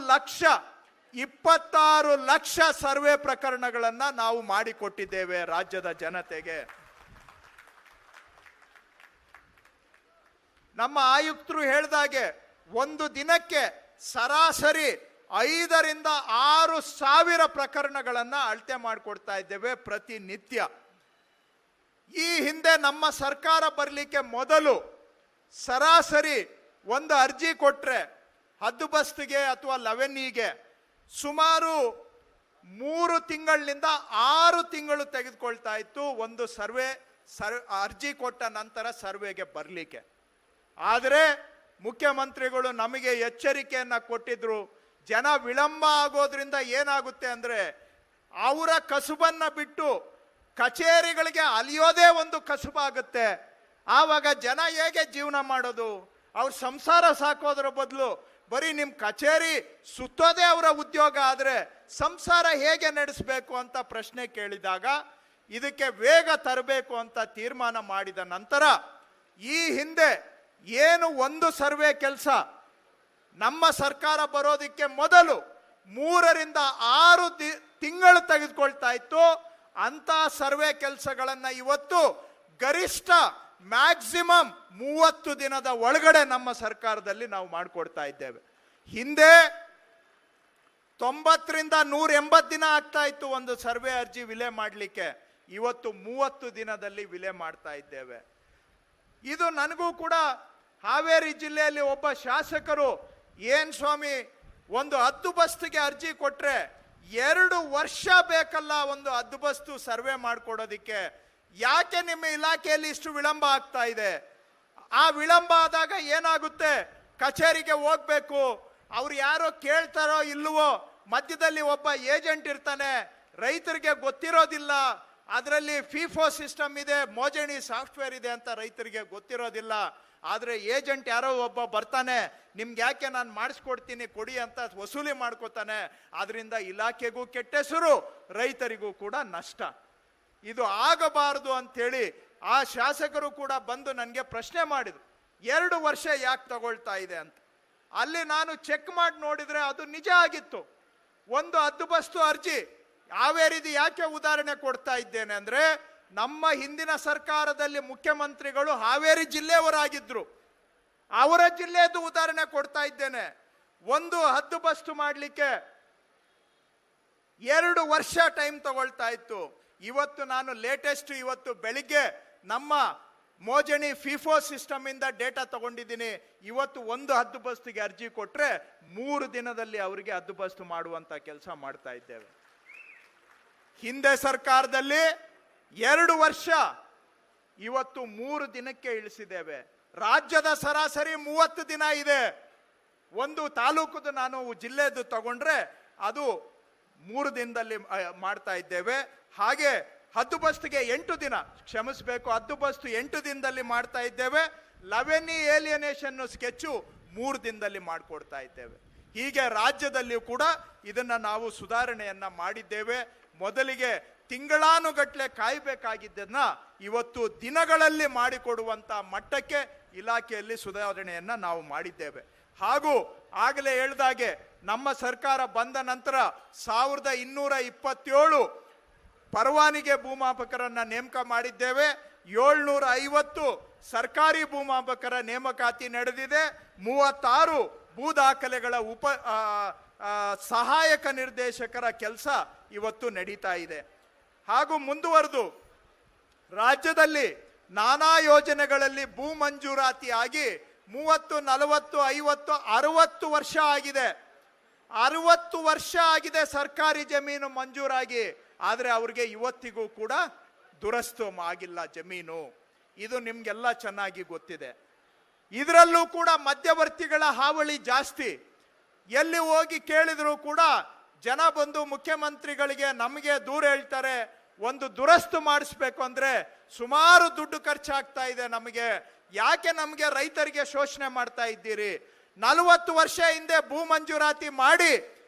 ಲಕ್ಷ ಸರ್ವೆ ಪ್ರಕರಣಗಳನ್ನು ನಾವು ಮಾಡಿಕೊಟ್ಟಿದ್ದೇವೆ ರಾಜ್ಯದ ಜನತೆಗೆ. ನಮ್ಮ ಆಯುಕ್ತರು ಹೇಳಿದಾಗೆ ಒಂದು ದಿನಕ್ಕೆ ಸರಾಸರಿ 5ರಿಂದ 6 ಸಾವಿರ ಪ್ರಕರಣಗಳನ್ನು ಅಳತೆ ಮಾಡಿಕೊಡ್ತಾ ಇದ್ದೇವೆ ಪ್ರತಿನಿತ್ಯ. ಈ ಹಿಂದೆ ನಮ್ಮ ಸರ್ಕಾರ ಬರಲಿಕ್ಕೆ ಮೊದಲು ಸರಾಸರಿ ಒಂದು ಅರ್ಜಿ ಕೊಟ್ರೆ ಹದ್ದುಬಸ್ತಿಗೆ ಅಥವಾ 11Eಗೆ ಸುಮಾರು 3 ತಿಂಗಳಿನಿಂದ 6 ತಿಂಗಳು ತೆಗೆದುಕೊಳ್ತಾ ಇತ್ತು ಒಂದು ಅರ್ಜಿ ಕೊಟ್ಟ ನಂತರ ಸರ್ವೆಗೆ ಬರಲಿಕ್ಕೆ. ಆದರೆ ಮುಖ್ಯಮಂತ್ರಿಗಳು ನಮಗೆ ಎಚ್ಚರಿಕೆಯನ್ನ ಕೊಟ್ಟಿದ್ರು, ಜನ ವಿಳಂಬ ಆಗೋದ್ರಿಂದ ಏನಾಗುತ್ತೆ ಅಂದ್ರೆ ಅವರ ಕಸುಬನ್ನ ಬಿಟ್ಟು ಕಚೇರಿಗಳಿಗೆ ಅಲಿಯೋದೇ ಒಂದು ಕಸುಬಾಗುತ್ತೆ. ಆವಾಗ ಜನ ಹೇಗೆ ಜೀವನ ಮಾಡೋದು? ಅವ್ರ ಸಂಸಾರ ಸಾಕೋದ್ರ ಬದಲು ಬರೀ ನಿಮ್ಮ ಕಚೇರಿ ಸುತ್ತೋದೇ ಅವರ ಉದ್ಯೋಗ ಆದರೆ ಸಂಸಾರ ಹೇಗೆ ನಡೆಸಬೇಕು ಅಂತ ಪ್ರಶ್ನೆ ಕೇಳಿದಾಗ ಇದಕ್ಕೆ ವೇಗ ತರಬೇಕು ಅಂತ ತೀರ್ಮಾನ ಮಾಡಿದ ನಂತರ ಈ ಹಿಂದೆ ಏನು ಒಂದು ಸರ್ವೆ ಕೆಲಸ ನಮ್ಮ ಸರ್ಕಾರ ಬರೋದಕ್ಕೆ ಮೊದಲು 3ರಿಂದ 6 ತಿಂಗಳು ತೆಗೆದುಕೊಳ್ತಾ ಇತ್ತು, ಅಂತ ಸರ್ವೆ ಕೆಲಸಗಳನ್ನು ಇವತ್ತು ಗರಿಷ್ಠ ಮ್ಯಾಕ್ಸಿಮಮ್ 30 ದಿನದ ಒಳಗಡೆ ನಮ್ಮ ಸರ್ಕಾರದಲ್ಲಿ ನಾವು ಮಾಡಿಕೊಡ್ತಾ ಇದ್ದೇವೆ. ಹಿಂದೆ 90ರಿಂದ 180 ದಿನ ಆಗ್ತಾ ಇತ್ತು ಒಂದು ಸರ್ವೆ ಅರ್ಜಿ ವಿಲೆ ಮಾಡಲಿಕ್ಕೆ, ಇವತ್ತು 30 ದಿನದಲ್ಲಿ ವಿಲೆ ಮಾಡ್ತಾ ಇದ್ದೇವೆ. ಇದು ನನಗೂ ಕೂಡ ಹಾವೇರಿ ಜಿಲ್ಲೆಯಲ್ಲಿ ಒಬ್ಬ ಶಾಸಕರು, ಏನ್ ಸ್ವಾಮಿ ಒಂದು ಹದ್ದುಬಸ್ತಿಗೆ ಅರ್ಜಿ ಕೊಟ್ರೆ 2 ವರ್ಷ ಬೇಕಲ್ಲ ಒಂದು ಹದ್ದುಬಸ್ತು ಸರ್ವೆ ಮಾಡಿಕೊಡೋದಿಕ್ಕೆ, ಯಾಕೆ ನಿಮ್ಮ ಇಲಾಖೆಯಲ್ಲಿ ಇಷ್ಟು ವಿಳಂಬ ಆಗ್ತಾ ಇದೆ? ಆ ವಿಳಂಬ ಆದಾಗ ಏನಾಗುತ್ತೆ, ಕಚೇರಿಗೆ ಹೋಗ್ಬೇಕು, ಅವ್ರು ಯಾರೋ ಕೇಳ್ತಾರೋ ಇಲ್ವೋ, ಮಧ್ಯದಲ್ಲಿ ಒಬ್ಬ ಏಜೆಂಟ್ ಇರ್ತಾನೆ, ರೈತರಿಗೆ ಗೊತ್ತಿರೋದಿಲ್ಲ, ಅದರಲ್ಲಿ ಫಿಫೋ ಸಿಸ್ಟಮ್ ಇದೆ, ಮೋಜಣಿ ಸಾಫ್ಟ್ವೇರ್ ಇದೆ ಅಂತ ರೈತರಿಗೆ ಗೊತ್ತಿರೋದಿಲ್ಲ. ಆದರೆ ಏಜೆಂಟ್ ಯಾರೋ ಒಬ್ಬ ಬರ್ತಾನೆ, ನಿಮ್ಗೆ ಯಾಕೆ ನಾನು ಮಾಡಿಸ್ಕೊಡ್ತೀನಿ ಕೊಡಿ ಅಂತ ವಸೂಲಿ ಮಾಡ್ಕೋತಾನೆ. ಆದ್ರಿಂದ ಇಲಾಖೆಗೂ ಕೆಟ್ಟ ಹೆಸರು, ರೈತರಿಗೂ ಕೂಡ ನಷ್ಟ. ಇದು ಆಗಬಾರದು ಅಂಥೇಳಿ ಆ ಶಾಸಕರು ಕೂಡ ಬಂದು ನನಗೆ ಪ್ರಶ್ನೆ ಮಾಡಿದ್ರು, 2 ವರ್ಷ ಯಾಕೆ ತಗೊಳ್ತಾ ಇದೆ ಅಂತ. ಅಲ್ಲಿ ನಾನು ಚೆಕ್ ಮಾಡಿ ನೋಡಿದ್ರೆ ಅದು ನಿಜ ಆಗಿತ್ತು. ಒಂದು ಹದ್ದುಬಸ್ತು ಅರ್ಜಿ ಹಾವೇರಿದು ಯಾಕೆ ಉದಾಹರಣೆ ಕೊಡ್ತಾ ಇದ್ದೇನೆ ಅಂದ್ರೆ, ನಮ್ಮ ಹಿಂದಿನ ಸರ್ಕಾರದಲ್ಲಿ ಮುಖ್ಯಮಂತ್ರಿಗಳು ಹಾವೇರಿ ಜಿಲ್ಲೆಯವರಾಗಿದ್ರು, ಅವರ ಜಿಲ್ಲೆಯದು ಉದಾಹರಣೆ ಕೊಡ್ತಾ ಇದ್ದೇನೆ. ಒಂದು ಹದ್ದುಬಸ್ತು ಮಾಡಲಿಕ್ಕೆ 2 ವರ್ಷ ಟೈಮ್ ತಗೊಳ್ತಾ ಇತ್ತು. ಇವತ್ತು ನಾನು ಲೇಟೆಸ್ಟ್ ಇವತ್ತು ಬೆಳಿಗ್ಗೆ ನಮ್ಮ ಮೋಜಣಿ ಫಿಫೋ ಸಿಸ್ಟಮ್ ಇಂದ ಡೇಟಾ ತಗೊಂಡಿದ್ದೀನಿ. ಇವತ್ತು ಒಂದು ಹದ್ದುಬಸ್ತಿಗೆ ಅರ್ಜಿ ಕೊಟ್ರೆ 3 ದಿನದಲ್ಲಿ ಅವರಿಗೆ ಹದ್ದುಬಸ್ತು ಮಾಡುವಂತ ಕೆಲಸ ಮಾಡ್ತಾ ಇದ್ದೇವೆ. ಹಿಂದೆ ಸರ್ಕಾರದಲ್ಲಿ 2 ವರ್ಷ, ಇವತ್ತು 3 ದಿನಕ್ಕೆ ಇಳಿಸಿದ್ದೇವೆ. ರಾಜ್ಯದ ಸರಾಸರಿ 30 ದಿನ ಇದೆ. ಒಂದು ತಾಲೂಕುದು ನಾನು ಜಿಲ್ಲೆದು ತಗೊಂಡ್ರೆ ಅದು 3 ದಿನದಲ್ಲಿ ಮಾಡ್ತಾ ಇದ್ದೇವೆ. ಹಾಗೆ ಹದ್ದುಬಸ್ತಿಗೆ 8 ದಿನ, ಕ್ಷಮಿಸಬೇಕು, ಹದ್ದುಬಸ್ತು 8 ದಿನದಲ್ಲಿ ಮಾಡ್ತಾ ಇದ್ದೇವೆ. 11 ಏಲಿಯನೇಷನ್ ಸ್ಕೆಚ್ಚು 3 ದಿನದಲ್ಲಿ ಮಾಡಿಕೊಡ್ತಾ ಇದ್ದೇವೆ. ಹೀಗೆ ರಾಜ್ಯದಲ್ಲಿಯೂ ಕೂಡ ಇದನ್ನ ನಾವು ಸುಧಾರಣೆಯನ್ನ ಮಾಡಿದ್ದೇವೆ. ಮೊದಲಿಗೆ ತಿಂಗಳಾನುಗಟ್ಲೆ ಕಾಯಬೇಕಾಗಿದ್ದನ್ನ ಇವತ್ತು ದಿನಗಳಲ್ಲಿ ಮಾಡಿಕೊಡುವಂತ ಮಟ್ಟಕ್ಕೆ ಇಲಾಖೆಯಲ್ಲಿ ಸುಧಾರಣೆಯನ್ನ ನಾವು ಮಾಡಿದ್ದೇವೆ. ಹಾಗೂ ಆಗಲೇ ಹೇಳಿದಾಗೆ ನಮ್ಮ ಸರ್ಕಾರ ಬಂದ ನಂತರ 1227 ಪರವಾನಿಗೆ ಭೂಮಾಪಕರನ್ನ ನೇಮಕ ಮಾಡಿದ್ದೇವೆ. 750 ಸರ್ಕಾರಿ ಭೂಮಾಪಕರ ನೇಮಕಾತಿ ನಡೆದಿದೆ. 36 ಭೂ ದಾಖಲೆಗಳ ಸಹಾಯಕ ನಿರ್ದೇಶಕರ ಕೆಲಸ ಇವತ್ತು ನಡೀತಾ ಇದೆ. ಹಾಗೂ ಮುಂದುವರೆದು ರಾಜ್ಯದಲ್ಲಿ ನಾನಾ ಯೋಜನೆಗಳಲ್ಲಿ ಭೂ ಮಂಜೂರಾತಿ ಆಗಿ 30, 40, 50, 60 ವರ್ಷ ಆಗಿದೆ. 60 ವರ್ಷ ಆಗಿದೆ ಸರ್ಕಾರಿ ಜಮೀನು ಮಂಜೂರಾಗಿ, ಆದರೆ ಅವ್ರಿಗೆ ಇವತ್ತಿಗೂ ಕೂಡ ದುರಸ್ತು ಆಗಿಲ್ಲ ಜಮೀನು. ಇದು ನಿಮ್ಗೆಲ್ಲ ಚೆನ್ನಾಗಿ ಗೊತ್ತಿದೆ. ಇದರಲ್ಲೂ ಕೂಡ ಮಧ್ಯವರ್ತಿಗಳ ಹಾವಳಿ ಜಾಸ್ತಿ. ಎಲ್ಲಿ ಹೋಗಿ ಕೇಳಿದ್ರು ಕೂಡ ಜನ ಬಂದು ಮುಖ್ಯಮಂತ್ರಿಗಳಿಗೆ ನಮಗೆ ದೂರ ಹೇಳ್ತಾರೆ, ಒಂದು ದುರಸ್ತು ಮಾಡಿಸ್ಬೇಕು ಅಂದ್ರೆ ಸುಮಾರು ದುಡ್ಡು ಖರ್ಚಾಗ್ತಾ ಇದೆ ನಮಗೆ, ಯಾಕೆ ನಮಗೆ ರೈತರಿಗೆ ಶೋಷಣೆ ಮಾಡ್ತಾ ಇದ್ದೀರಿ? 40 ವರ್ಷ ಹಿಂದೆ ಭೂ ಮಂಜೂರಾತಿ ಮಾಡಿ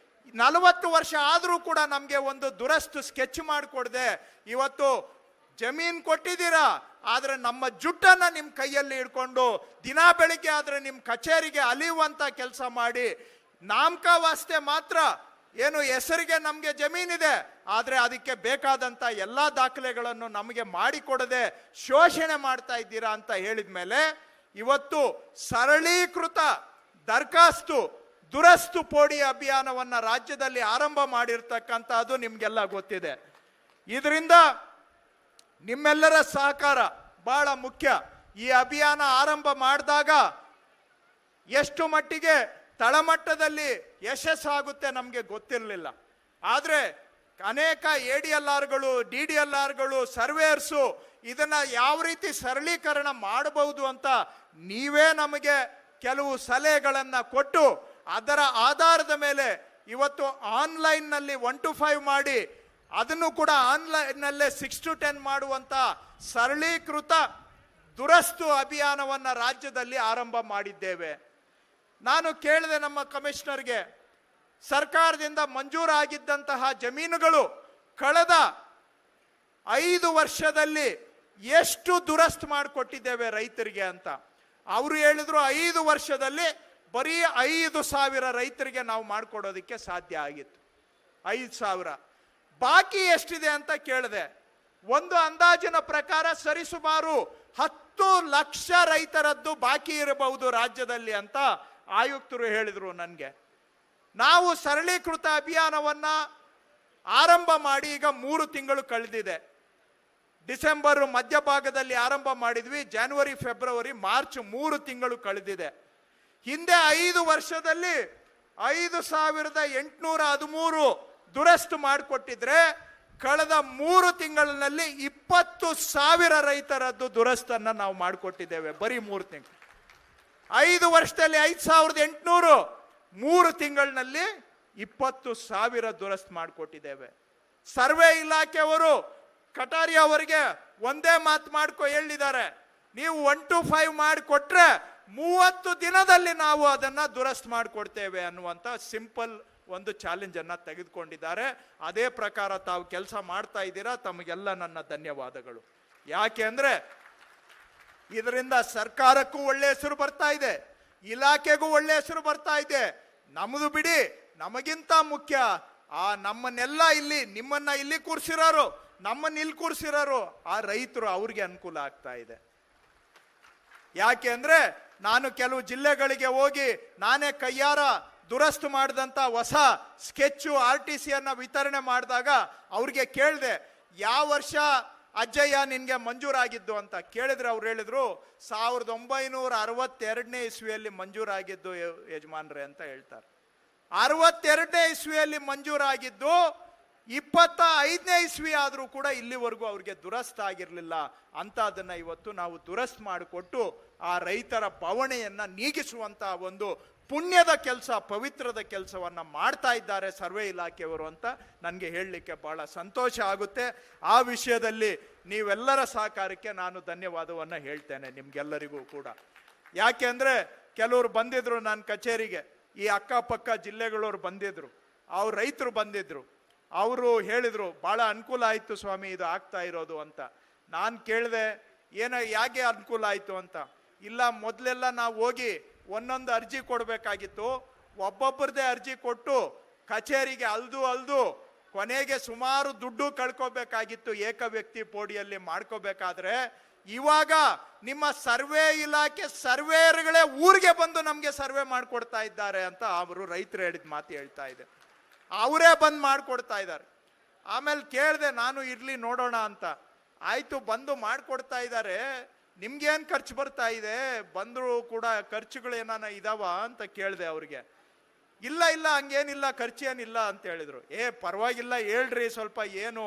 40 ವರ್ಷ ಆದರೂ ಕೂಡ ನಮಗೆ ಒಂದು ದುರಸ್ತು ಸ್ಕೆಚ್ ಮಾಡಿಕೊಡದೆ ಇವತ್ತು ಜಮೀನ್ ಕೊಟ್ಟಿದ್ದೀರಾ, ಆದ್ರೆ ನಮ್ಮ ಜುಟ್ಟನ್ನ ನಿಮ್ಮ ಕೈಯಲ್ಲಿ ಹಿಡ್ಕೊಂಡು ದಿನ ಬೆಳಿಗ್ಗೆ ಆದ್ರೆ ನಿಮ್ಮ ಕಚೇರಿಗೆ ಅಲಿಯುವಂತ ಕೆಲಸ ಮಾಡಿ, ನಾಮಕಾವಾಸ್ತೆ ಮಾತ್ರ ಏನು ಹೆಸರಿಗೆ ನಮಗೆ ಜಮೀನಿದೆ, ಆದ್ರೆ ಅದಕ್ಕೆ ಬೇಕಾದಂತ ಎಲ್ಲಾ ದಾಖಲೆಗಳನ್ನು ನಮಗೆ ಮಾಡಿಕೊಡದೆ ಶೋಷಣೆ ಮಾಡ್ತಾ ಇದ್ದೀರಾ ಅಂತ ಹೇಳಿದ ಮೇಲೆ ಇವತ್ತು ಸರಳೀಕೃತ ದರಖಾಸ್ತು ದುರಸ್ತು ಪೋಡಿ ಅಭಿಯಾನವನ್ನ ರಾಜ್ಯದಲ್ಲಿ ಆರಂಭ ಮಾಡಿರ್ತಕ್ಕಂಥದ್ದು ನಿಮ್ಗೆಲ್ಲ ಗೊತ್ತಿದೆ. ಇದರಿಂದ ನಿಮ್ಮೆಲ್ಲರ ಸಹಕಾರ ಬಹಳ ಮುಖ್ಯ. ಈ ಅಭಿಯಾನ ಆರಂಭ ಮಾಡಿದಾಗ ಎಷ್ಟು ಮಟ್ಟಿಗೆ ತಳಮಟ್ಟದಲ್ಲಿ ಯಶಸ್ಸಾಗುತ್ತೆ ನಮಗೆ ಗೊತ್ತಿರಲಿಲ್ಲ. ಆದರೆ ಅನೇಕ ADLRಗಳು, DDLRಗಳು, ಸರ್ವೇಯರ್ಸು ಇದನ್ನ ಯಾವ ರೀತಿ ಸರಳೀಕರಣ ಮಾಡಬಹುದು ಅಂತ ನೀವೇ ನಮಗೆ ಕೆಲವು ಸಲಹೆಗಳನ್ನ ಕೊಟ್ಟು ಅದರ ಆಧಾರದ ಮೇಲೆ ಇವತ್ತು ಆನ್ಲೈನ್ನಲ್ಲಿ 1 to 5 ಮಾಡಿ ಅದನ್ನು ಕೂಡ ಆನ್ಲೈನ್ನಲ್ಲೇ 6 to 10 ಮಾಡುವಂತ ಸರಳೀಕೃತ ದುರಸ್ತು ಅಭಿಯಾನವನ್ನ ರಾಜ್ಯದಲ್ಲಿ ಆರಂಭ ಮಾಡಿದ್ದೇವೆ. ನಾನು ಕೇಳಿದೆ ನಮ್ಮ ಕಮಿಷನರ್ಗೆ, ಸರ್ಕಾರದಿಂದ ಮಂಜೂರಾಗಿದ್ದಂತಹ ಜಮೀನುಗಳು ಕಳೆದ 5 ವರ್ಷದಲ್ಲಿ ಎಷ್ಟು ದುರಸ್ತು ಮಾಡಿಕೊಟ್ಟಿದ್ದೇವೆ ರೈತರಿಗೆ ಅಂತ. ಅವರು ಹೇಳಿದ್ರು 5 ವರ್ಷದಲ್ಲಿ ಬರೀ 5,000 ರೈತರಿಗೆ ನಾವು ಮಾಡಿಕೊಡೋದಕ್ಕೆ ಸಾಧ್ಯ ಆಗಿತ್ತು. 5,000 ಬಾಕಿ ಎಷ್ಟಿದೆ ಅಂತ ಕೇಳಿದೆ. ಒಂದು ಅಂದಾಜಿನ ಪ್ರಕಾರ ಸರಿಸುಮಾರು 10 ಲಕ್ಷ ರೈತರದ್ದು ಬಾಕಿ ಇರಬಹುದು ರಾಜ್ಯದಲ್ಲಿ ಅಂತ ಆಯುಕ್ತರು ಹೇಳಿದ್ರು ನನಗೆ. ನಾವು ಸರಳೀಕೃತ ಅಭಿಯಾನವನ್ನ ಆರಂಭ ಮಾಡಿ ಈಗ 3 ತಿಂಗಳು ಕಳೆದಿದೆ. ಡಿಸೆಂಬರ್ ಮಧ್ಯಭಾಗದಲ್ಲಿ ಆರಂಭ ಮಾಡಿದ್ವಿ, ಜನವರಿ, ಫೆಬ್ರವರಿ, ಮಾರ್ಚ್ 3 ತಿಂಗಳು ಕಳೆದಿದೆ. ಹಿಂದೆ 5 ವರ್ಷದಲ್ಲಿ 5,813 ದುರಸ್ತು ಮಾಡಿಕೊಟ್ಟಿದ್ರೆ ಕಳೆದ 3 ತಿಂಗಳಿನಲ್ಲಿ 20,000 ರೈತರದ್ದು ದುರಸ್ತನ್ನ ನಾವು ಮಾಡಿಕೊಟ್ಟಿದ್ದೇವೆ ಬರೀ 3 ತಿಂಗಳು. 5 ವರ್ಷದಲ್ಲಿ 5,800, 3 ತಿಂಗಳಿನಲ್ಲಿ 20,000 ದುರಸ್ತು ಮಾಡಿಕೊಟ್ಟಿದ್ದೇವೆ. ಸರ್ವೆ ಇಲಾಖೆಯವರು ಕಟಾರಿ ಅವರಿಗೆ ಒಂದೇ ಮಾತು ಹೇಳಿದ್ದಾರೆ, ನೀವು 1 to 5 ಮಾಡಿಕೊಟ್ರೆ 30 ದಿನದಲ್ಲಿ ನಾವು ಅದನ್ನ ದುರಸ್ತಿ ಮಾಡಿಕೊಡ್ತೇವೆ ಅನ್ನುವಂಥ ಸಿಂಪಲ್ ಒಂದು ಚಾಲೆಂಜ್ ಅನ್ನ ತೆಗೆದುಕೊಂಡಿದ್ದಾರೆ. ಅದೇ ಪ್ರಕಾರ ತಾವು ಕೆಲಸ ಮಾಡ್ತಾ ಇದ್ದೀರಾ. ತಮಗೆಲ್ಲ ನನ್ನ ಧನ್ಯವಾದಗಳು. ಯಾಕೆ ಅಂದ್ರೆ ಇದರಿಂದ ಸರ್ಕಾರಕ್ಕೂ ಒಳ್ಳೆ ಹೆಸರು ಬರ್ತಾ ಇದೆ, ಇಲಾಖೆಗೂ ಒಳ್ಳೆ ಹೆಸರು ಬರ್ತಾ ಇದೆ. ನಮ್ಮದು ಬಿಡಿ, ನಮಗಿಂತ ಮುಖ್ಯ ನಮ್ಮನ್ನೆಲ್ಲ ಇಲ್ಲಿ, ನಿಮ್ಮನ್ನ ಇಲ್ಲಿ ಕೂರಿಸಿರೋರು, ನಮ್ಮನ್ನ ಇಲ್ಲಿ ಕೂರಿಸಿರೋರು ಆ ರೈತರು, ಅವ್ರಿಗೆ ಅನುಕೂಲ ಆಗ್ತಾ ಇದೆ. ಯಾಕೆ ಅಂದ್ರೆ ನಾನು ಕೆಲವು ಜಿಲ್ಲೆಗಳಿಗೆ ಹೋಗಿ ನಾನೇ ಕೈಯಾರ ದುರಸ್ತು ಮಾಡಿದಂತ ಹೊಸ ಸ್ಕೆಚ್ಚು RTC ಅನ್ನ ವಿತರಣೆ ಮಾಡಿದಾಗ ಅವ್ರಿಗೆ ಕೇಳಿದೆ, ಯಾವ ವರ್ಷ ಅಜ್ಜಯ್ಯ ನಿನ್ಗೆ ಮಂಜೂರಾಗಿದ್ದು ಅಂತ ಕೇಳಿದ್ರೆ ಅವ್ರು ಹೇಳಿದ್ರು 1962ನೇ ಇಸ್ವಿಯಲ್ಲಿ ಮಂಜೂರಾಗಿದ್ದು ಯಜಮಾನ್ರೆ ಅಂತ ಹೇಳ್ತಾರೆ. 62ನೇ ಇಸ್ವಿಯಲ್ಲಿ ಮಂಜೂರಾಗಿದ್ದು 25ನೇ ಇಸ್ವಿ ಆದರೂ ಕೂಡ ಇಲ್ಲಿವರೆಗೂ ಅವ್ರಿಗೆ ದುರಸ್ತ ಆಗಿರಲಿಲ್ಲ ಅಂತ ಅದನ್ನ ಇವತ್ತು ನಾವು ದುರಸ್ತ್ ಮಾಡಿಕೊಟ್ಟು ಆ ರೈತರ ಬವಣೆಯನ್ನ ನೀಗಿಸುವಂತ ಒಂದು ಪುಣ್ಯದ ಕೆಲಸ, ಪವಿತ್ರದ ಕೆಲಸವನ್ನ ಮಾಡ್ತಾ ಇದ್ದಾರೆ ಸರ್ವೆ ಇಲಾಖೆಯವರು ಅಂತ ನನಗೆ ಹೇಳಲಿಕ್ಕೆ ಬಹಳ ಸಂತೋಷ ಆಗುತ್ತೆ. ಆ ವಿಷಯದಲ್ಲಿ ನೀವೆಲ್ಲರ ಸಹಕಾರಕ್ಕೆ ನಾನು ಧನ್ಯವಾದವನ್ನ ಹೇಳ್ತೇನೆ ನಿಮ್ಗೆಲ್ಲರಿಗೂ ಕೂಡ. ಯಾಕೆ ಅಂದ್ರೆ ಕೆಲವರು ಬಂದಿದ್ರು ನನ್ನ ಕಚೇರಿಗೆ, ಈ ಅಕ್ಕಪಕ್ಕ ಜಿಲ್ಲೆಗಳವ್ರು ಬಂದಿದ್ರು, ಅವ್ರ ರೈತರು ಬಂದಿದ್ರು. ಅವರು ಹೇಳಿದ್ರು ಬಹಳ ಅನುಕೂಲ ಆಯ್ತು ಸ್ವಾಮಿ ಇದು ಆಗ್ತಾ ಇರೋದು ಅಂತ. ನಾನು ಕೇಳಿದೆ ಯಾಕೆ ಅನುಕೂಲ ಆಯ್ತು ಅಂತ. ಇಲ್ಲ, ಮೊದಲೆಲ್ಲ ನಾವು ಹೋಗಿ ಒಂದೊಂದು ಅರ್ಜಿ ಕೊಡಬೇಕಾಗಿತ್ತು, ಒಬ್ಬೊಬ್ಬರದೇ ಅರ್ಜಿ ಕೊಟ್ಟು ಕಚೇರಿಗೆ ಅಲ್ದು ಕೊನೆಗೆ ಸುಮಾರು ದುಡ್ಡು ಕಳ್ಕೋಬೇಕಾಗಿತ್ತು ಏಕ ವ್ಯಕ್ತಿ ಪೋಡಿಯಲ್ಲಿ ಮಾಡ್ಕೋಬೇಕಾದ್ರೆ. ಇವಾಗ ನಿಮ್ಮ ಸರ್ವೆ ಇಲಾಖೆ ಸರ್ವೇಯರ್ಗಳೇ ಊರಿಗೆ ಬಂದು ನಮಗೆ ಸರ್ವೆ ಮಾಡಿಕೊಡ್ತಾ ಇದ್ದಾರೆ ಅಂತ ಅವರು ರೈತರು ಹೇಳಿದ ಮಾತು ಹೇಳ್ತಾ ಇದೆ. ಅವರೇ ಬಂದು ಮಾಡಿಕೊಡ್ತಾ ಇದ್ದಾರೆ. ಆಮೇಲೆ ಕೇಳಿದೆ ನಾನು, ಇರ್ಲಿ ನೋಡೋಣ ಅಂತ. ಆಯ್ತು, ಬಂದು ಮಾಡಿಕೊಡ್ತಾ ಇದ್ದಾರೆ, ನಿಮ್ಗೇನು ಖರ್ಚು ಬರ್ತಾ ಇದೆ, ಬಂದರೂ ಕೂಡ ಖರ್ಚುಗಳು ಏನಾನ ಇದಾವ ಅಂತ ಕೇಳಿದೆ ಅವ್ರಿಗೆ. ಇಲ್ಲ ಹಂಗೇನಿಲ್ಲ, ಖರ್ಚೇನಿಲ್ಲ ಅಂತ ಹೇಳಿದ್ರು. ಪರವಾಗಿಲ್ಲ ಹೇಳ್ರಿ, ಸ್ವಲ್ಪ ಏನು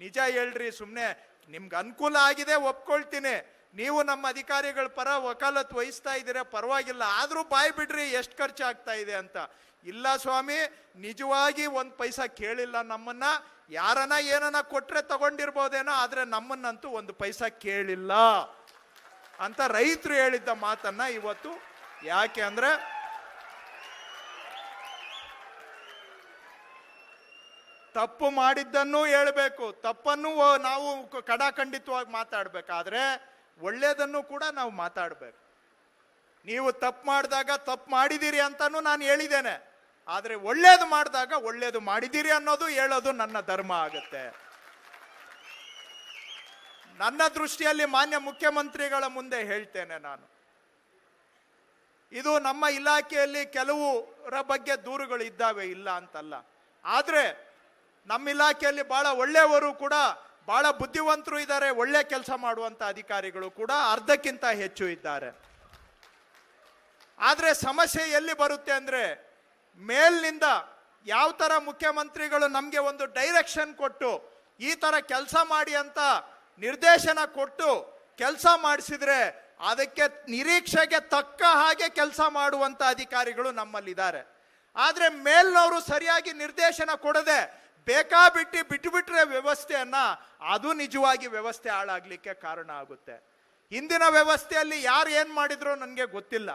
ನಿಜ ಹೇಳ್ರಿ, ಸುಮ್ಮನೆ ನಿಮ್ಗೆ ಅನುಕೂಲ ಆಗಿದೆ ಒಪ್ಕೊಳ್ತೀನಿ, ನೀವು ನಮ್ಮ ಅಧಿಕಾರಿಗಳ ಪರ ವಕಾಲತ್ ವಹಿಸ್ತಾ ಇದ್ದೀರಾ ಪರವಾಗಿಲ್ಲ, ಆದರೂ ಬಾಯ್ ಬಿಡ್ರಿ ಎಷ್ಟು ಖರ್ಚು ಆಗ್ತಾ ಇದೆ ಅಂತ. ಇಲ್ಲ ಸ್ವಾಮಿ, ನಿಜವಾಗಿ 1 ಪೈಸಾ ಕೇಳಿಲ್ಲ ನಮ್ಮನ್ನ, ಯಾರನ್ನ ಏನನ್ನ ಕೊಟ್ರೆ ತಗೊಂಡಿರ್ಬೋದೇನೋ, ಆದ್ರೆ ನಮ್ಮನ್ನಂತೂ 1 ಪೈಸಾ ಕೇಳಿಲ್ಲ ಅಂತ ರೈತರು ಹೇಳಿದ್ದ ಮಾತನ್ನ ಇವತ್ತು. ಯಾಕೆ ಅಂದ್ರೆ ತಪ್ಪು ಮಾಡಿದ್ದನ್ನು ಹೇಳ್ಬೇಕು, ತಪ್ಪನ್ನು ನಾವು ಕಡಾಖಂಡಿತವಾಗಿ ಮಾತಾಡ್ಬೇಕಾದ್ರೆ ಒಳ್ಳೇದನ್ನು ಕೂಡ ನಾವು ಮಾತಾಡ್ಬೇಕು. ನೀವು ತಪ್ಪು ಮಾಡಿದಾಗ ತಪ್ಪು ಮಾಡಿದಿರಿ ಅಂತಾನು ನಾನು ಹೇಳಿದ್ದೇನೆ, ಆದ್ರೆ ಒಳ್ಳೇದು ಮಾಡಿದಾಗ ಒಳ್ಳೇದು ಮಾಡಿದಿರಿ ಅನ್ನೋದು ಹೇಳೋದು ನನ್ನ ಧರ್ಮ ಆಗುತ್ತೆ. ನನ್ನ ದೃಷ್ಟಿಯಲ್ಲಿ ಮಾನ್ಯ ಮುಖ್ಯಮಂತ್ರಿಗಳ ಮುಂದೆ ಹೇಳ್ತೇನೆ ನಾನು, ಇದು ನಮ್ಮ ಇಲಾಖೆಯಲ್ಲಿ ಕೆಲವರ ಬಗ್ಗೆ ದೂರುಗಳು ಇದ್ದಾವೆ, ಇಲ್ಲ ಅಂತಲ್ಲ, ಆದ್ರೆ ನಮ್ಮ ಇಲಾಖೆಯಲ್ಲಿ ಬಹಳ ಒಳ್ಳೆಯವರು ಕೂಡ, ಬಹಳ ಬುದ್ಧಿವಂತರು ಇದ್ದಾರೆ, ಒಳ್ಳೆ ಕೆಲಸ ಮಾಡುವಂತ ಅಧಿಕಾರಿಗಳು ಕೂಡ ಅರ್ಧಕ್ಕಿಂತ ಹೆಚ್ಚು ಇದ್ದಾರೆ. ಆದ್ರೆ ಸಮಸ್ಯೆ ಎಲ್ಲಿ ಬರುತ್ತೆ ಅಂದ್ರೆ, ಮೇಲ್ನಿಂದ ಯಾವ ತರ ಮುಖ್ಯಮಂತ್ರಿಗಳು ನಮ್ಗೆ ಒಂದು ಡೈರೆಕ್ಷನ್ ಕೊಟ್ಟು ಈ ತರ ಕೆಲಸ ಮಾಡಿ ಅಂತ ನಿರ್ದೇಶನ ಕೊಟ್ಟು ಕೆಲಸ ಮಾಡಿಸಿದ್ರೆ ಅದಕ್ಕೆ ನಿರೀಕ್ಷೆಗೆ ತಕ್ಕ ಹಾಗೆ ಕೆಲಸ ಮಾಡುವಂತ ಅಧಿಕಾರಿಗಳು ನಮ್ಮಲ್ಲಿದ್ದಾರೆ. ಆದ್ರೆ ಮೇಲ್ನವರು ಸರಿಯಾಗಿ ನಿರ್ದೇಶನ ಕೊಡದೆ ಬಿಟ್ಟುಬಿಟ್ರೆ ವ್ಯವಸ್ಥೆಯನ್ನ, ಅದು ನಿಜವಾಗಿ ವ್ಯವಸ್ಥೆ ಹಾಳಾಗ್ಲಿಕ್ಕೆ ಕಾರಣ ಆಗುತ್ತೆ. ಹಿಂದಿನ ವ್ಯವಸ್ಥೆಯಲ್ಲಿ ಯಾರು ಏನ್ ಮಾಡಿದ್ರು ನನಗೆ ಗೊತ್ತಿಲ್ಲ,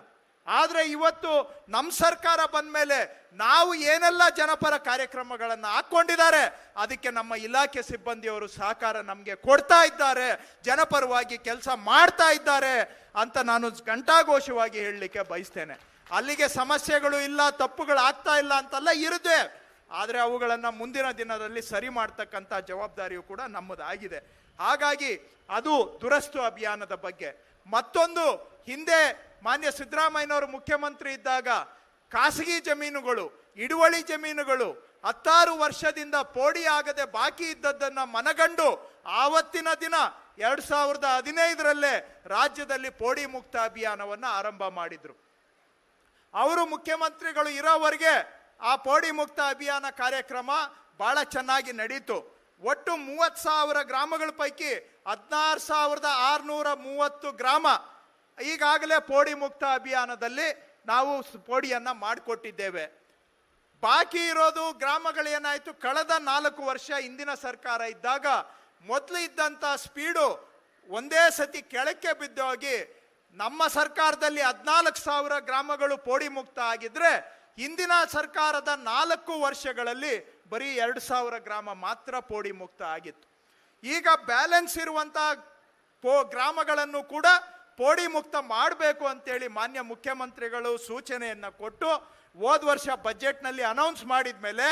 ಆದ್ರೆ ಇವತ್ತು ನಮ್ಮ ಸರ್ಕಾರ ಬಂದ ಮೇಲೆ ನಾವು ಏನೆಲ್ಲ ಜನಪರ ಕಾರ್ಯಕ್ರಮಗಳನ್ನ ಹಾಕೊಂಡಿದ್ದಾರೆ, ಅದಕ್ಕೆ ನಮ್ಮ ಇಲಾಖೆ ಸಿಬ್ಬಂದಿಯವರು ಸಹಕಾರ ನಮಗೆ ಕೊಡ್ತಾ ಇದ್ದಾರೆ, ಜನಪರವಾಗಿ ಕೆಲಸ ಮಾಡ್ತಾ ಇದ್ದಾರೆ ಅಂತ ನಾನು ಘಂಟಾಘೋಷವಾಗಿ ಹೇಳಲಿಕ್ಕೆ ಬಯಸ್ತೇನೆ. ಅಲ್ಲಿಗೆ ಸಮಸ್ಯೆಗಳು ಇಲ್ಲ, ತಪ್ಪುಗಳು ಆಗ್ತಾ ಇಲ್ಲ ಅಂತಲ್ಲ, ಇರುತ್ತೆ, ಆದರೆ ಅವುಗಳನ್ನು ಮುಂದಿನ ದಿನದಲ್ಲಿ ಸರಿ ಮಾಡ್ತಕ್ಕಂಥ ಜವಾಬ್ದಾರಿಯು ಕೂಡ ನಮ್ಮದಾಗಿದೆ. ಹಾಗಾಗಿ ಅದು ದುರಸ್ತು ಅಭಿಯಾನದ ಬಗ್ಗೆ. ಮತ್ತೊಂದು, ಹಿಂದೆ ಮಾನ್ಯ ಸಿದ್ದರಾಮಯ್ಯನವರು ಮುಖ್ಯಮಂತ್ರಿ ಇದ್ದಾಗ ಖಾಸಗಿ ಜಮೀನುಗಳು, ಹಿಡುವಳಿ ಜಮೀನುಗಳು 16 ವರ್ಷದಿಂದ ಪೋಡಿ ಆಗದೆ ಬಾಕಿ ಇದ್ದದ್ದನ್ನ ಮನಗಂಡು ಆವತ್ತಿನ ದಿನ 2015ರಲ್ಲೇ ರಾಜ್ಯದಲ್ಲಿ ಪೋಡಿ ಮುಕ್ತ ಅಭಿಯಾನವನ್ನ ಆರಂಭ ಮಾಡಿದ್ರು. ಅವರು ಮುಖ್ಯಮಂತ್ರಿಗಳು ಇರೋವರೆಗೆ ಆ ಪೋಡಿ ಮುಕ್ತ ಅಭಿಯಾನ ಕಾರ್ಯಕ್ರಮ ಬಹಳ ಚೆನ್ನಾಗಿ ನಡೀತು. ಒಟ್ಟು 30,000 ಗ್ರಾಮಗಳ ಪೈಕಿ 16,630 ಗ್ರಾಮ ಈಗಾಗಲೇ ಪೋಡಿ ಮುಕ್ತ ಅಭಿಯಾನದಲ್ಲಿ ನಾವು ಪೋಡಿಯನ್ನ ಮಾಡಿಕೊಟ್ಟಿದ್ದೇವೆ. ಬಾಕಿ ಇರೋದು ಗ್ರಾಮಗಳೇನಾಯ್ತು, ಕಳೆದ 4 ವರ್ಷ ಹಿಂದಿನ ಸರ್ಕಾರ ಇದ್ದಾಗ ಮೊದಲು ಇದ್ದಂಥ ಸ್ಪೀಡು ಒಂದೇ ಸತಿ ಕೆಳಕ್ಕೆ ಬಿದ್ದೋಗಿ ನಮ್ಮ ಸರ್ಕಾರದಲ್ಲಿ 14,000 ಗ್ರಾಮಗಳು ಪೋಡಿ ಮುಕ್ತ ಆಗಿದ್ರೆ ಹಿಂದಿನ ಸರ್ಕಾರದ 4 ವರ್ಷಗಳಲ್ಲಿ ಬರೀ 2,000 ಗ್ರಾಮ ಮಾತ್ರ ಪೋಡಿ ಮುಕ್ತ ಆಗಿತ್ತು. ಈಗ ಬ್ಯಾಲೆನ್ಸ್ ಇರುವಂತಹ ಗ್ರಾಮಗಳನ್ನು ಕೂಡ ಪೋಡಿ ಮುಕ್ತ ಮಾಡಬೇಕು ಅಂತೇಳಿ ಮಾನ್ಯ ಮುಖ್ಯಮಂತ್ರಿಗಳು ಸೂಚನೆಯನ್ನ ಕೊಟ್ಟು ಹೋದ ವರ್ಷ ಬಜೆಟ್ನಲ್ಲಿ ಅನೌನ್ಸ್ ಮಾಡಿದ ಮೇಲೆ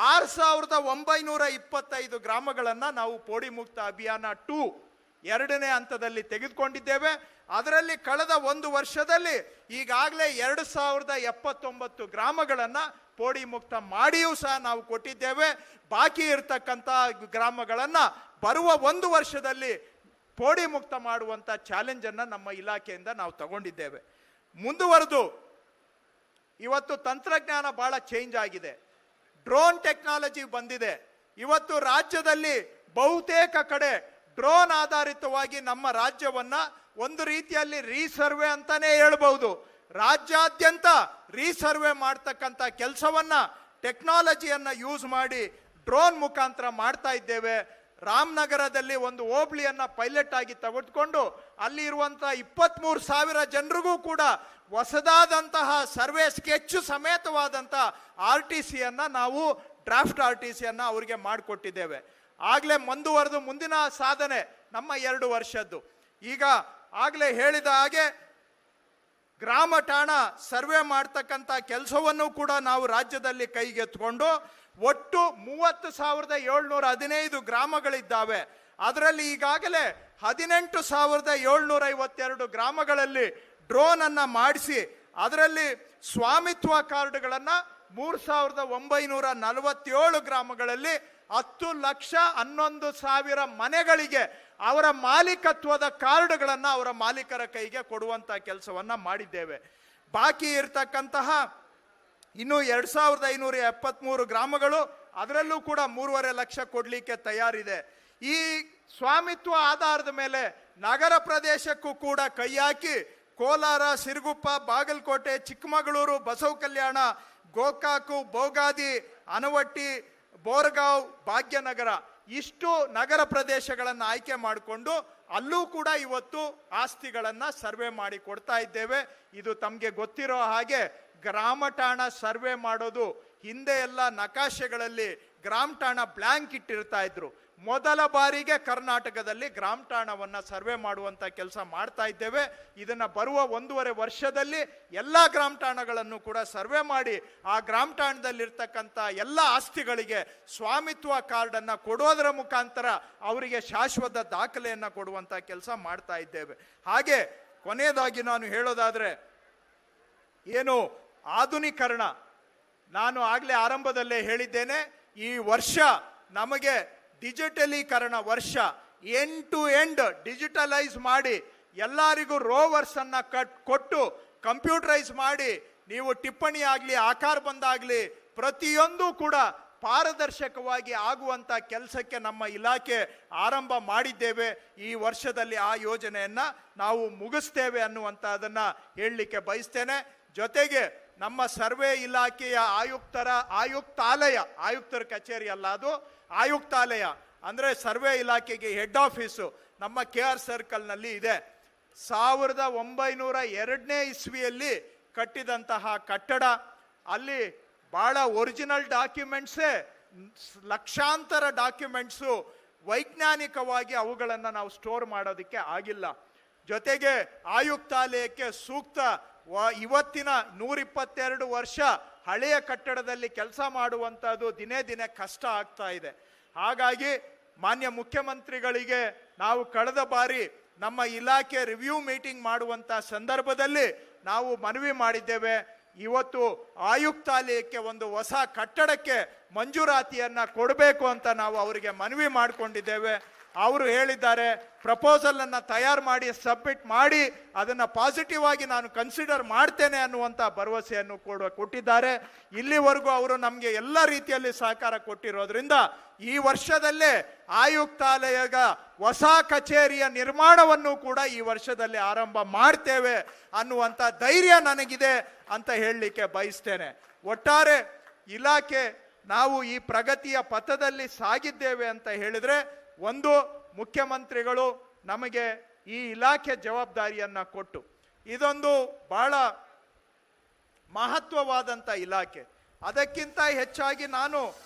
6,925 ಗ್ರಾಮಗಳನ್ನು ನಾವು ಪೋಡಿ ಮುಕ್ತ ಅಭಿಯಾನ 2 2ನೇ ಹಂತದಲ್ಲಿ ತೆಗೆದುಕೊಂಡಿದ್ದೇವೆ. ಅದರಲ್ಲಿ ಕಳೆದ 1 ವರ್ಷದಲ್ಲಿ ಈಗಾಗಲೇ 2,079 ಗ್ರಾಮಗಳನ್ನು ಪೋಡಿ ಮುಕ್ತ ಮಾಡಿಯೂ ಸಹ ನಾವು ಕೊಟ್ಟಿದ್ದೇವೆ. ಬಾಕಿ ಇರತಕ್ಕಂಥ ಗ್ರಾಮಗಳನ್ನು ಬರುವ 1 ವರ್ಷದಲ್ಲಿ ಪೋಡಿ ಮುಕ್ತ ಮಾಡುವಂಥ ಚಾಲೆಂಜನ್ನು ನಮ್ಮ ಇಲಾಖೆಯಿಂದ ನಾವು ತಗೊಂಡಿದ್ದೇವೆ. ಮುಂದುವರೆದು ಇವತ್ತು ತಂತ್ರಜ್ಞಾನ ಬಹಳ ಚೇಂಜ್ ಆಗಿದೆ, ಡ್ರೋನ್ ಟೆಕ್ನಾಲಜಿ ಬಂದಿದೆ. ಇವತ್ತು ರಾಜ್ಯದಲ್ಲಿ ಬಹುತೇಕ ಕಡೆ ಡ್ರೋನ್ ಆಧಾರಿತವಾಗಿ ನಮ್ಮ ರಾಜ್ಯವನ್ನ ಒಂದು ರೀತಿಯಲ್ಲಿ ರೀಸರ್ವೆ ಅಂತಾನೆ ಹೇಳ್ಬಹುದು. ರಾಜ್ಯಾದ್ಯಂತ ರೀಸರ್ವೆ ಮಾಡ್ತಕ್ಕಂಥ ಕೆಲಸವನ್ನ ಟೆಕ್ನಾಲಜಿಯನ್ನ ಯೂಸ್ ಮಾಡಿ ಡ್ರೋನ್ ಮುಖಾಂತರ ಮಾಡ್ತಾ ಇದ್ದೇವೆ. ರಾಮನಗರದಲ್ಲಿ ಒಂದು ಹೋಬಳಿಯನ್ನ ಪೈಲಟ್ ಆಗಿ ತೆಗೆದುಕೊಂಡು ಅಲ್ಲಿ ಇರುವಂತಹ 23,000 ಜನರಿಗೂ ಕೂಡ ಹೊಸದಾದಂತಹ ಸರ್ವೆ ಸ್ಕೆಚ್ ಸಮೇತವಾದಂತಹ RTCಯನ್ನ ನಾವು ಡ್ರಾಫ್ಟ್ RTCಯನ್ನ ಅವರಿಗೆ ಮಾಡಿಕೊಟ್ಟಿದ್ದೇವೆ. ಆಗ್ಲೇ ಮುಂದುವರೆದು ಮುಂದಿನ ಸಾಧನೆ ನಮ್ಮ 2 ವರ್ಷದ್ದು. ಈಗ ಆಗ್ಲೇ ಹೇಳಿದ ಹಾಗೆ ಗ್ರಾಮ ಠಾಣ ಸರ್ವೆ ಮಾಡ್ತಕ್ಕಂಥ ಕೆಲಸವನ್ನು ಕೂಡ ನಾವು ರಾಜ್ಯದಲ್ಲಿ ಕೈಗೆತ್ತಿಕೊಂಡು ಒಟ್ಟು 30,715 ಗ್ರಾಮಗಳಿದ್ದಾವೆ. ಅದರಲ್ಲಿ ಈಗಾಗಲೇ 18,752 ಗ್ರಾಮಗಳಲ್ಲಿ ಡ್ರೋನ್ ಅನ್ನ ಮಾಡಿಸಿ ಅದರಲ್ಲಿ ಸ್ವಾಮಿತ್ವ ಕಾರ್ಡ್ಗಳನ್ನು 3,947 ಗ್ರಾಮಗಳಲ್ಲಿ 10,11,000 ಮನೆಗಳಿಗೆ ಅವರ ಮಾಲೀಕತ್ವದ ಕಾರ್ಡ್ಗಳನ್ನು ಅವರ ಮಾಲೀಕರ ಕೈಗೆ ಕೊಡುವಂತ ಕೆಲಸವನ್ನ ಮಾಡಿದ್ದೇವೆ. ಬಾಕಿ ಇರತಕ್ಕಂತಹ ಇನ್ನು 2,573 ಗ್ರಾಮಗಳು ಅದರಲ್ಲೂ ಕೂಡ 3.5 ಲಕ್ಷ ಕೊಡ್ಲಿಕ್ಕೆ ತಯಾರಿದೆ. ಈ ಸ್ವಾಮಿತ್ವ ಆಧಾರದ ಮೇಲೆ ನಗರ ಪ್ರದೇಶಕ್ಕೂ ಕೂಡ ಕೈ ಹಾಕಿ ಕೋಲಾರ, ಸಿರುಗುಪ್ಪ, ಬಾಗಲಕೋಟೆ, ಚಿಕ್ಕಮಗಳೂರು, ಬಸವ ಕಲ್ಯಾಣ, ಗೋಕಾಕು, ಬೋಗಾದಿ, ಆನವಟ್ಟಿ, ಬೋರಗಾಂವ್, ಭಾಗ್ಯನಗರ ಇಷ್ಟು ನಗರ ಪ್ರದೇಶಗಳನ್ನು ಆಯ್ಕೆ ಮಾಡಿಕೊಂಡು ಅಲ್ಲೂ ಕೂಡ ಇವತ್ತು ಆಸ್ತಿಗಳನ್ನು ಸರ್ವೆ ಮಾಡಿ ಕೊಡ್ತಾ ಇದ್ದೇವೆ. ಇದು ತಮಗೆ ಗೊತ್ತಿರೋ ಹಾಗೆ ಗ್ರಾಮ ಠಾಣ ಸರ್ವೆ ಮಾಡೋದು ಹಿಂದೆ ಎಲ್ಲ ನಕಾಶೆಗಳಲ್ಲಿ ಗ್ರಾಮ ಠಾಣ ಬ್ಲ್ಯಾಂಕ್ ಇಟ್ಟಿರ್ತಾ ಇದ್ರು. ಮೊದಲ ಬಾರಿಗೆ ಕರ್ನಾಟಕದಲ್ಲಿ ಗ್ರಾಮ ಠಾಣವನ್ನ ಸರ್ವೆ ಮಾಡುವಂತ ಕೆಲಸ ಮಾಡ್ತಾ ಇದ್ದೇವೆ. ಇದನ್ನ ಬರುವ 1.5 ವರ್ಷದಲ್ಲಿ ಎಲ್ಲ ಗ್ರಾಮ ಠಾಣಗಳನ್ನು ಕೂಡ ಸರ್ವೆ ಮಾಡಿ ಆ ಗ್ರಾಮ ಠಾಣದಲ್ಲಿರ್ತಕ್ಕಂಥ ಎಲ್ಲ ಆಸ್ತಿಗಳಿಗೆ ಸ್ವಾಮಿತ್ವ ಕಾರ್ಡ್ ಅನ್ನ ಕೊಡೋದರ ಮುಖಾಂತರ ಅವರಿಗೆ ಶಾಶ್ವತ ದಾಖಲೆಯನ್ನ ಕೊಡುವಂತ ಕೆಲಸ ಮಾಡ್ತಾ ಇದ್ದೇವೆ. ಹಾಗೆ ಕೊನೆಯದಾಗಿ ನಾನು ಹೇಳೋದಾದ್ರೆ ಏನು ಆಧುನೀಕರಣ, ನಾನು ಆಗ್ಲೇ ಆರಂಭದಲ್ಲೇ ಹೇಳಿದ್ದೇನೆ, ಈ ವರ್ಷ ನಮಗೆ ಡಿಜಿಟಲೀಕರಣ ವರ್ಷ, ಎಂಡ್ ಟು ಎಂಡ್ ಡಿಜಿಟಲೈಸ್ ಮಾಡಿ ಎಲ್ಲರಿಗೂ ರೋವರ್ಸ್ ಅನ್ನ ಕೊಟ್ಟು ಕಂಪ್ಯೂಟರೈಸ್ ಮಾಡಿ ನೀವು ಟಿಪ್ಪಣಿ ಆಗಲಿ ಆಕಾರ ಬಂದಾಗಲಿ ಪ್ರತಿಯೊಂದು ಕೂಡ ಪಾರದರ್ಶಕವಾಗಿ ಆಗುವಂತ ಕೆಲಸಕ್ಕೆ ನಮ್ಮ ಇಲಾಖೆ ಆರಂಭ ಮಾಡಿದ್ದೇವೆ. ಈ ವರ್ಷದಲ್ಲಿ ಆ ಯೋಜನೆಯನ್ನ ನಾವು ಮುಗಿಸ್ತೇವೆ ಅನ್ನುವಂಥದ್ದನ್ನ ಹೇಳಲಿಕ್ಕೆ ಬಯಸ್ತೇನೆ. ಜೊತೆಗೆ ನಮ್ಮ ಸರ್ವೆ ಇಲಾಖೆಯ ಆಯುಕ್ತರ ಕಚೇರಿ ಅಲ್ಲ, ಅದು ಆಯುಕ್ತಾಲಯ ಅಂದ್ರೆ ಸರ್ವೆ ಇಲಾಖೆಗೆ ಹೆಡ್ ಆಫೀಸು ನಮ್ಮ KR ಸರ್ಕಲ್ ನಲ್ಲಿ ಇದೆ. 1902ನೇ ಇಸ್ವಿಯಲ್ಲಿ ಕಟ್ಟಿದಂತಹ ಕಟ್ಟಡ. ಅಲ್ಲಿ ಬಹಳ ಒರಿಜಿನಲ್ ಡಾಕ್ಯುಮೆಂಟ್ಸೇ, ಲಕ್ಷಾಂತರ ಡಾಕ್ಯುಮೆಂಟ್ಸು ವೈಜ್ಞಾನಿಕವಾಗಿ ಅವುಗಳನ್ನು ನಾವು ಸ್ಟೋರ್ ಮಾಡೋದಕ್ಕೆ ಆಗಿಲ್ಲ. ಜೊತೆಗೆ ಆಯುಕ್ತಾಲಯಕ್ಕೆ ಸೂಕ್ತ ಇವತ್ತಿನ 122 ವರ್ಷ ಹಳೆಯ ಕಟ್ಟಡದಲ್ಲಿ ಕೆಲಸ ಮಾಡುವಂಥದ್ದು ದಿನೇ ದಿನೇ ಕಷ್ಟ ಆಗ್ತಾ ಇದೆ. ಹಾಗಾಗಿ ಮಾನ್ಯ ಮುಖ್ಯಮಂತ್ರಿಗಳಿಗೆ ನಾವು ಕಳೆದ ಬಾರಿ ನಮ್ಮ ಇಲಾಖೆ ರಿವ್ಯೂ ಮೀಟಿಂಗ್ ಮಾಡುವಂತ ಸಂದರ್ಭದಲ್ಲಿ ನಾವು ಮನವಿ ಮಾಡಿದ್ದೇವೆ. ಇವತ್ತು ಆಯುಕ್ತಾಲಯಕ್ಕೆ ಒಂದು ಹೊಸ ಕಟ್ಟಡಕ್ಕೆ ಮಂಜೂರಾತಿಯನ್ನ ಕೊಡಬೇಕು ಅಂತ ನಾವು ಅವರಿಗೆ ಮನವಿ ಮಾಡಿಕೊಂಡಿದ್ದೇವೆ. ಅವರು ಹೇಳಿದ್ದಾರೆ ಪ್ರಪೋಸಲ್ ಅನ್ನ ತಯಾರು ಮಾಡಿ ಸಬ್ಮಿಟ್ ಮಾಡಿ ಅದನ್ನ ಪಾಸಿಟಿವ್ ಆಗಿ ನಾನು ಕನ್ಸಿಡರ್ ಮಾಡ್ತೇನೆ ಅನ್ನುವಂತ ಭರವಸೆಯನ್ನು ಕೊಟ್ಟಿದ್ದಾರೆ. ಇಲ್ಲಿವರೆಗೂ ಅವರು ನಮಗೆ ಎಲ್ಲ ರೀತಿಯಲ್ಲಿ ಸಹಕಾರ ಕೊಟ್ಟಿರೋದ್ರಿಂದ ಈ ವರ್ಷದಲ್ಲೇ ಆಯುಕ್ತಾಲಯದ ಹೊಸ ಕಚೇರಿಯ ನಿರ್ಮಾಣವನ್ನು ಕೂಡ ಈ ವರ್ಷದಲ್ಲಿ ಆರಂಭ ಮಾಡ್ತೇವೆ ಅನ್ನುವಂತ ಧೈರ್ಯ ನನಗಿದೆ ಅಂತ ಹೇಳಲಿಕ್ಕೆ ಬಯಸ್ತೇನೆ. ಒಟ್ಟಾರೆ ಇಲಾಖೆ ನಾವು ಈ ಪ್ರಗತಿಯ ಪಥದಲ್ಲಿ ಸಾಗಿದ್ದೇವೆ ಅಂತ ಹೇಳಿದ್ರೆ, ಒಂದು ಮುಖ್ಯಮಂತ್ರಿಗಳು ನಮಗೆ ಈ ಇಲಾಖೆ ಜವಾಬ್ದಾರಿಯನ್ನ ಕೊಟ್ಟು, ಇದೊಂದು ಬಹಳ ಮಹತ್ವವಾದಂಥ ಇಲಾಖೆ. ಅದಕ್ಕಿಂತ ಹೆಚ್ಚಾಗಿ ನಾನು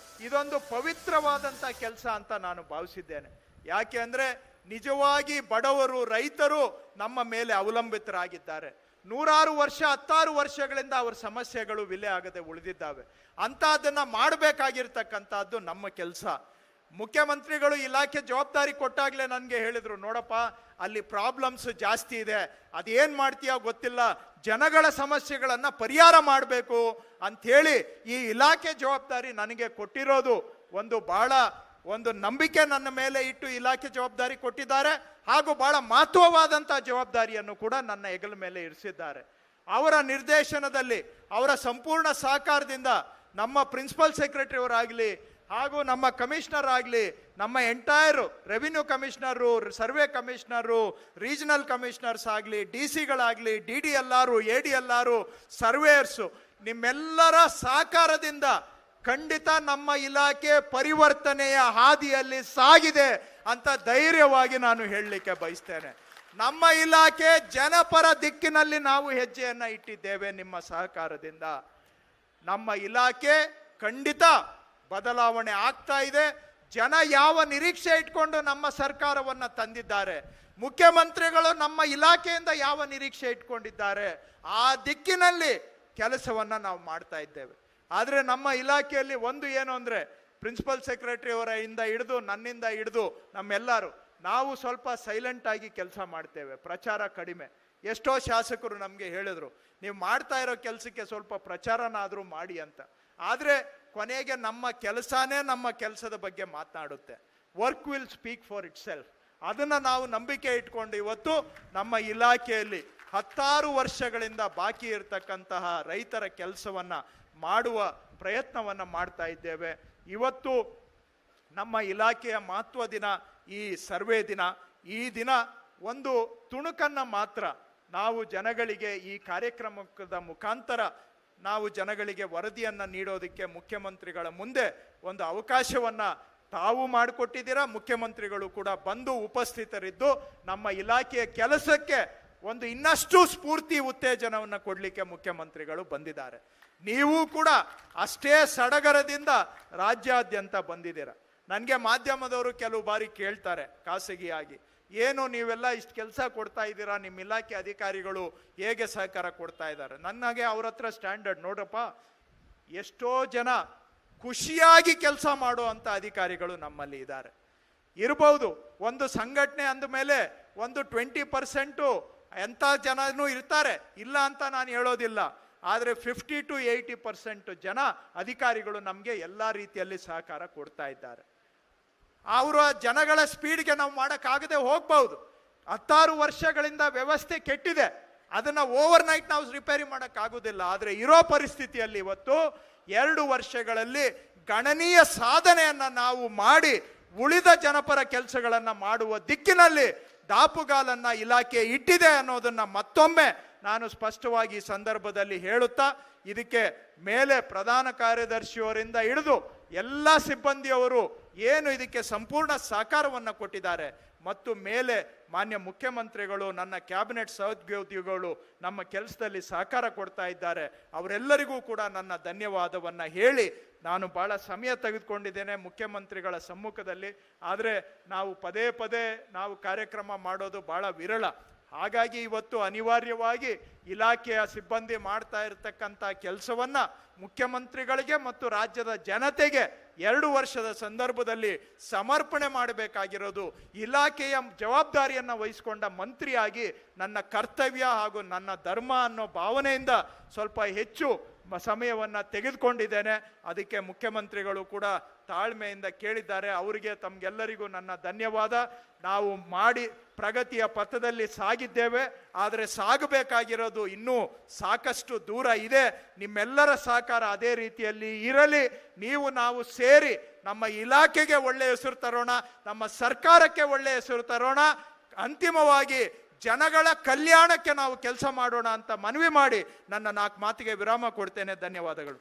ಇದೊಂದು ಪವಿತ್ರವಾದಂಥ ಕೆಲಸ ಅಂತ ನಾನು ಭಾವಿಸಿದ್ದೇನೆ. ಯಾಕೆ ಅಂದರೆ ನಿಜವಾಗಿ ಬಡವರು, ರೈತರು ನಮ್ಮ ಮೇಲೆ ಅವಲಂಬಿತರಾಗಿದ್ದಾರೆ. 100 ವರ್ಷ 16 ವರ್ಷಗಳಿಂದ ಅವರ ಸಮಸ್ಯೆಗಳು ವಿಲೆ ಆಗದೆ ಉಳಿದಿದ್ದಾವೆ. ಅಂಥದ್ದನ್ನು ಮಾಡಬೇಕಾಗಿರ್ತಕ್ಕಂಥದ್ದು ನಮ್ಮ ಕೆಲಸ. ಮುಖ್ಯಮಂತ್ರಿಗಳು ಇಲಾಖೆ ಜವಾಬ್ದಾರಿ ಕೊಟ್ಟಾಗಲೇ ನನಗೆ ಹೇಳಿದರು, ನೋಡಪ್ಪ ಅಲ್ಲಿ ಪ್ರಾಬ್ಲಮ್ಸ್ ಜಾಸ್ತಿ ಇದೆ, ಅದೇನು ಮಾಡ್ತೀಯೋ ಗೊತ್ತಿಲ್ಲ, ಜನಗಳ ಸಮಸ್ಯೆಗಳನ್ನು ಪರಿಹಾರ ಮಾಡಬೇಕು ಅಂಥೇಳಿ ಈ ಇಲಾಖೆ ಜವಾಬ್ದಾರಿ ನನಗೆ ಕೊಟ್ಟಿರೋದು ಒಂದು ನಂಬಿಕೆ ನನ್ನ ಮೇಲೆ ಇಟ್ಟು ಇಲಾಖೆ ಜವಾಬ್ದಾರಿ ಕೊಟ್ಟಿದ್ದಾರೆ. ಹಾಗೂ ಬಹಳ ಮಹತ್ವವಾದಂಥ ಜವಾಬ್ದಾರಿಯನ್ನು ಕೂಡ ನನ್ನ ಹೆಗಲ ಮೇಲೆ ಇರಿಸಿದ್ದಾರೆ. ಅವರ ನಿರ್ದೇಶನದಲ್ಲಿ, ಅವರ ಸಂಪೂರ್ಣ ಸಹಕಾರದಿಂದ ನಮ್ಮ ಪ್ರಿನ್ಸಿಪಲ್ ಸೆಕ್ರೆಟರಿ ಅವರಾಗಲಿ, ಹಾಗೂ ನಮ್ಮ ಕಮಿಷನರ್ ಆಗಲಿ, ನಮ್ಮ entire revenue commissioner, survey commissioner, regional commissioners ಆಗಲಿ, DC ಗಳಾಗಲಿ, DDLR, ADLR, ಸರ್ವೇಯರ್ಸು, ನಿಮ್ಮೆಲ್ಲರ ಸಹಕಾರದಿಂದ ಖಂಡಿತ ನಮ್ಮ ಇಲಾಖೆ ಪರಿವರ್ತನೆಯ ಹಾದಿಯಲ್ಲಿ ಸಾಗಿದೆ ಅಂತ ಧೈರ್ಯವಾಗಿ ನಾನು ಹೇಳಲಿಕ್ಕೆ ಬಯಸ್ತೇನೆ. ನಮ್ಮ ಇಲಾಖೆ ಜನಪರ ದಿಕ್ಕಿನಲ್ಲಿ ನಾವು ಹೆಜ್ಜೆಯನ್ನ ಇಟ್ಟಿದ್ದೇವೆ. ನಿಮ್ಮ ಸಹಕಾರದಿಂದ ನಮ್ಮ ಇಲಾಖೆ ಖಂಡಿತ ಬದಲಾವಣೆ ಆಗ್ತಾ ಇದೆ. ಜನ ಯಾವ ನಿರೀಕ್ಷೆ ಇಟ್ಕೊಂಡು ನಮ್ಮ ಸರ್ಕಾರವನ್ನ ತಂದಿದ್ದಾರೆ, ಮುಖ್ಯಮಂತ್ರಿಗಳು ನಮ್ಮ ಇಲಾಖೆಯಿಂದ ಯಾವ ನಿರೀಕ್ಷೆ ಇಟ್ಕೊಂಡಿದ್ದಾರೆ, ಆ ದಿಕ್ಕಿನಲ್ಲಿ ಕೆಲಸವನ್ನ ನಾವು ಮಾಡ್ತಾ ಇದ್ದೇವೆ. ಆದರೆ ನಮ್ಮ ಇಲಾಖೆಯಲ್ಲಿ ಒಂದು ಏನು ಅಂದರೆ, ಪ್ರಿನ್ಸಿಪಲ್ ಸೆಕ್ರೆಟರಿ ಅವರಿಂದ ಹಿಡಿದು ನನ್ನಿಂದ ಹಿಡಿದು ನಮ್ಮೆಲ್ಲರೂ ನಾವು ಸ್ವಲ್ಪ ಸೈಲೆಂಟ್ ಆಗಿ ಕೆಲಸ ಮಾಡ್ತೇವೆ, ಪ್ರಚಾರ ಕಡಿಮೆ. ಎಷ್ಟೋ ಶಾಸಕರು ನಮಗೆ ಹೇಳಿದ್ರು, ನೀವು ಮಾಡ್ತಾ ಇರೋ ಕೆಲಸಕ್ಕೆ ಸ್ವಲ್ಪ ಪ್ರಚಾರನಾದರೂ ಮಾಡಿ ಅಂತ. ಆದರೆ ಕೊನೆಗೆ ನಮ್ಮ ಕೆಲಸನೇ ನಮ್ಮ ಕೆಲಸದ ಬಗ್ಗೆ ಮಾತನಾಡುತ್ತೆ. Work will speak for itself. ಅದನ್ನು ನಾವು ನಂಬಿಕೆ ಇಟ್ಕೊಂಡು ಇವತ್ತು ನಮ್ಮ ಇಲಾಖೆಯಲ್ಲಿ 16 ವರ್ಷಗಳಿಂದ ಬಾಕಿ ಇರತಕ್ಕಂತಹ ರೈತರ ಕೆಲಸವನ್ನು ಮಾಡುವ ಪ್ರಯತ್ನವನ್ನು ಮಾಡ್ತಾ ಇದ್ದೇವೆ. ಇವತ್ತು ನಮ್ಮ ಇಲಾಖೆಯ ಮಹತ್ವ ದಿನ, ಈ ಸರ್ವೆ ದಿನ. ಈ ದಿನ ಒಂದು ತುಣುಕನ್ನು ಮಾತ್ರ ನಾವು ಜನಗಳಿಗೆ ಈ ಕಾರ್ಯಕ್ರಮದ ಮುಖಾಂತರ ನಾವು ಜನಗಳಿಗೆ ವರದಿಯನ್ನು ನೀಡೋದಕ್ಕೆ ಮುಖ್ಯಮಂತ್ರಿಗಳ ಮುಂದೆ ಒಂದು ಅವಕಾಶವನ್ನು ತಾವು ಮಾಡಿಕೊಟ್ಟಿದ್ದೀರಾ. ಮುಖ್ಯಮಂತ್ರಿಗಳು ಕೂಡ ಬಂದು ಉಪಸ್ಥಿತರಿದ್ದು ನಮ್ಮ ಇಲಾಖೆಯ ಕೆಲಸಕ್ಕೆ ಒಂದು ಇನ್ನಷ್ಟು ಸ್ಫೂರ್ತಿ, ಉತ್ತೇಜನವನ್ನು ಕೊಡಲಿಕ್ಕೆ ಮುಖ್ಯಮಂತ್ರಿಗಳು ಬಂದಿದ್ದಾರೆ. ನೀವು ಕೂಡ ಅಷ್ಟೇ ಸಡಗರದಿಂದ ರಾಜ್ಯಾದ್ಯಂತ ಬಂದಿದ್ದೀರ. ನನಗೆ ಮಾಧ್ಯಮದವರು ಕೆಲವು ಬಾರಿ ಕೇಳ್ತಾರೆ ಖಾಸಗಿಯಾಗಿ, ಏನು ನೀವೆಲ್ಲ ಇಷ್ಟು ಕೆಲಸ ಕೊಡ್ತಾ ಇದ್ದೀರಾ, ನಿಮ್ಮ ಇಲಾಖೆ ಅಧಿಕಾರಿಗಳು ಹೇಗೆ ಸಹಕಾರ ಕೊಡ್ತಾ ಇದ್ದಾರೆ? ನನಗೆ ಅವ್ರ ಹತ್ರ ಸ್ಟ್ಯಾಂಡರ್ಡ್ ನೋಡಪ್ಪ, ಎಷ್ಟೋ ಜನ ಖುಷಿಯಾಗಿ ಕೆಲಸ ಮಾಡುವಂಥ ಅಧಿಕಾರಿಗಳು ನಮ್ಮಲ್ಲಿ ಇದ್ದಾರೆ. ಇರ್ಬೋದು, ಒಂದು ಸಂಘಟನೆ ಅಂದಮೇಲೆ ಒಂದು 20% ಎಂಥ ಜನನೂ ಇರ್ತಾರೆ, ಇಲ್ಲ ಅಂತ ನಾನು ಹೇಳೋದಿಲ್ಲ. ಆದರೆ 50 to 80% ಜನ ಅಧಿಕಾರಿಗಳು ನಮಗೆ ಎಲ್ಲ ರೀತಿಯಲ್ಲಿ ಸಹಕಾರ ಕೊಡ್ತಾ ಇದ್ದಾರೆ. ಅವರ ಜನಗಳ ಸ್ಪೀಡ್ಗೆ ನಾವು ಮಾಡೋಕ್ಕಾಗದೆ ಹೋಗ್ಬಹುದು. 16 ವರ್ಷಗಳಿಂದ ವ್ಯವಸ್ಥೆ ಕೆಟ್ಟಿದೆ, ಅದನ್ನು ಓವರ್ನೈಟ್ ನಾವು ರಿಪೇರಿ ಮಾಡೋಕ್ಕಾಗೋದಿಲ್ಲ. ಆದರೆ ಇರೋ ಪರಿಸ್ಥಿತಿಯಲ್ಲಿ ಇವತ್ತು 2 ವರ್ಷಗಳಲ್ಲಿ ಗಣನೀಯ ಸಾಧನೆಯನ್ನು ನಾವು ಮಾಡಿ ಉಳಿದ ಜನಪರ ಕೆಲಸಗಳನ್ನು ಮಾಡುವ ದಿಕ್ಕಿನಲ್ಲಿ ದಾಪುಗಾಲನ್ನು ಇಲಾಖೆ ಇಟ್ಟಿದೆ ಅನ್ನೋದನ್ನು ಮತ್ತೊಮ್ಮೆ ನಾನು ಸ್ಪಷ್ಟವಾಗಿ ಈ ಸಂದರ್ಭದಲ್ಲಿ ಹೇಳುತ್ತಾ, ಇದಕ್ಕೆ ಮೇಲೆ ಪ್ರಧಾನ ಕಾರ್ಯದರ್ಶಿಯವರಿಂದ ಹಿಡಿದು ಎಲ್ಲ ಸಿಬ್ಬಂದಿಯವರು ಏನು ಇದಕ್ಕೆ ಸಂಪೂರ್ಣ ಸಹಕಾರವನ್ನು ಕೊಟ್ಟಿದ್ದಾರೆ, ಮತ್ತು ಮೇಲೆ ಮಾನ್ಯ ಮುಖ್ಯಮಂತ್ರಿಗಳು, ನನ್ನ ಕ್ಯಾಬಿನೆಟ್ ಸಹೋದ್ಯೋಗಿಗಳು ನಮ್ಮ ಕೆಲಸದಲ್ಲಿ ಸಹಕಾರ ಕೊಡ್ತಾ ಇದ್ದಾರೆ. ಅವರೆಲ್ಲರಿಗೂ ಕೂಡ ನನ್ನ ಧನ್ಯವಾದವನ್ನು ಹೇಳಿ, ನಾನು ಭಾಳ ಸಮಯ ತೆಗೆದುಕೊಂಡಿದ್ದೇನೆ ಮುಖ್ಯಮಂತ್ರಿಗಳ ಸಮ್ಮುಖದಲ್ಲಿ. ಆದರೆ ನಾವು ಪದೇ ಪದೇ ನಾವು ಕಾರ್ಯಕ್ರಮ ಮಾಡೋದು ಭಾಳ ವಿರಳ. ಹಾಗಾಗಿ ಇವತ್ತು ಅನಿವಾರ್ಯವಾಗಿ ಇಲಾಖೆಯ ಸಿಬ್ಬಂದಿ ಮಾಡ್ತಾ ಇರತಕ್ಕಂಥ ಕೆಲಸವನ್ನು ಮುಖ್ಯಮಂತ್ರಿಗಳಿಗೆ ಮತ್ತು ರಾಜ್ಯದ ಜನತೆಗೆ 2 ವರ್ಷದ ಸಂದರ್ಭದಲ್ಲಿ ಸಮರ್ಪಣೆ ಮಾಡಬೇಕಾಗಿರೋದು ಇಲಾಖೆಯ ಜವಾಬ್ದಾರಿಯನ್ನು ವಹಿಸಿಕೊಂಡ ಮಂತ್ರಿಯಾಗಿ ನನ್ನ ಕರ್ತವ್ಯ ಹಾಗೂ ನನ್ನ ಧರ್ಮ ಅನ್ನೋ ಭಾವನೆಯಿಂದ ಸ್ವಲ್ಪ ಹೆಚ್ಚು ಸಮಯವನ್ನು ತೆಗೆದುಕೊಂಡಿದ್ದೇನೆ. ಅದಕ್ಕೆ ಮುಖ್ಯಮಂತ್ರಿಗಳು ಕೂಡ ತಾಳ್ಮೆಯಿಂದ ಕೇಳಿದ್ದಾರೆ. ಅವರಿಗೆ ತಮಗೆಲ್ಲರಿಗೂ ನನ್ನ ಧನ್ಯವಾದ. ನಾವು ಮಾಡಿ ಪ್ರಗತಿಯ ಪಥದಲ್ಲಿ ಸಾಗಿದ್ದೇವೆ, ಆದರೆ ಸಾಗಬೇಕಾಗಿರೋದು ಇನ್ನೂ ಸಾಕಷ್ಟು ದೂರ ಇದೆ. ನಿಮ್ಮೆಲ್ಲರ ಸಹಕಾರ ಅದೇ ರೀತಿಯಲ್ಲಿ ಇರಲಿ. ನಾವು ಸೇರಿ ನಮ್ಮ ಇಲಾಖೆಗೆ ಒಳ್ಳೆಯ ಹೆಸರು ತರೋಣ, ನಮ್ಮ ಸರ್ಕಾರಕ್ಕೆ ಒಳ್ಳೆಯ ಹೆಸರು ತರೋಣ. ಅಂತಿಮವಾಗಿ ಜನಗಳ ಕಲ್ಯಾಣಕ್ಕೆ ನಾವು ಕೆಲಸ ಮಾಡೋಣ ಅಂತ ಮನವಿ ಮಾಡಿ ನನ್ನ 4 ಮಾತಿಗೆ ವಿರಾಮ ಕೊಡ್ತೇನೆ. ಧನ್ಯವಾದಗಳು.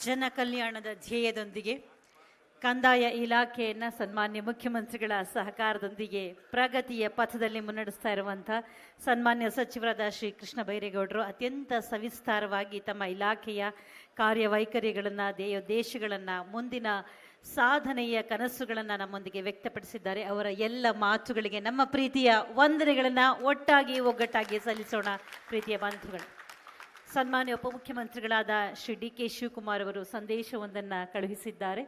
ಜನ ಕಲ್ಯಾಣದ ಧ್ಯೇಯದೊಂದಿಗೆ ಕಂದಾಯ ಇಲಾಖೆಯನ್ನು ಸನ್ಮಾನ್ಯ ಮುಖ್ಯಮಂತ್ರಿಗಳ ಸಹಕಾರದೊಂದಿಗೆ ಪ್ರಗತಿಯ ಪಥದಲ್ಲಿ ಮುನ್ನಡೆಸ್ತಾ ಇರುವಂಥ ಸನ್ಮಾನ್ಯ ಸಚಿವರಾದ ಶ್ರೀ ಕೃಷ್ಣ ಬೈರೇಗೌಡರು ಅತ್ಯಂತ ಸವಿಸ್ತಾರವಾಗಿ ತಮ್ಮ ಇಲಾಖೆಯ ಕಾರ್ಯವೈಖರಿಗಳನ್ನು ದೇಶಗಳನ್ನು ಮುಂದಿನ ಸಾಧನೆಯ ಕನಸುಗಳನ್ನು ನಮ್ಮೊಂದಿಗೆ ವ್ಯಕ್ತಪಡಿಸಿದ್ದಾರೆ. ಅವರ ಎಲ್ಲ ಮಾತುಗಳಿಗೆ ನಮ್ಮ ಪ್ರೀತಿಯ ವಂದನೆಗಳನ್ನು ಒಟ್ಟಾಗಿ ಒಗ್ಗಟ್ಟಾಗಿ ಸಲ್ಲಿಸೋಣ. ಪ್ರೀತಿಯ ಬಂಧುಗಳು, ಸನ್ಮಾನ್ಯ ಉಪಮುಖ್ಯಮಂತ್ರಿಗಳಾದ ಶ್ರೀ ಡಿ ಕೆ ಶಿವಕುಮಾರ್ ಅವರು ಸಂದೇಶವೊಂದನ್ನು ಕಳುಹಿಸಿದ್ದಾರೆ.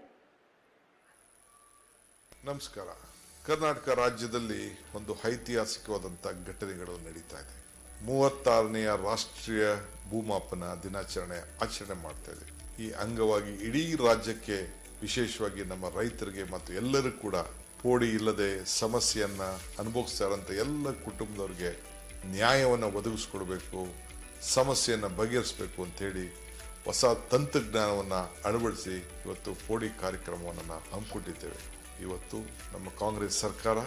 ನಮಸ್ಕಾರ. ಕರ್ನಾಟಕ ರಾಜ್ಯದಲ್ಲಿ ಒಂದು ಐತಿಹಾಸಿಕವಾದಂಥ ಘಟನೆಗಳು ನಡೀತಾ ಇದೆ. 36ನೇಯ ರಾಷ್ಟ್ರೀಯ ಭೂಮಾಪನ ದಿನಾಚರಣೆ ಆಚರಣೆ ಮಾಡ್ತಾ ಇದೆ. ಈ ಅಂಗವಾಗಿ ಇಡೀ ರಾಜ್ಯಕ್ಕೆ, ವಿಶೇಷವಾಗಿ ನಮ್ಮ ರೈತರಿಗೆ ಮತ್ತು ಎಲ್ಲರೂ ಕೂಡ ಪೋಡಿ ಇಲ್ಲದೆ ಸಮಸ್ಯೆಯನ್ನ ಅನುಭವಿಸ್ತಾ ಇರೋಂಥ ಎಲ್ಲ ಕುಟುಂಬದವ್ರಿಗೆ ನ್ಯಾಯವನ್ನು ಒದಗಿಸ್ಕೊಡ್ಬೇಕು, ಸಮಸ್ಯೆಯನ್ನು ಬಗೆಹರಿಸಬೇಕು ಅಂತೇಳಿ ಹೊಸ ತಂತ್ರಜ್ಞಾನವನ್ನು ಅಳವಡಿಸಿ ಇವತ್ತು ಪೋಡಿ ಕಾರ್ಯಕ್ರಮವನ್ನು ನಾವು ಹಮ್ಮಿಕೊಂಡಿದ್ದೇವೆ. ಇವತ್ತು ನಮ್ಮ ಕಾಂಗ್ರೆಸ್ ಸರ್ಕಾರ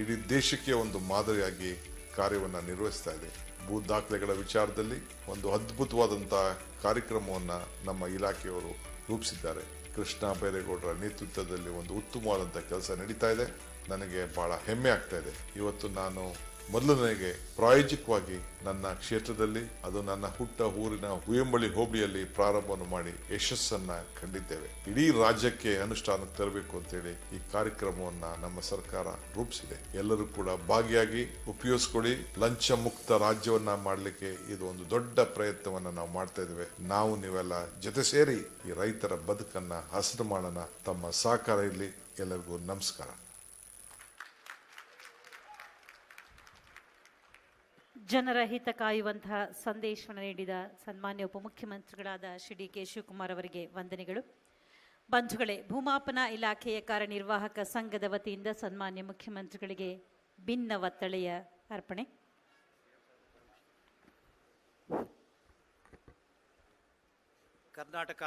ಇಡೀ ದೇಶಕ್ಕೆ ಒಂದು ಮಾದರಿಯಾಗಿ ಕಾರ್ಯವನ್ನು ನಿರ್ವಹಿಸ್ತಾ ಇದೆ. ಭೂ ದಾಖಲೆಗಳ ವಿಚಾರದಲ್ಲಿ ಒಂದು ಅದ್ಭುತವಾದಂತಹ ಕಾರ್ಯಕ್ರಮವನ್ನು ನಮ್ಮ ಇಲಾಖೆಯವರು ರೂಪಿಸಿದ್ದಾರೆ. ಕೃಷ್ಣ ಬೈರೇಗೌಡರ ನೇತೃತ್ವದಲ್ಲಿ ಒಂದು ಉತ್ತಮವಾದಂಥ ಕೆಲಸ ನಡೀತಾ ಇದೆ. ನನಗೆ ಬಹಳ ಹೆಮ್ಮೆ ಆಗ್ತಾ ಇದೆ. ಇವತ್ತು ನಾನು ಮೊದಲನೆಗೆ ಪ್ರಾಯೋಗಿಕವಾಗಿ ನನ್ನ ಕ್ಷೇತ್ರದಲ್ಲಿ, ಅದು ನನ್ನ ಹುಟ್ಟ ಊರಿನ ಹುಯಂಬಳಿ ಹೋಬಳಿಯಲ್ಲಿ ಪ್ರಾರಂಭವನ್ನು ಮಾಡಿ ಯಶಸ್ಸನ್ನ ಕಂಡಿದ್ದೇವೆ. ಇಡೀ ರಾಜ್ಯಕ್ಕೆ ಅನುಷ್ಠಾನಕ್ಕೆ ತರಬೇಕು ಅಂತೇಳಿ ಈ ಕಾರ್ಯಕ್ರಮವನ್ನ ನಮ್ಮ ಸರ್ಕಾರ ರೂಪಿಸಿದೆ. ಎಲ್ಲರೂ ಕೂಡ ಭಾಗಿಯಾಗಿ ಉಪಯೋಗಿಸ್ಕೊಳ್ಳಿ. ಲಂಚ ಮುಕ್ತ ರಾಜ್ಯವನ್ನ ಮಾಡಲಿಕ್ಕೆ ಇದು ಒಂದು ದೊಡ್ಡ ಪ್ರಯತ್ನವನ್ನ ನಾವು ಮಾಡ್ತಾ ಇದ್ದೇವೆ. ನಾವು ನೀವೆಲ್ಲ ಜೊತೆ ಸೇರಿ ಈ ರೈತರ ಬದುಕನ್ನ ಹಸನು ಮಾಡೋಣ. ತಮ್ಮ ಸಹಕಾರ ಇರಲಿ. ಎಲ್ಲರಿಗೂ ನಮಸ್ಕಾರ. ಜನರ ಹಿತ ಕಾಯುವಂತಹ ಸಂದೇಶವನ್ನು ನೀಡಿದ ಸನ್ಮಾನ್ಯ ಉಪಮುಖ್ಯಮಂತ್ರಿಗಳಾದ ಶ್ರೀ ಡಿ ಕೆ ಶಿವಕುಮಾರ್ ಅವರಿಗೆ ವಂದನೆಗಳು. ಬಂಧುಗಳೇ, ಭೂಮಾಪನ ಇಲಾಖೆಯ ಕಾರ್ಯನಿರ್ವಾಹಕ ಸಂಘದ ವತಿಯಿಂದ ಸನ್ಮಾನ್ಯ ಮುಖ್ಯಮಂತ್ರಿಗಳಿಗೆ ಭಿನ್ನ ಒತ್ತಳೆಯ ಅರ್ಪಣೆ. ಕರ್ನಾಟಕ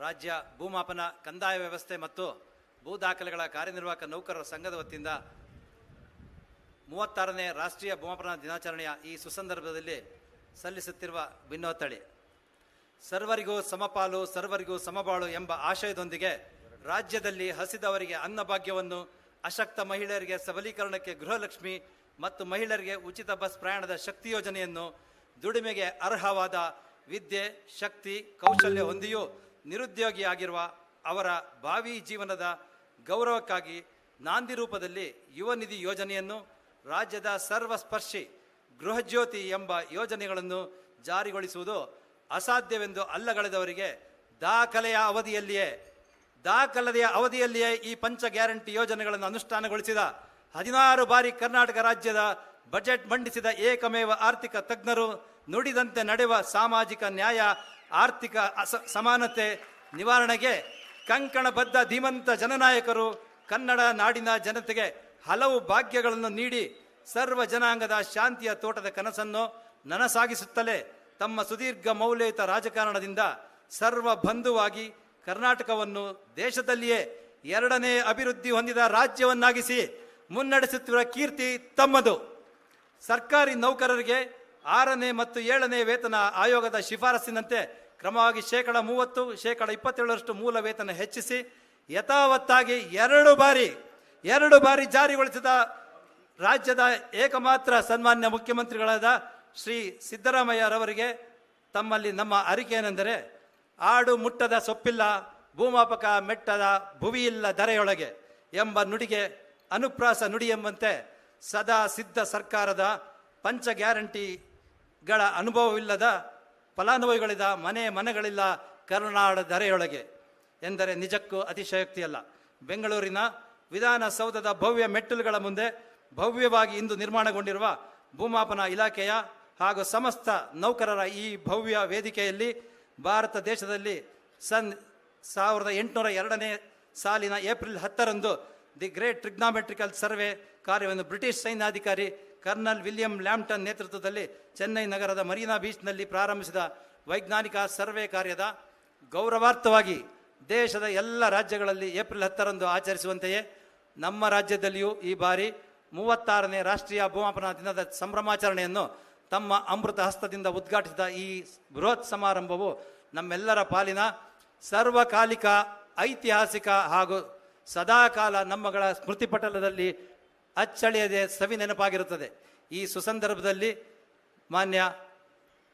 ರಾಜ್ಯ ಭೂಮಾಪನ ಕಂದಾಯ ವ್ಯವಸ್ಥೆ ಮತ್ತು ಭೂ ದಾಖಲೆಗಳ ಕಾರ್ಯನಿರ್ವಾಹಕ ನೌಕರರ ಸಂಘದ ವತಿಯಿಂದ 36ನೇ ರಾಷ್ಟ್ರೀಯ ಭೂಮಾಪನ ದಿನಾಚರಣೆಯ ಈ ಸುಸಂದರ್ಭದಲ್ಲಿ ಸಲ್ಲಿಸುತ್ತಿರುವ ಭಿನ್ನೋತ್ತಳಿ. ಸರ್ವರಿಗೂ ಸಮಪಾಲು, ಸರ್ವರಿಗೂ ಸಮಬಾಳು ಎಂಬ ಆಶಯದೊಂದಿಗೆ ರಾಜ್ಯದಲ್ಲಿ ಹಸಿದವರಿಗೆ ಅನ್ನಭಾಗ್ಯವನ್ನು, ಅಶಕ್ತ ಮಹಿಳೆಯರಿಗೆ ಸಬಲೀಕರಣಕ್ಕೆ ಗೃಹಲಕ್ಷ್ಮಿ ಮತ್ತು ಮಹಿಳೆಯರಿಗೆ ಉಚಿತ ಬಸ್ ಪ್ರಯಾಣದ ಶಕ್ತಿ ಯೋಜನೆಯನ್ನು, ದುಡಿಮೆಗೆ ಅರ್ಹವಾದ ವಿದ್ಯೆ, ಶಕ್ತಿ, ಕೌಶಲ್ಯ ಹೊಂದಿಯೂ ನಿರುದ್ಯೋಗಿಯಾಗಿರುವ ಅವರ ಭಾವಿ ಜೀವನದ ಗೌರವಕ್ಕಾಗಿ ನಾಂದಿ ರೂಪದಲ್ಲಿ ಯುವ ನಿಧಿ ಯೋಜನೆಯನ್ನು, ರಾಜ್ಯದ ಸರ್ವಸ್ಪರ್ಶಿ ಗೃಹಜ್ಯೋತಿ ಎಂಬ ಯೋಜನೆಗಳನ್ನು ಜಾರಿಗೊಳಿಸುವುದು ಅಸಾಧ್ಯವೆಂದು ಅಲ್ಲಗಳೆದವರಿಗೆ ದಾಖಲೆಯ ಅವಧಿಯಲ್ಲಿಯೇ ಈ ಪಂಚ ಗ್ಯಾರಂಟಿ ಯೋಜನೆಗಳನ್ನು ಅನುಷ್ಠಾನಗೊಳಿಸಿದ 16 ಬಾರಿ ಕರ್ನಾಟಕ ರಾಜ್ಯದ ಬಜೆಟ್ ಮಂಡಿಸಿದ ಏಕಮೇವ ಆರ್ಥಿಕ ತಜ್ಞರು ನುಡಿದಂತೆ ನಡೆಯುವ ಸಾಮಾಜಿಕ ನ್ಯಾಯ, ಆರ್ಥಿಕ ಸಮಾನತೆ ನಿವಾರಣೆಗೆ ಕಂಕಣಬದ್ಧ ಧೀಮಂತ ಜನನಾಯಕರು ಕನ್ನಡ ನಾಡಿನ ಜನತೆಗೆ ಹಲವು ಭಾಗ್ಯಗಳನ್ನು ನೀಡಿ ಸರ್ವ ಜನಾಂಗದ ಶಾಂತಿಯ ತೋಟದ ಕನಸನ್ನು ನನಸಾಗಿಸುತ್ತಲೇ ತಮ್ಮ ಸುದೀರ್ಘ ಮೌಲ್ಯಯುತ ರಾಜಕಾರಣದಿಂದ ಸರ್ವ ಬಂಧುವಾಗಿ ಕರ್ನಾಟಕವನ್ನು ದೇಶದಲ್ಲಿಯೇ 2ನೇ ಅಭಿವೃದ್ಧಿ ಹೊಂದಿದ ರಾಜ್ಯವನ್ನಾಗಿಸಿ ಮುನ್ನಡೆಸುತ್ತಿರುವ ಕೀರ್ತಿ ತಮ್ಮದು. ಸರ್ಕಾರಿ ನೌಕರರಿಗೆ 6ನೇ ಮತ್ತು 7ನೇ ವೇತನ ಆಯೋಗದ ಶಿಫಾರಸ್ಸಿನಂತೆ ಕ್ರಮವಾಗಿ 30%, 27% ಮೂಲ ವೇತನ ಹೆಚ್ಚಿಸಿ ಯಥಾವತ್ತಾಗಿ 2 ಬಾರಿ ಜಾರಿಗೊಳಿಸಿದ ರಾಜ್ಯದ ಏಕಮಾತ್ರ ಸನ್ಮಾನ್ಯ ಮುಖ್ಯಮಂತ್ರಿಗಳಾದ ಶ್ರೀ ಸಿದ್ದರಾಮಯ್ಯರವರಿಗೆ ತಮ್ಮಲ್ಲಿ ನಮ್ಮ ಅರಿಕೆ ಏನೆಂದರೆ, ಆಡು ಮುಟ್ಟದ ಸೊಪ್ಪಿಲ್ಲ, ಭೂಮಾಪಕ ಮೆಟ್ಟದ ಭುವಿಯಿಲ್ಲ ಧರೆಯೊಳಗೆ ಎಂಬ ನುಡಿಗೆ ಅನುಪ್ರಾಸ ನುಡಿ ಎಂಬಂತೆ ಸದಾ ಸಿದ್ಧ ಸರ್ಕಾರದ ಪಂಚ ಗ್ಯಾರಂಟಿಗಳ ಅನುಭವವಿಲ್ಲದ ಫಲಾನುಭವಿಗಳಿದ ಮನೆಗಳಿಲ್ಲ ಕರುನಾಡ ಧರೆಯೊಳಗೆ ಎಂದರೆ ನಿಜಕ್ಕೂ ಅತಿಶಯೋಕ್ತಿಯಲ್ಲ. ಬೆಂಗಳೂರಿನ ವಿಧಾನಸೌಧದ ಭವ್ಯ ಮೆಟ್ಟಿಲುಗಳ ಮುಂದೆ ಭವ್ಯವಾಗಿ ಇಂದು ನಿರ್ಮಾಣಗೊಂಡಿರುವ ಭೂಮಾಪನ ಇಲಾಖೆಯ ಹಾಗೂ ಸಮಸ್ತ ನೌಕರರ ಈ ಭವ್ಯ ವೇದಿಕೆಯಲ್ಲಿ ಭಾರತ ದೇಶದಲ್ಲಿ 1802ನೇ ಸಾಲಿನ April 10ರಂದು the great trigonometrical survey ಕಾರ್ಯವನ್ನು ಬ್ರಿಟಿಷ್ ಸೈನ್ಯಾಧಿಕಾರಿ ಕರ್ನಲ್ ವಿಲಿಯಂ ಲ್ಯಾಂಪ್ಟನ್ ನೇತೃತ್ವದಲ್ಲಿ ಚೆನ್ನೈ ನಗರದ ಮರೀನಾ ಬೀಚ್ನಲ್ಲಿ ಪ್ರಾರಂಭಿಸಿದ ವೈಜ್ಞಾನಿಕ ಸರ್ವೆ ಕಾರ್ಯದ ಗೌರವಾರ್ಥವಾಗಿ ದೇಶದ ಎಲ್ಲ ರಾಜ್ಯಗಳಲ್ಲಿ ಏಪ್ರಿಲ್ 10ರಂದು ಆಚರಿಸುವಂತೆಯೇ ನಮ್ಮ ರಾಜ್ಯದಲ್ಲಿಯೂ ಈ ಬಾರಿ 36ನೇ ರಾಷ್ಟ್ರೀಯ ಭೂಮಾಪನ ದಿನದ ಸಂಭ್ರಮಾಚರಣೆಯನ್ನು ತಮ್ಮ ಅಮೃತ ಹಸ್ತದಿಂದ ಉದ್ಘಾಟಿಸಿದ ಈ ಬೃಹತ್ ಸಮಾರಂಭವು ನಮ್ಮೆಲ್ಲರ ಪಾಲಿನ ಸರ್ವಕಾಲಿಕ, ಐತಿಹಾಸಿಕ ಹಾಗೂ ಸದಾಕಾಲ ನಮ್ಮಗಳ ಸ್ಮೃತಿಪಟಲದಲ್ಲಿ ಅಚ್ಚಳಿಯದೆ ಸವಿ ನೆನಪಾಗಿರುತ್ತದೆ. ಈ ಸುಸಂದರ್ಭದಲ್ಲಿ ಮಾನ್ಯ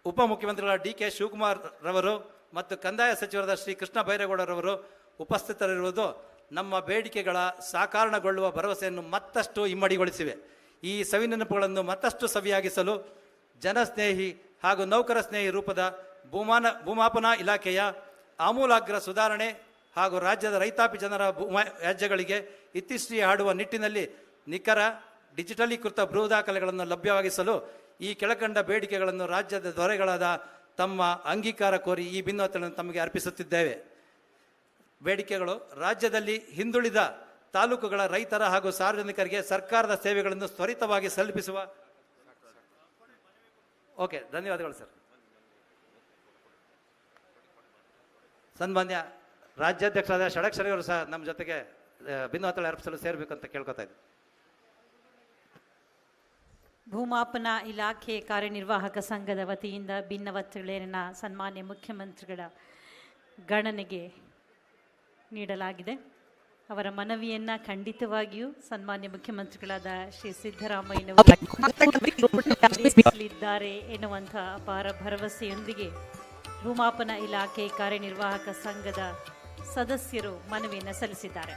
ಉಪಮುಖ್ಯಮಂತ್ರಿಗಳ ಡಿ.ಕೆ. ಶಿವಕುಮಾರ್ ರವರು ಮತ್ತು ಕಂದಾಯ ಸಚಿವರಾದ ಶ್ರೀ ಕೃಷ್ಣ ಬೈರೇಗೌಡರವರು ಉಪಸ್ಥಿತರಿರುವುದು ನಮ್ಮ ಬೇಡಿಕೆಗಳ ಸಾಕಾರಗೊಳ್ಳುವ ಭರವಸೆಯನ್ನು ಮತ್ತಷ್ಟು ಇಮ್ಮಡಿಗೊಳಿಸಿವೆ. ಈ ಸವಿ ನೆನಪುಗಳನ್ನು ಮತ್ತಷ್ಟು ಸವಿಯಾಗಿಸಲು ಜನಸ್ನೇಹಿ ಹಾಗೂ ನೌಕರ ಸ್ನೇಹಿ ರೂಪದ ಭೂಮಾಪನಾ ಇಲಾಖೆಯ ಆಮೂಲಾಗ್ರ ಸುಧಾರಣೆ ಹಾಗೂ ರಾಜ್ಯದ ರೈತಾಪಿ ಜನರ ವ್ಯಾಜ್ಯಗಳಿಗೆ ಇತಿಶ್ರೀ ಹಾಡುವ ನಿಟ್ಟಿನಲ್ಲಿ ನಿಖರ ಡಿಜಿಟಲೀಕೃತ ಭೂ ದಾಖಲೆಗಳನ್ನು ಲಭ್ಯವಾಗಿಸಲು ಈ ಕೆಳಕಂಡ ಬೇಡಿಕೆಗಳನ್ನು ರಾಜ್ಯದ ದೊರೆಗಳಾದ ತಮ್ಮ ಅಂಗೀಕಾರ ಕೋರಿ ಈ ಭಿನ್ನೋತ್ತರವನ್ನು ತಮಗೆ ಅರ್ಪಿಸುತ್ತಿದ್ದೇವೆ. ಬೇಡಿಕೆಗಳು: ರಾಜ್ಯದಲ್ಲಿ ಹಿಂದುಳಿದ ತಾಲೂಕುಗಳ ರೈತರ ಹಾಗೂ ಸಾರ್ವಜನಿಕರಿಗೆ ಸರ್ಕಾರದ ಸೇವೆಗಳನ್ನು ತ್ವರಿತವಾಗಿ ಸಲ್ಲಿಸುವ. ಓಕೆ, ಧನ್ಯವಾದಗಳು ಸರ್. ಸನ್ಮಾನ್ಯ ರಾಜ್ಯಾಧ್ಯಕ್ಷರಾದ ಷಡಕ್ಷರಿ ಅವರು ಸಹ ನಮ್ಮ ಜೊತೆಗೆ ಭಿನ್ನೋತ್ತರ ಅರ್ಪಿಸಲು ಸೇರಬೇಕಂತ ಕೇಳ್ಕೊತಾ ಇದ್ದೀನಿ. ಭೂಮಾಪನ ಇಲಾಖೆ ಕಾರ್ಯನಿರ್ವಾಹಕ ಸಂಘದ ವತಿಯಿಂದ ಭಿನ್ನವತ್ತುಗಳನ್ನ ಸನ್ಮಾನ್ಯ ಮುಖ್ಯಮಂತ್ರಿಗಳ ಗಣನೆಗೆ ನೀಡಲಾಗಿದೆ. ಅವರ ಮನವಿಯನ್ನು ಖಂಡಿತವಾಗಿಯೂ ಸನ್ಮಾನ್ಯ ಮುಖ್ಯಮಂತ್ರಿಗಳಾದ ಶ್ರೀ ಸಿದ್ದರಾಮಯ್ಯನವರು ಎನ್ನುವಂಥ ಅಪಾರ ಭರವಸೆಯೊಂದಿಗೆ ಭೂಮಾಪನ ಇಲಾಖೆ ಕಾರ್ಯನಿರ್ವಾಹಕ ಸಂಘದ ಸದಸ್ಯರು ಮನವಿಯನ್ನು ಸಲ್ಲಿಸಿದ್ದಾರೆ.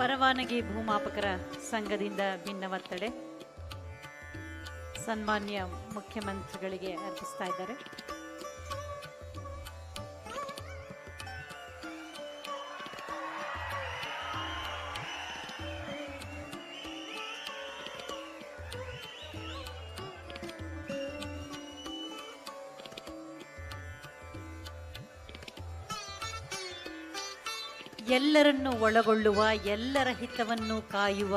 ಪರವಾನಗಿ ಭೂಮಾಪಕರ ಸಂಘದಿಂದ ಭಿನ್ನವತ್ತಡೆ ಸನ್ಮಾನ್ಯ ಮುಖ್ಯಮಂತ್ರಿಗಳಿಗೆ ಅರ್ಪಿಸ್ತಾ ಇದ್ದಾರೆ. ಎಲ್ಲರನ್ನು ಒಳಗೊಳ್ಳುವ, ಎಲ್ಲರ ಹಿತವನ್ನು ಕಾಯುವ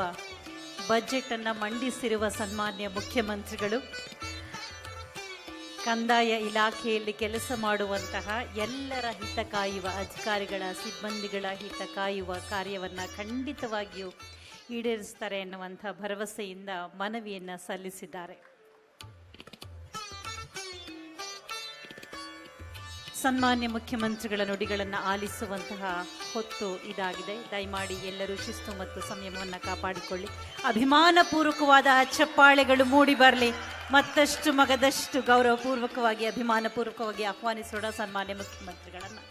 ಬಜೆಟ್ ಅನ್ನು ಮಂಡಿಸಿರುವ ಸನ್ಮಾನ್ಯ ಮುಖ್ಯಮಂತ್ರಿಗಳು ಕಂದಾಯ ಇಲಾಖೆಯಲ್ಲಿ ಕೆಲಸ ಮಾಡುವಂತಹ ಎಲ್ಲರ ಹಿತ ಕಾಯುವ ಅಧಿಕಾರಿಗಳ, ಸಿಬ್ಬಂದಿಗಳ ಹಿತ ಕಾಯುವ ಕಾರ್ಯವನ್ನು ಖಂಡಿತವಾಗಿಯೂ ಈಡೇರಿಸ್ತಾರೆ ಎನ್ನುವಂಥ ಭರವಸೆಯಿಂದ ಮನವಿಯನ್ನು ಸಲ್ಲಿಸಿದ್ದಾರೆ. ಸನ್ಮಾನ್ಯ ಮುಖ್ಯಮಂತ್ರಿಗಳ ನುಡಿಗಳನ್ನು ಆಲಿಸುವಂತಹ ಹೊತ್ತು ಇದಾಗಿದೆ. ದಯಮಾಡಿ ಎಲ್ಲರೂ ಶಿಸ್ತು ಮತ್ತು ಸಂಯಮವನ್ನು ಕಾಪಾಡಿಕೊಳ್ಳಿ. ಅಭಿಮಾನಪೂರ್ವಕವಾದ ಚಪ್ಪಾಳೆಗಳು ಮೂಡಿ ಬರಲಿ. ಮತ್ತಷ್ಟು ಮಗದಷ್ಟು ಗೌರವಪೂರ್ವಕವಾಗಿ, ಅಭಿಮಾನಪೂರ್ವಕವಾಗಿ ಆಹ್ವಾನಿಸೋಣ ಸನ್ಮಾನ್ಯ ಮುಖ್ಯಮಂತ್ರಿಗಳನ್ನು.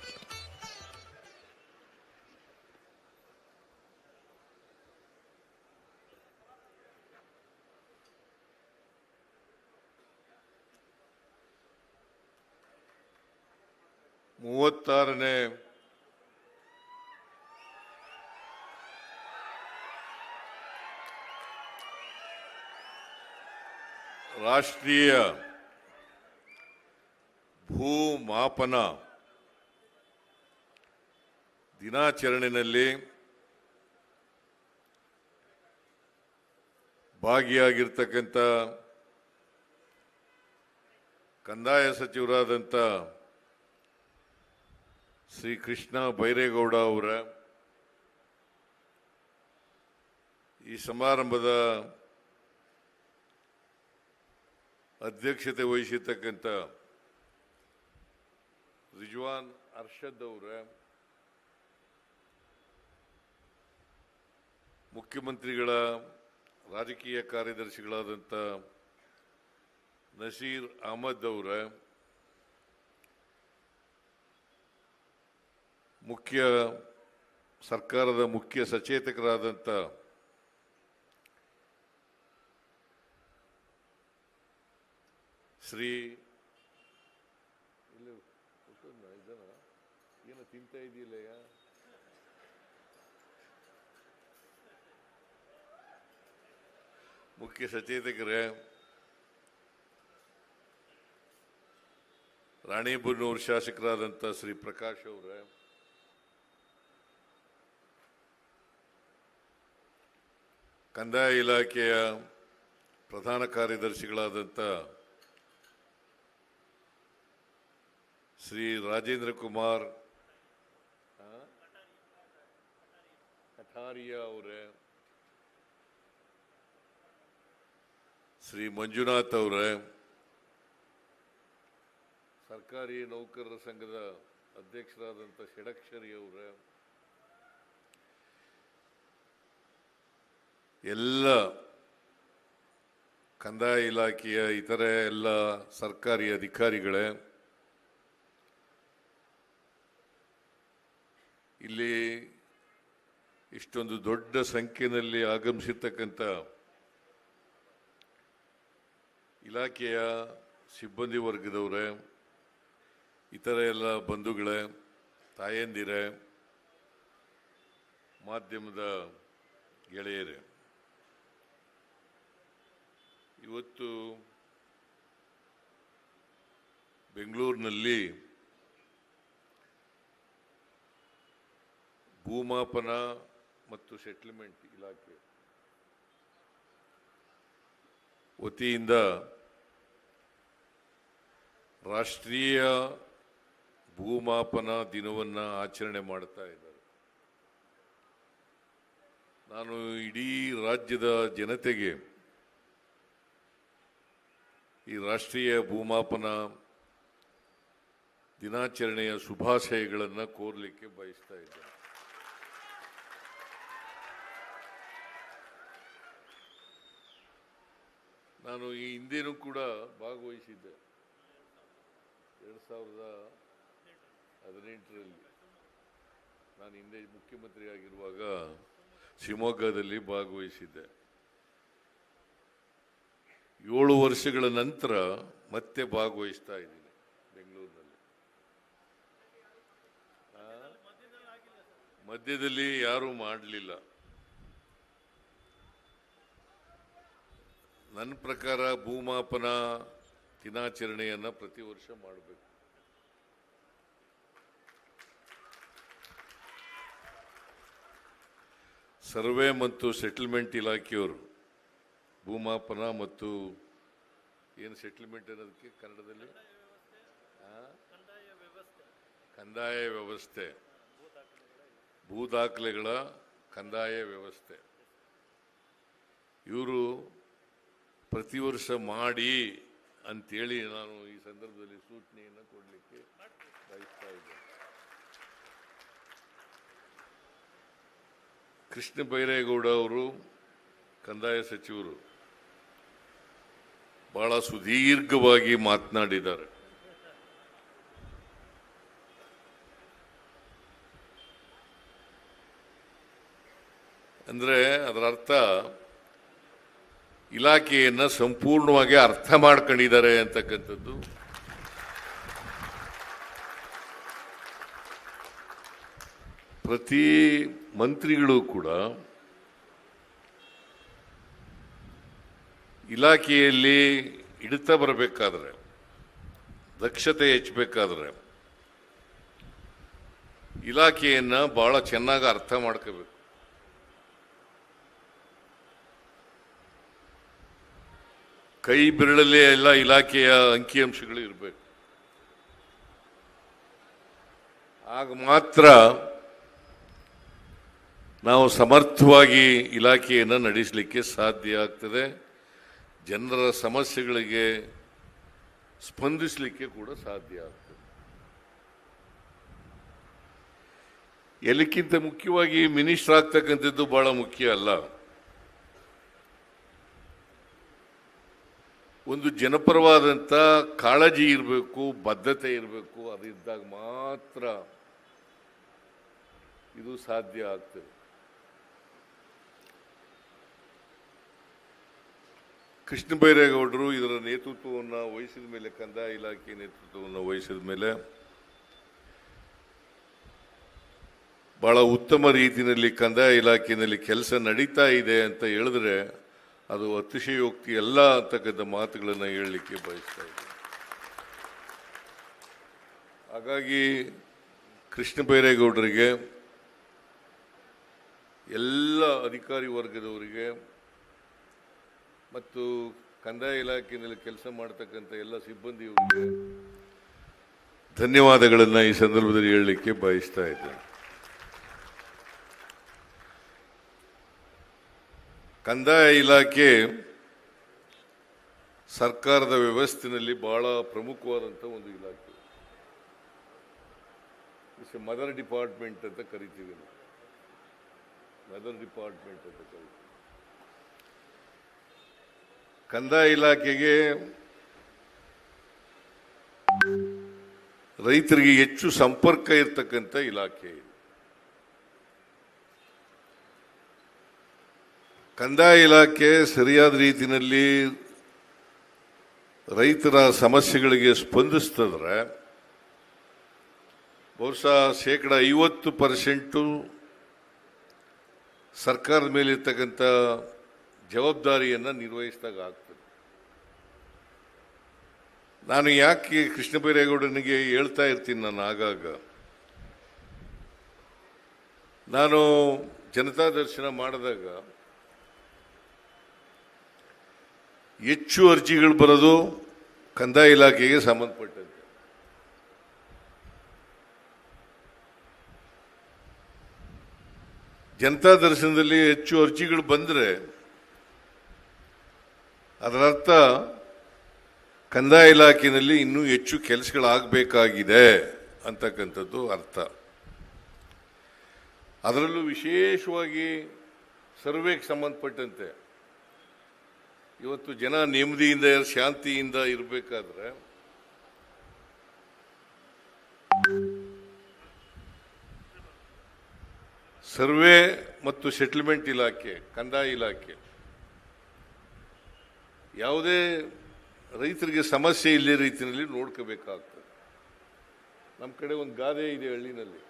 ಮೂವತ್ತಾರನೇ ರಾಷ್ಟ್ರೀಯ ಭೂಮಾಪನ ದಿನಾಚರಣೆಯಲ್ಲಿ ಭಾಗಿಯಾಗಿರ್ತಕ್ಕಂಥ ಕಂದಾಯ ಸಚಿವರಾದಂಥ ಶ್ರೀ ಕೃಷ್ಣ ಬೈರೇಗೌಡ ಅವರ ಈ ಸಮಾರಂಭದ ಅಧ್ಯಕ್ಷತೆ ವಹಿಸಿರ್ತಕ್ಕಂಥ ರಿಜ್ವಾನ್ ಅರ್ಷದ್ ಅವರ, ಮುಖ್ಯಮಂತ್ರಿಗಳ ರಾಜಕೀಯ ಕಾರ್ಯದರ್ಶಿಗಳಾದಂಥ ನಸೀರ್ ಅಹಮದ್ ಅವರ, ಸರ್ಕಾರದ ಮುಖ್ಯ ಸಚೇತಕರಾದಂಥ ಶ್ರೀ ಏನು ತಿಂತ ಇದೆಯಲ್ಲ, ಮುಖ್ಯ ಸಚೇತಕರೇ, ರಾಣಿಬೆನ್ನೂರು ಶಾಸಕರಾದಂಥ ಶ್ರೀ ಪ್ರಕಾಶ್ ಅವರೇ, ಕಂದಾಯ ಇಲಾಖೆಯ ಪ್ರಧಾನ ಕಾರ್ಯದರ್ಶಿಗಳಾದಂಥ ಶ್ರೀ ರಾಜೇಂದ್ರ ಕುಮಾರ್ ಕಠಾರಿಯಾ ಅವರೇ, ಶ್ರೀ ಮಂಜುನಾಥ್ ಅವರೇ, ಸರ್ಕಾರಿ ನೌಕರರ ಸಂಘದ ಅಧ್ಯಕ್ಷರಾದಂಥ ಷಡಕ್ಷರಿ ಅವರೇ, ಎಲ್ಲ ಕಂದಾಯ ಇಲಾಖೆಯ ಇತರೆ ಎಲ್ಲ ಸರ್ಕಾರಿ ಅಧಿಕಾರಿಗಳೇ, ಇಲ್ಲಿ ಇಷ್ಟೊಂದು ದೊಡ್ಡ ಸಂಖ್ಯೆಯಲ್ಲಿ ಆಗಮಿಸಿರ್ತಕ್ಕಂಥ ಇಲಾಖೆಯ ಸಿಬ್ಬಂದಿ ವರ್ಗದವರೇ, ಇತರ ಎಲ್ಲ ಬಂಧುಗಳೇ, ತಾಯಂದಿರೇ, ಮಾಧ್ಯಮದ ಗೆಳೆಯರೇ, ಇವತ್ತು ಬೆಂಗಳೂರಿನಲ್ಲಿ ಭೂಮಾಪನ ಮತ್ತು ಸೆಟ್ಲ್ಮೆಂಟ್ ಇಲಾಖೆ ವತಿಯಿಂದ ರಾಷ್ಟ್ರೀಯ ಭೂಮಾಪನ ದಿನವನ್ನು ಆಚರಣೆ ಮಾಡ್ತಾ ಇದ್ದಾರೆ. ನಾನು ಇಡೀ ರಾಜ್ಯದ ಜನತೆಗೆ ಈ ರಾಷ್ಟ್ರೀಯ ಭೂಮಾಪನ ದಿನಾಚರಣೆಯ ಶುಭಾಶಯಗಳನ್ನು ಕೋರಲಿಕ್ಕೆ ಬಯಸ್ತಾ ಇದ್ದೇನೆ. ನಾನು ಈ ಹಿಂದೆನೂ ಕೂಡ ಭಾಗವಹಿಸಿದ್ದೆ. 2018ರಲ್ಲಿ ನಾನು ಹಿಂದೆ ಮುಖ್ಯಮಂತ್ರಿ ಆಗಿರುವಾಗ ಶಿವಮೊಗ್ಗದಲ್ಲಿ ಭಾಗವಹಿಸಿದ್ದೆ. 7 ವರ್ಷಗಳ ನಂತರ ಮತ್ತೆ ಭಾಗವಹಿಸ್ತಾ ಇದ್ದೀನಿ ಬೆಂಗಳೂರಿನಲ್ಲಿ. ಮಧ್ಯದಲ್ಲಿ ಯಾರೂ ಮಾಡಲಿಲ್ಲ. ನನ್ನ ಪ್ರಕಾರ ಭೂಮಾಪನ ದಿನಾಚರಣೆಯನ್ನು ಪ್ರತಿ ವರ್ಷ ಮಾಡಬೇಕು. ಸರ್ವೆ ಮತ್ತು ಸೆಟಲ್ಮೆಂಟ್ ಇಲಾಖೆಯವರು ಭೂಮಾಪನ ಮತ್ತು ಏನು ಸೆಟಲ್ಮೆಂಟ್ ಅನ್ನೋದಕ್ಕೆ ಕನ್ನಡದಲ್ಲಿ ಕಂದಾಯ ವ್ಯವಸ್ಥೆ, ಭೂ ದಾಖಲೆಗಳ ಕಂದಾಯ ವ್ಯವಸ್ಥೆ, ಇವರು ಪ್ರತಿ ವರ್ಷ ಮಾಡಿ ಅಂತೇಳಿ ನಾನು ಈ ಸಂದರ್ಭದಲ್ಲಿ ಸೂಚನೆಯನ್ನು ಕೊಡಲಿಕ್ಕೆ ಬಯಸ್ತಾ ಇದ್ದೇನೆ. ಕೃಷ್ಣ ಬೈರೇಗೌಡ ಅವರು ಕಂದಾಯ ಸಚಿವರು ಬಹಳ ಸುದೀರ್ಘವಾಗಿ ಮಾತನಾಡಿದ್ದಾರೆ. ಅಂದ್ರೆ ಅದರ ಅರ್ಥ ಇಲಾಖೆಯನ್ನು ಸಂಪೂರ್ಣವಾಗಿ ಅರ್ಥ ಮಾಡ್ಕೊಂಡಿದ್ದಾರೆ ಅಂತಕ್ಕಂಥದ್ದು. ಪ್ರತಿ ಮಂತ್ರಿಗಳು ಕೂಡ ಇಲಾಖೆಯಲ್ಲಿ ಹಿಡಿತ ಬರಬೇಕಾದ್ರೆ, ದಕ್ಷತೆ ಹೆಚ್ಚಬೇಕಾದ್ರೆ ಇಲಾಖೆಯನ್ನು ಬಹಳ ಚೆನ್ನಾಗಿ ಅರ್ಥ ಮಾಡ್ಕೋಬೇಕು. ಕೈ ಬೆರಳಲ್ಲೇ ಎಲ್ಲ ಇಲಾಖೆಯ ಅಂಕಿಅಂಶಗಳು ಇರಬೇಕು. ಆಗ ಮಾತ್ರ ನಾವು ಸಮರ್ಥವಾಗಿ ಇಲಾಖೆಯನ್ನು ನಡೆಸಲಿಕ್ಕೆ ಸಾಧ್ಯ ಆಗ್ತದೆ. ಜನರ ಸಮಸ್ಯೆಗಳಿಗೆ ಸ್ಪಂದಿಸಲಿಕ್ಕೆ ಕೂಡ ಸಾಧ್ಯ ಆಗ್ತದೆ. ಎಲ್ಲಕ್ಕಿಂತ ಮುಖ್ಯವಾಗಿ ಮಿನಿಸ್ಟರ್ ಆಗ್ತಕ್ಕಂಥದ್ದು ಬಹಳ ಮುಖ್ಯ ಅಲ್ಲ. ಒಂದು ಜನಪರವಾದಂಥ ಕಾಳಜಿ ಇರಬೇಕು, ಬದ್ಧತೆ ಇರಬೇಕು. ಅದಿದ್ದಾಗ ಮಾತ್ರ ಇದು ಸಾಧ್ಯ ಆಗ್ತದೆ. ಕೃಷ್ಣ ಬೈರೇಗೌಡರು ಇದರ ನೇತೃತ್ವವನ್ನು ವಹಿಸಿದ ಮೇಲೆ, ಕಂದಾಯ ಇಲಾಖೆ ನೇತೃತ್ವವನ್ನು ವಹಿಸಿದ ಮೇಲೆ ಬಹಳ ಉತ್ತಮ ರೀತಿಯಲ್ಲಿ ಕಂದಾಯ ಇಲಾಖೆಯಲ್ಲಿ ಕೆಲಸ ನಡೀತಾ ಇದೆ ಅಂತ ಹೇಳಿದ್ರೆ ಅದು ಅತಿಶಯೋಕ್ತಿ ಅಲ್ಲ ಅಂತಕ್ಕಂಥ ಮಾತುಗಳನ್ನು ಹೇಳಲಿಕ್ಕೆ ಬಯಸ್ತಾ ಇದ್ದೀನಿ. ಹಾಗಾಗಿ ಕೃಷ್ಣ ಬೈರೇಗೌಡರಿಗೆ, ಎಲ್ಲ ಅಧಿಕಾರಿ ವರ್ಗದವರಿಗೆ ಮತ್ತು ಕಂದಾಯ ಇಲಾಖೆಯಲ್ಲಿ ಕೆಲಸ ಮಾಡತಕ್ಕಂಥ ಎಲ್ಲ ಸಿಬ್ಬಂದಿಯವರಿಗೆ ಧನ್ಯವಾದಗಳನ್ನು ಈ ಸಂದರ್ಭದಲ್ಲಿ ಹೇಳಲಿಕ್ಕೆ ಬಯಸ್ತಾ ಇದ್ದೇನೆ. ಕಂದಾಯ ಇಲಾಖೆ ಸರ್ಕಾರದ ವ್ಯವಸ್ಥೆಯಲ್ಲಿ ಬಹಳ ಪ್ರಮುಖವಾದಂಥ ಒಂದು ಇಲಾಖೆ. ಮದರ್ ಡಿಪಾರ್ಟ್ಮೆಂಟ್ ಅಂತ ಕರಿತೀವಿ ನಾವು. ಮದರ್ ಡಿಪಾರ್ಟ್ಮೆಂಟ್ ಅಂತ ಕರಿತೀವಿ. ಕಂದಾಯ ಇಲಾಖೆಗೆ ರೈತರಿಗೆ ಹೆಚ್ಚು ಸಂಪರ್ಕ ಇರತಕ್ಕಂಥ ಇಲಾಖೆ ಇದು. ಕಂದಾಯ ಇಲಾಖೆ ಸರಿಯಾದ ರೀತಿಯಲ್ಲಿ ರೈತರ ಸಮಸ್ಯೆಗಳಿಗೆ ಸ್ಪಂದಿಸ್ತದ್ರೆ ಬಹುಶಃ 50% ಸರ್ಕಾರದ ಮೇಲೆ ಇರ್ತಕ್ಕಂಥ ಜವಾಬ್ದಾರಿಯನ್ನು ನಿರ್ವಹಿಸಿದಾಗ ಆಗ್ತದೆ. ನಾನು ಯಾಕೆ ಕೃಷ್ಣ ಬೈರೇಗೌಡನಿಗೆ ಹೇಳ್ತಾ ಇರ್ತೀನಿ, ನಾನು ಆಗಾಗ ನಾನು ಜನತಾ ದರ್ಶನ ಮಾಡಿದಾಗ ಹೆಚ್ಚು ಅರ್ಜಿಗಳು ಬರೋದು ಕಂದಾಯ ಇಲಾಖೆಗೆ ಸಂಬಂಧಪಟ್ಟಂತೆ. ಜನತಾ ದರ್ಶನದಲ್ಲಿ ಹೆಚ್ಚು ಅರ್ಜಿಗಳು ಬಂದರೆ ಅದರರ್ಥ ಕಂದಾಯ ಇಲಾಖೆಯಲ್ಲಿ ಇನ್ನೂ ಹೆಚ್ಚು ಕೆಲಸಗಳಾಗಬೇಕಾಗಿದೆ ಅಂತಕ್ಕಂಥದ್ದು ಅರ್ಥ. ಅದರಲ್ಲೂ ವಿಶೇಷವಾಗಿ ಸರ್ವೆಗೆ ಸಂಬಂಧಪಟ್ಟಂತೆ ಇವತ್ತು ಜನ ನೆಮ್ಮದಿಯಿಂದ ಶಾಂತಿಯಿಂದ ಇರಬೇಕಾದ್ರೆ ಸರ್ವೆ ಮತ್ತು ಸೆಟಲ್ಮೆಂಟ್ ಇಲಾಖೆ, ಕಂದಾಯ ಇಲಾಖೆ ಯಾವುದೇ ರೈತರಿಗೆ ಸಮಸ್ಯೆ ಇಲ್ಲೇ ರೀತಿಯಲ್ಲಿ ನೋಡ್ಕೋಬೇಕಾಗ್ತದೆ. ನಮ್ಮ ಕಡೆ ಒಂದು ಗಾದೆ ಇದೆ ಹಳ್ಳಿನಲ್ಲಿ.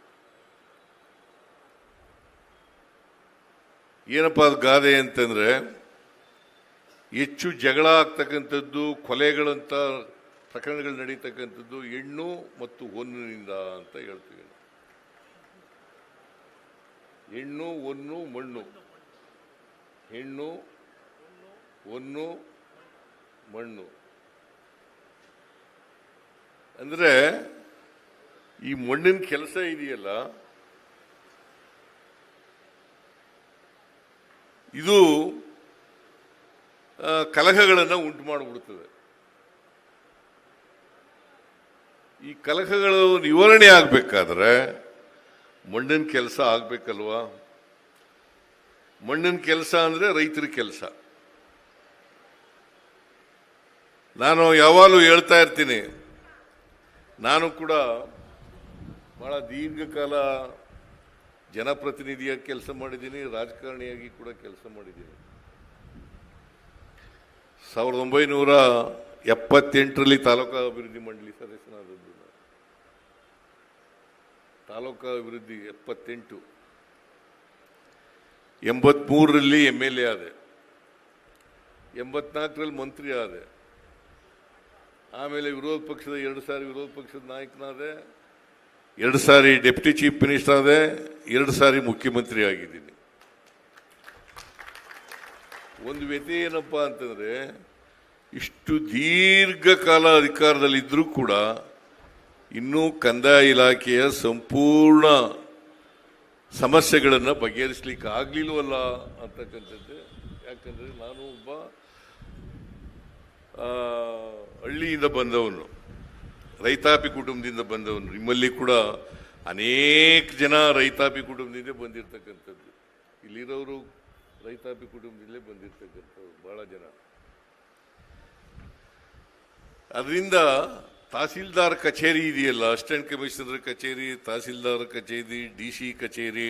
ಏನಪ್ಪ ಅದು ಗಾದೆ ಅಂತಂದ್ರೆ, ಹೆಚ್ಚು ಜಗಳ ಆಗ್ತಕ್ಕಂಥದ್ದು, ಕೊಲೆಗಳಂತ ಪ್ರಕರಣಗಳು ನಡೀತಕ್ಕಂಥದ್ದು ಹೆಣ್ಣು ಮತ್ತು ಹೊನ್ನಿನಿಂದ ಅಂತ ಹೇಳ್ತೀವಿ. ಹೆಣ್ಣು, ಹೊನ್ನು, ಮಣ್ಣು. ಹೆಣ್ಣು, ಹೊನ್ನು, ಮಣ್ಣು ಅಂದ್ರೆ ಈ ಮಣ್ಣಿನ ಕೆಲಸ ಇದೆಯಲ್ಲ, ಇದು ಕಲಹಗಳನ್ನು ಉಂಟು ಮಾಡಿಬಿಡ್ತದೆ. ಈ ಕಲಹಗಳು ನಿವಾರಣೆ ಆಗಬೇಕಾದ್ರೆ ಮಣ್ಣಿನ ಕೆಲಸ ಆಗ್ಬೇಕಲ್ವಾ? ಮಣ್ಣಿನ ಕೆಲಸ ಅಂದ್ರೆ ರೈತರ ಕೆಲಸ. ನಾನು ಯಾವಾಗಲೂ ಹೇಳ್ತಾ ಇರ್ತೀನಿ, ನಾನು ಕೂಡ ಬಹಳ ದೀರ್ಘಕಾಲ ಜನಪ್ರತಿನಿಧಿಯಾಗಿ ಕೆಲಸ ಮಾಡಿದ್ದೀನಿ, ರಾಜಕಾರಣಿಯಾಗಿ ಕೂಡ ಕೆಲಸ ಮಾಡಿದ್ದೀನಿ. 1978ರಲ್ಲಿ ತಾಲೂಕಾ ಅಭಿವೃದ್ಧಿ ಮಂಡಳಿ ಸದಸ್ಯನಾದದ್ದು. ತಾಲೂಕಾ ಅಭಿವೃದ್ಧಿ 78, 83ರಲ್ಲಿ MLA ಆದೆ, 84ರಲ್ಲಿ ಮಂತ್ರಿ ಆದೆ, ಆಮೇಲೆ ವಿರೋಧ ಪಕ್ಷದ 2 ಸಾರಿ ವಿರೋಧ ಪಕ್ಷದ ನಾಯಕನಾದೆ, 2 ಸಾರಿ ಡೆಪ್ಯೂಟಿ ಚೀಫ್ ಮಿನಿಸ್ಟರ್ ಆದೆ, 2 ಸಾರಿ ಮುಖ್ಯಮಂತ್ರಿ ಆಗಿದ್ದೀನಿ. ಒಂದು ವ್ಯತೆ ಏನಪ್ಪ ಅಂತಂದ್ರೆ, ಇಷ್ಟು ದೀರ್ಘಕಾಲ ಅಧಿಕಾರದಲ್ಲಿದ್ದರೂ ಕೂಡ ಇನ್ನೂ ಕಂದಾಯ ಇಲಾಖೆಯ ಸಂಪೂರ್ಣ ಸಮಸ್ಯೆಗಳನ್ನು ಬಗೆಹರಿಸಲಿಕ್ಕೆ ಆಗ್ಲಿಲ್ವಲ್ಲ ಅಂತಕ್ಕಂಥದ್ದು. ಯಾಕಂದ್ರೆ ನಾನು ಒಬ್ಬ ಹಳ್ಳಿಯಿಂದ ಬಂದವನು, ರೈತಾಪಿ ಕುಟುಂಬದಿಂದ ಬಂದವನು. ನಿಮ್ಮಲ್ಲಿ ಕೂಡ ಅನೇಕ ಜನ ರೈತಾಪಿ ಕುಟುಂಬದಿಂದ ಬಂದಿರತಕ್ಕಂಥದ್ದು, ಇಲ್ಲಿರೋರು ರೈತಾಪಿ ಕುಟುಂಬದಲ್ಲೇ ಬಂದಿರತಕ್ಕಂಥವ್ರು ಬಹಳ ಜನ. ಅದರಿಂದ ತಹಸೀಲ್ದಾರ್ ಕಚೇರಿ ಇದೆಯಲ್ಲ, ಅಸಿಸ್ಟೆಂಟ್ ಕಮಿಷನರ್ ಕಚೇರಿ, ತಹಸೀಲ್ದಾರ್ ಕಚೇರಿ, DC ಕಚೇರಿ,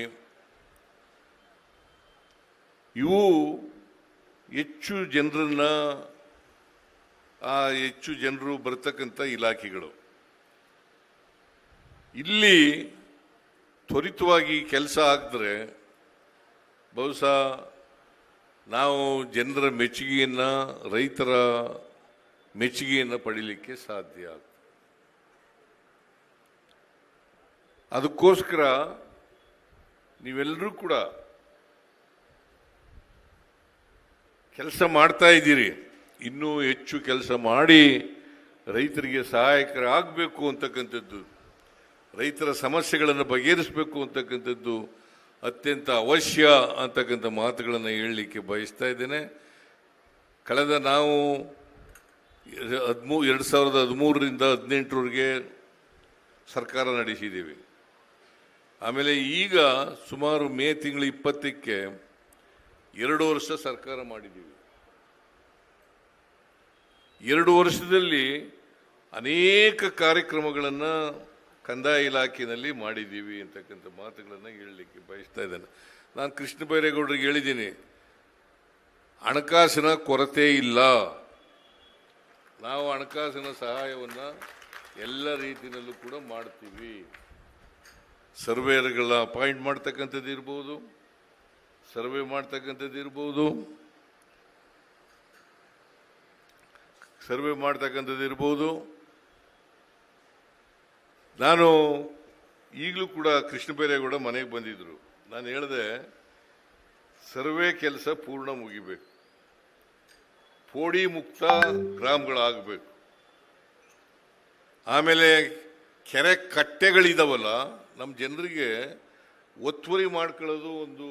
ಇವು ಹೆಚ್ಚು ಜನರು ಬರ್ತಕ್ಕಂಥ ಇಲಾಖೆಗಳು. ಇಲ್ಲಿ ತ್ವರಿತವಾಗಿ ಕೆಲಸ ಆಗಿದ್ರೆ ಬಹುಶಃ ನಾವು ಜನರ ಮೆಚ್ಚುಗೆಯನ್ನ, ರೈತರ ಮೆಚ್ಚುಗೆಯನ್ನು ಪಡೀಲಿಕ್ಕೆ ಸಾಧ್ಯ ಆಗ್ತದೆ. ಅದಕ್ಕೋಸ್ಕರ ನೀವೆಲ್ಲರೂ ಕೂಡ ಕೆಲಸ ಮಾಡ್ತಾ ಇದ್ದೀರಿ. ಇನ್ನೂ ಹೆಚ್ಚು ಕೆಲಸ ಮಾಡಿ ರೈತರಿಗೆ ಸಹಾಯಕರಾಗಬೇಕು ಅಂತಕ್ಕಂಥದ್ದು, ರೈತರ ಸಮಸ್ಯೆಗಳನ್ನು ಬಗೆಹರಿಸಬೇಕು ಅಂತಕ್ಕಂಥದ್ದು ಅತ್ಯಂತ ಅವಶ್ಯ ಅಂತಕ್ಕಂಥ ಮಾತುಗಳನ್ನು ಹೇಳಲಿಕ್ಕೆ ಬಯಸ್ತಾ ಇದ್ದೇನೆ. ಕಳೆದ ನಾವು 2013ರಿಂದ 18ರವರೆಗೆ ಸರ್ಕಾರ ನಡೆಸಿದ್ದೀವಿ. ಆಮೇಲೆ ಈಗ ಸುಮಾರು ಮೇ ತಿಂಗಳು 20ಕ್ಕೆ 2 ವರ್ಷ ಸರ್ಕಾರ ಮಾಡಿದ್ದೀವಿ. 2 ವರ್ಷದಲ್ಲಿ ಅನೇಕ ಕಾರ್ಯಕ್ರಮಗಳನ್ನು ಕಂದಾಯ ಇಲಾಖೆಯಲ್ಲಿ ಮಾಡಿದ್ದೀವಿ ಅಂತಕ್ಕಂಥ ಮಾತುಗಳನ್ನು ಹೇಳಲಿಕ್ಕೆ ಬಯಸ್ತಾ ಇದ್ದೇನೆ. ನಾನು ಕೃಷ್ಣ ಬೈರೇಗೌಡರಿಗೆ ಹೇಳಿದ್ದೀನಿ, ಹಣಕಾಸಿನ ಕೊರತೆ ಇಲ್ಲ. ನಾವು ಹಣಕಾಸಿನ ಸಹಾಯವನ್ನು ಎಲ್ಲ ರೀತಿಯಲ್ಲೂ ಕೂಡ ಮಾಡ್ತೀವಿ. ಸರ್ವೇಯರ್ಗಳ ಅಪಾಯಿಂಟ್ ಮಾಡ್ತಕ್ಕಂಥದ್ದು ಇರ್ಬೋದು, ಸರ್ವೆ ಮಾಡ್ತಕ್ಕಂಥದ್ದು ಇರ್ಬೋದು, ನಾನು ಈಗಲೂ ಕೂಡ ಕೃಷ್ಣ ಬೈರೇಗೌಡ ಮನೆಗೆ ಬಂದಿದ್ರು. ನಾನು ಹೇಳಿದೆ, ಸರ್ವೆ ಕೆಲಸ ಪೂರ್ಣ ಮುಗಿಬೇಕು, ಪೋಡಿ ಮುಕ್ತ ಗ್ರಾಮಗಳಾಗಬೇಕು. ಆಮೇಲೆ ಕೆರೆ ಕಟ್ಟೆಗಳಿದಾವಲ್ಲ, ನಮ್ಮ ಜನರಿಗೆ ಒತ್ತುವರಿ ಮಾಡ್ಕೊಳ್ಳೋದು ಒಂದು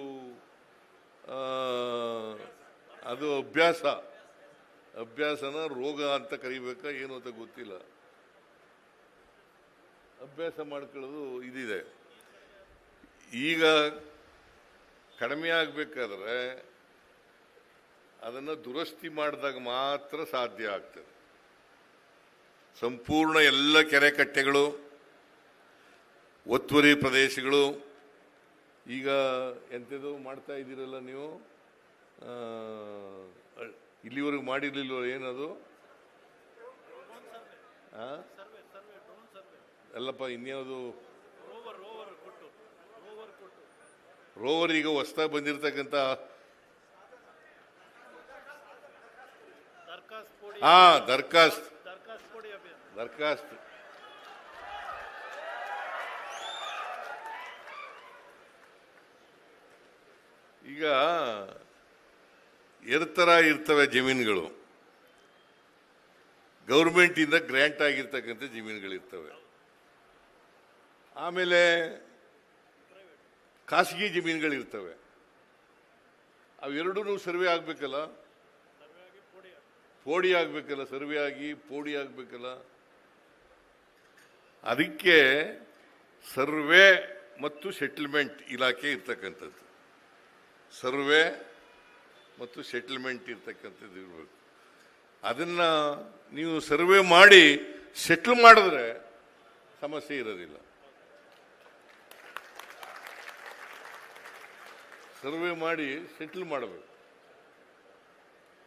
ಅದು ಅಭ್ಯಾಸನ ರೋಗ ಅಂತ ಕರಿಬೇಕಾ ಏನು ಅಂತ ಗೊತ್ತಿಲ್ಲ. ಅಭ್ಯಾಸ ಮಾಡ್ಕೊಳ್ಳೋದು ಇದಿದೆ. ಈಗ ಕಡಿಮೆ ಆಗಬೇಕಾದ್ರೆ ಅದನ್ನು ದುರಸ್ತಿ ಮಾಡಿದಾಗ ಮಾತ್ರ ಸಾಧ್ಯ ಆಗ್ತದೆ. ಸಂಪೂರ್ಣ ಎಲ್ಲ ಕೆರೆ ಕಟ್ಟೆಗಳು, ಒತ್ತುವರಿ ಪ್ರದೇಶಗಳು, ಈಗ ಎಂಥದ್ದು ಮಾಡ್ತಾ ಇದ್ದೀರಲ್ಲ ನೀವು, ಇಲ್ಲಿವರೆಗೂ ಮಾಡಿರ್ಲಿಲ್ವ ಏನದು? ಅಲ್ಲಪ್ಪ, ಇನ್ಯಾವುದು ರೋವರ್ ಈಗ ಹೊಸದಾಗಿ ಬಂದಿರತಕ್ಕಂಥ ದರ್ಖಾಸ್ತ್ ಈಗ ಎರ್ತರ ಇರ್ತವೆ ಜಮೀನುಗಳು, ಗೌರ್ಮೆಂಟ್ ಇಂದ ಗ್ರ್ಯಾಂಟ್ ಆಗಿರ್ತಕ್ಕಂಥ ಜಮೀನುಗಳಿರ್ತವೆ. ಆಮೇಲೆ ಖಾಸಗಿ ಜಮೀನುಗಳಿರ್ತವೆ. ಅವೆರಡೂ ಸರ್ವೆ ಆಗ್ಬೇಕಲ್ಲ, ಪೋಡಿ ಆಗ್ಬೇಕಲ್ಲ, ಸರ್ವೆ ಆಗಿ ಪೋಡಿ ಆಗ್ಬೇಕಲ್ಲ. ಅದಕ್ಕೆ ಸರ್ವೆ ಮತ್ತು ಸೆಟಲ್ಮೆಂಟ್ ಇಲಾಖೆ ಇರ್ತಕ್ಕಂಥದ್ದು, ಸರ್ವೆ ಮತ್ತು ಸೆಟಲ್ಮೆಂಟ್ ಇರ್ತಕ್ಕಂಥದ್ದು ಇರಬೇಕು. ಅದನ್ನ ನೀವು ಸರ್ವೆ ಮಾಡಿ ಸೆಟ್ಲ್ ಮಾಡಿದ್ರೆ ಸಮಸ್ಯೆ ಇರೋದಿಲ್ಲ. ಸರ್ವೆ ಮಾಡಿ ಸೆಟ್ಲ್ ಮಾಡಬೇಕು.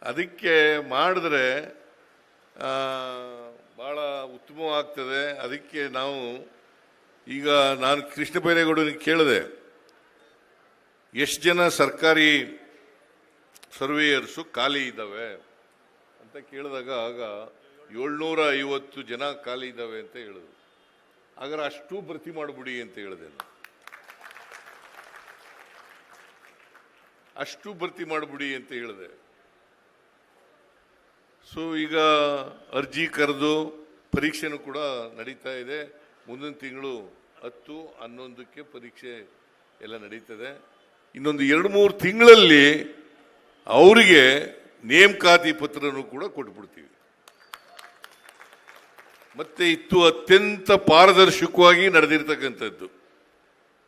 ಅದಕ್ಕೆ ಮಾಡಿದ್ರೆ ಭಾಳ ಉತ್ತಮವಾಗ್ತದೆ. ಅದಕ್ಕೆ ಈಗ ನಾನು ಕೃಷ್ಣ ಬೈರೇಗೌಡನಿಗೆ ಕೇಳಿದೆ, ಎಷ್ಟು ಜನ ಸರ್ಕಾರಿ ಸರ್ವೇಯರ್ಸು ಖಾಲಿ ಇದ್ದಾವೆ ಅಂತ ಕೇಳಿದಾಗ ಆಗ 750 ಜನ ಖಾಲಿ ಇದ್ದಾವೆ ಅಂತ ಹೇಳಿದ್ರು. ಹಾಗಾದ್ರೆ ಅಷ್ಟು ಭರ್ತಿ ಮಾಡಿಬಿಡಿ ಅಂತ ಹೇಳಿದೆ. ಅಷ್ಟು ಭರ್ತಿ ಮಾಡಿಬಿಡಿ ಅಂತ ಹೇಳಿದೆ. ಸೊ ಈಗ ಅರ್ಜಿ ಕರೆದು ಪರೀಕ್ಷೆನೂ ಕೂಡ ನಡೀತಾ ಇದೆ. ಮುಂದಿನ ತಿಂಗಳು 10, 11ಕ್ಕೆ ಪರೀಕ್ಷೆ ಎಲ್ಲ ನಡೀತದೆ. ಇನ್ನೊಂದು 2-3 ತಿಂಗಳಲ್ಲಿ ಅವರಿಗೆ ನೇಮಕಾತಿ ಪತ್ರನೂ ಕೂಡ ಕೊಟ್ಬಿಡ್ತೀವಿ. ಮತ್ತೆ ಇತ್ತು ಅತ್ಯಂತ ಪಾರದರ್ಶಕವಾಗಿ ನಡೆದಿರ್ತಕ್ಕಂಥದ್ದು.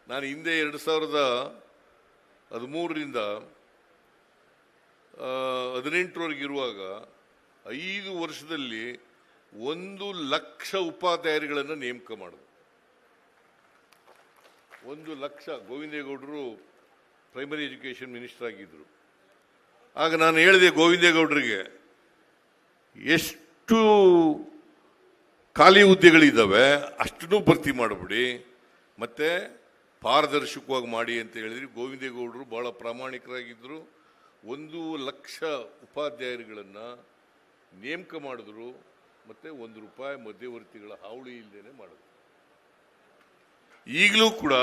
ನಾನು ಹಿಂದೆ 2013ರಿಂದ 18ರವರೆಗೆ ಇರುವಾಗ 5 ವರ್ಷದಲ್ಲಿ 1,00,000 ಉಪಾಧ್ಯಾಯರುಗಳನ್ನು ನೇಮಕ ಮಾಡೋದು. 1,00,000. ಗೋವಿಂದೇಗೌಡರು ಪ್ರೈಮರಿ ಎಜುಕೇಷನ್ ಮಿನಿಸ್ಟರ್ ಆಗಿದ್ದರು. ಆಗ ನಾನು ಹೇಳಿದೆ ಗೋವಿಂದೇಗೌಡರಿಗೆ, ಎಷ್ಟು ಖಾಲಿ ಹುದ್ದೆಗಳಿದ್ದಾವೆ ಅಷ್ಟನ್ನು ಭರ್ತಿ ಮಾಡಿಬಿಡಿ, ಮತ್ತೆ ಪಾರದರ್ಶಕವಾಗಿ ಮಾಡಿ ಅಂತ ಹೇಳಿದ್ರಿ. ಗೋವಿಂದೇಗೌಡರು ಬಹಳ ಪ್ರಾಮಾಣಿಕರಾಗಿದ್ದರು. 1,00,000 ಉಪಾಧ್ಯಾಯರುಗಳನ್ನು ನೇಮಕ ಮಾಡಿದ್ರು. ಮತ್ತೆ ₹1 ಮಧ್ಯವರ್ತಿಗಳ ಹಾವಳಿ ಇಲ್ಲದೇನೆ ಮಾಡಿದ್ರು. ಈಗಲೂ ಕೂಡ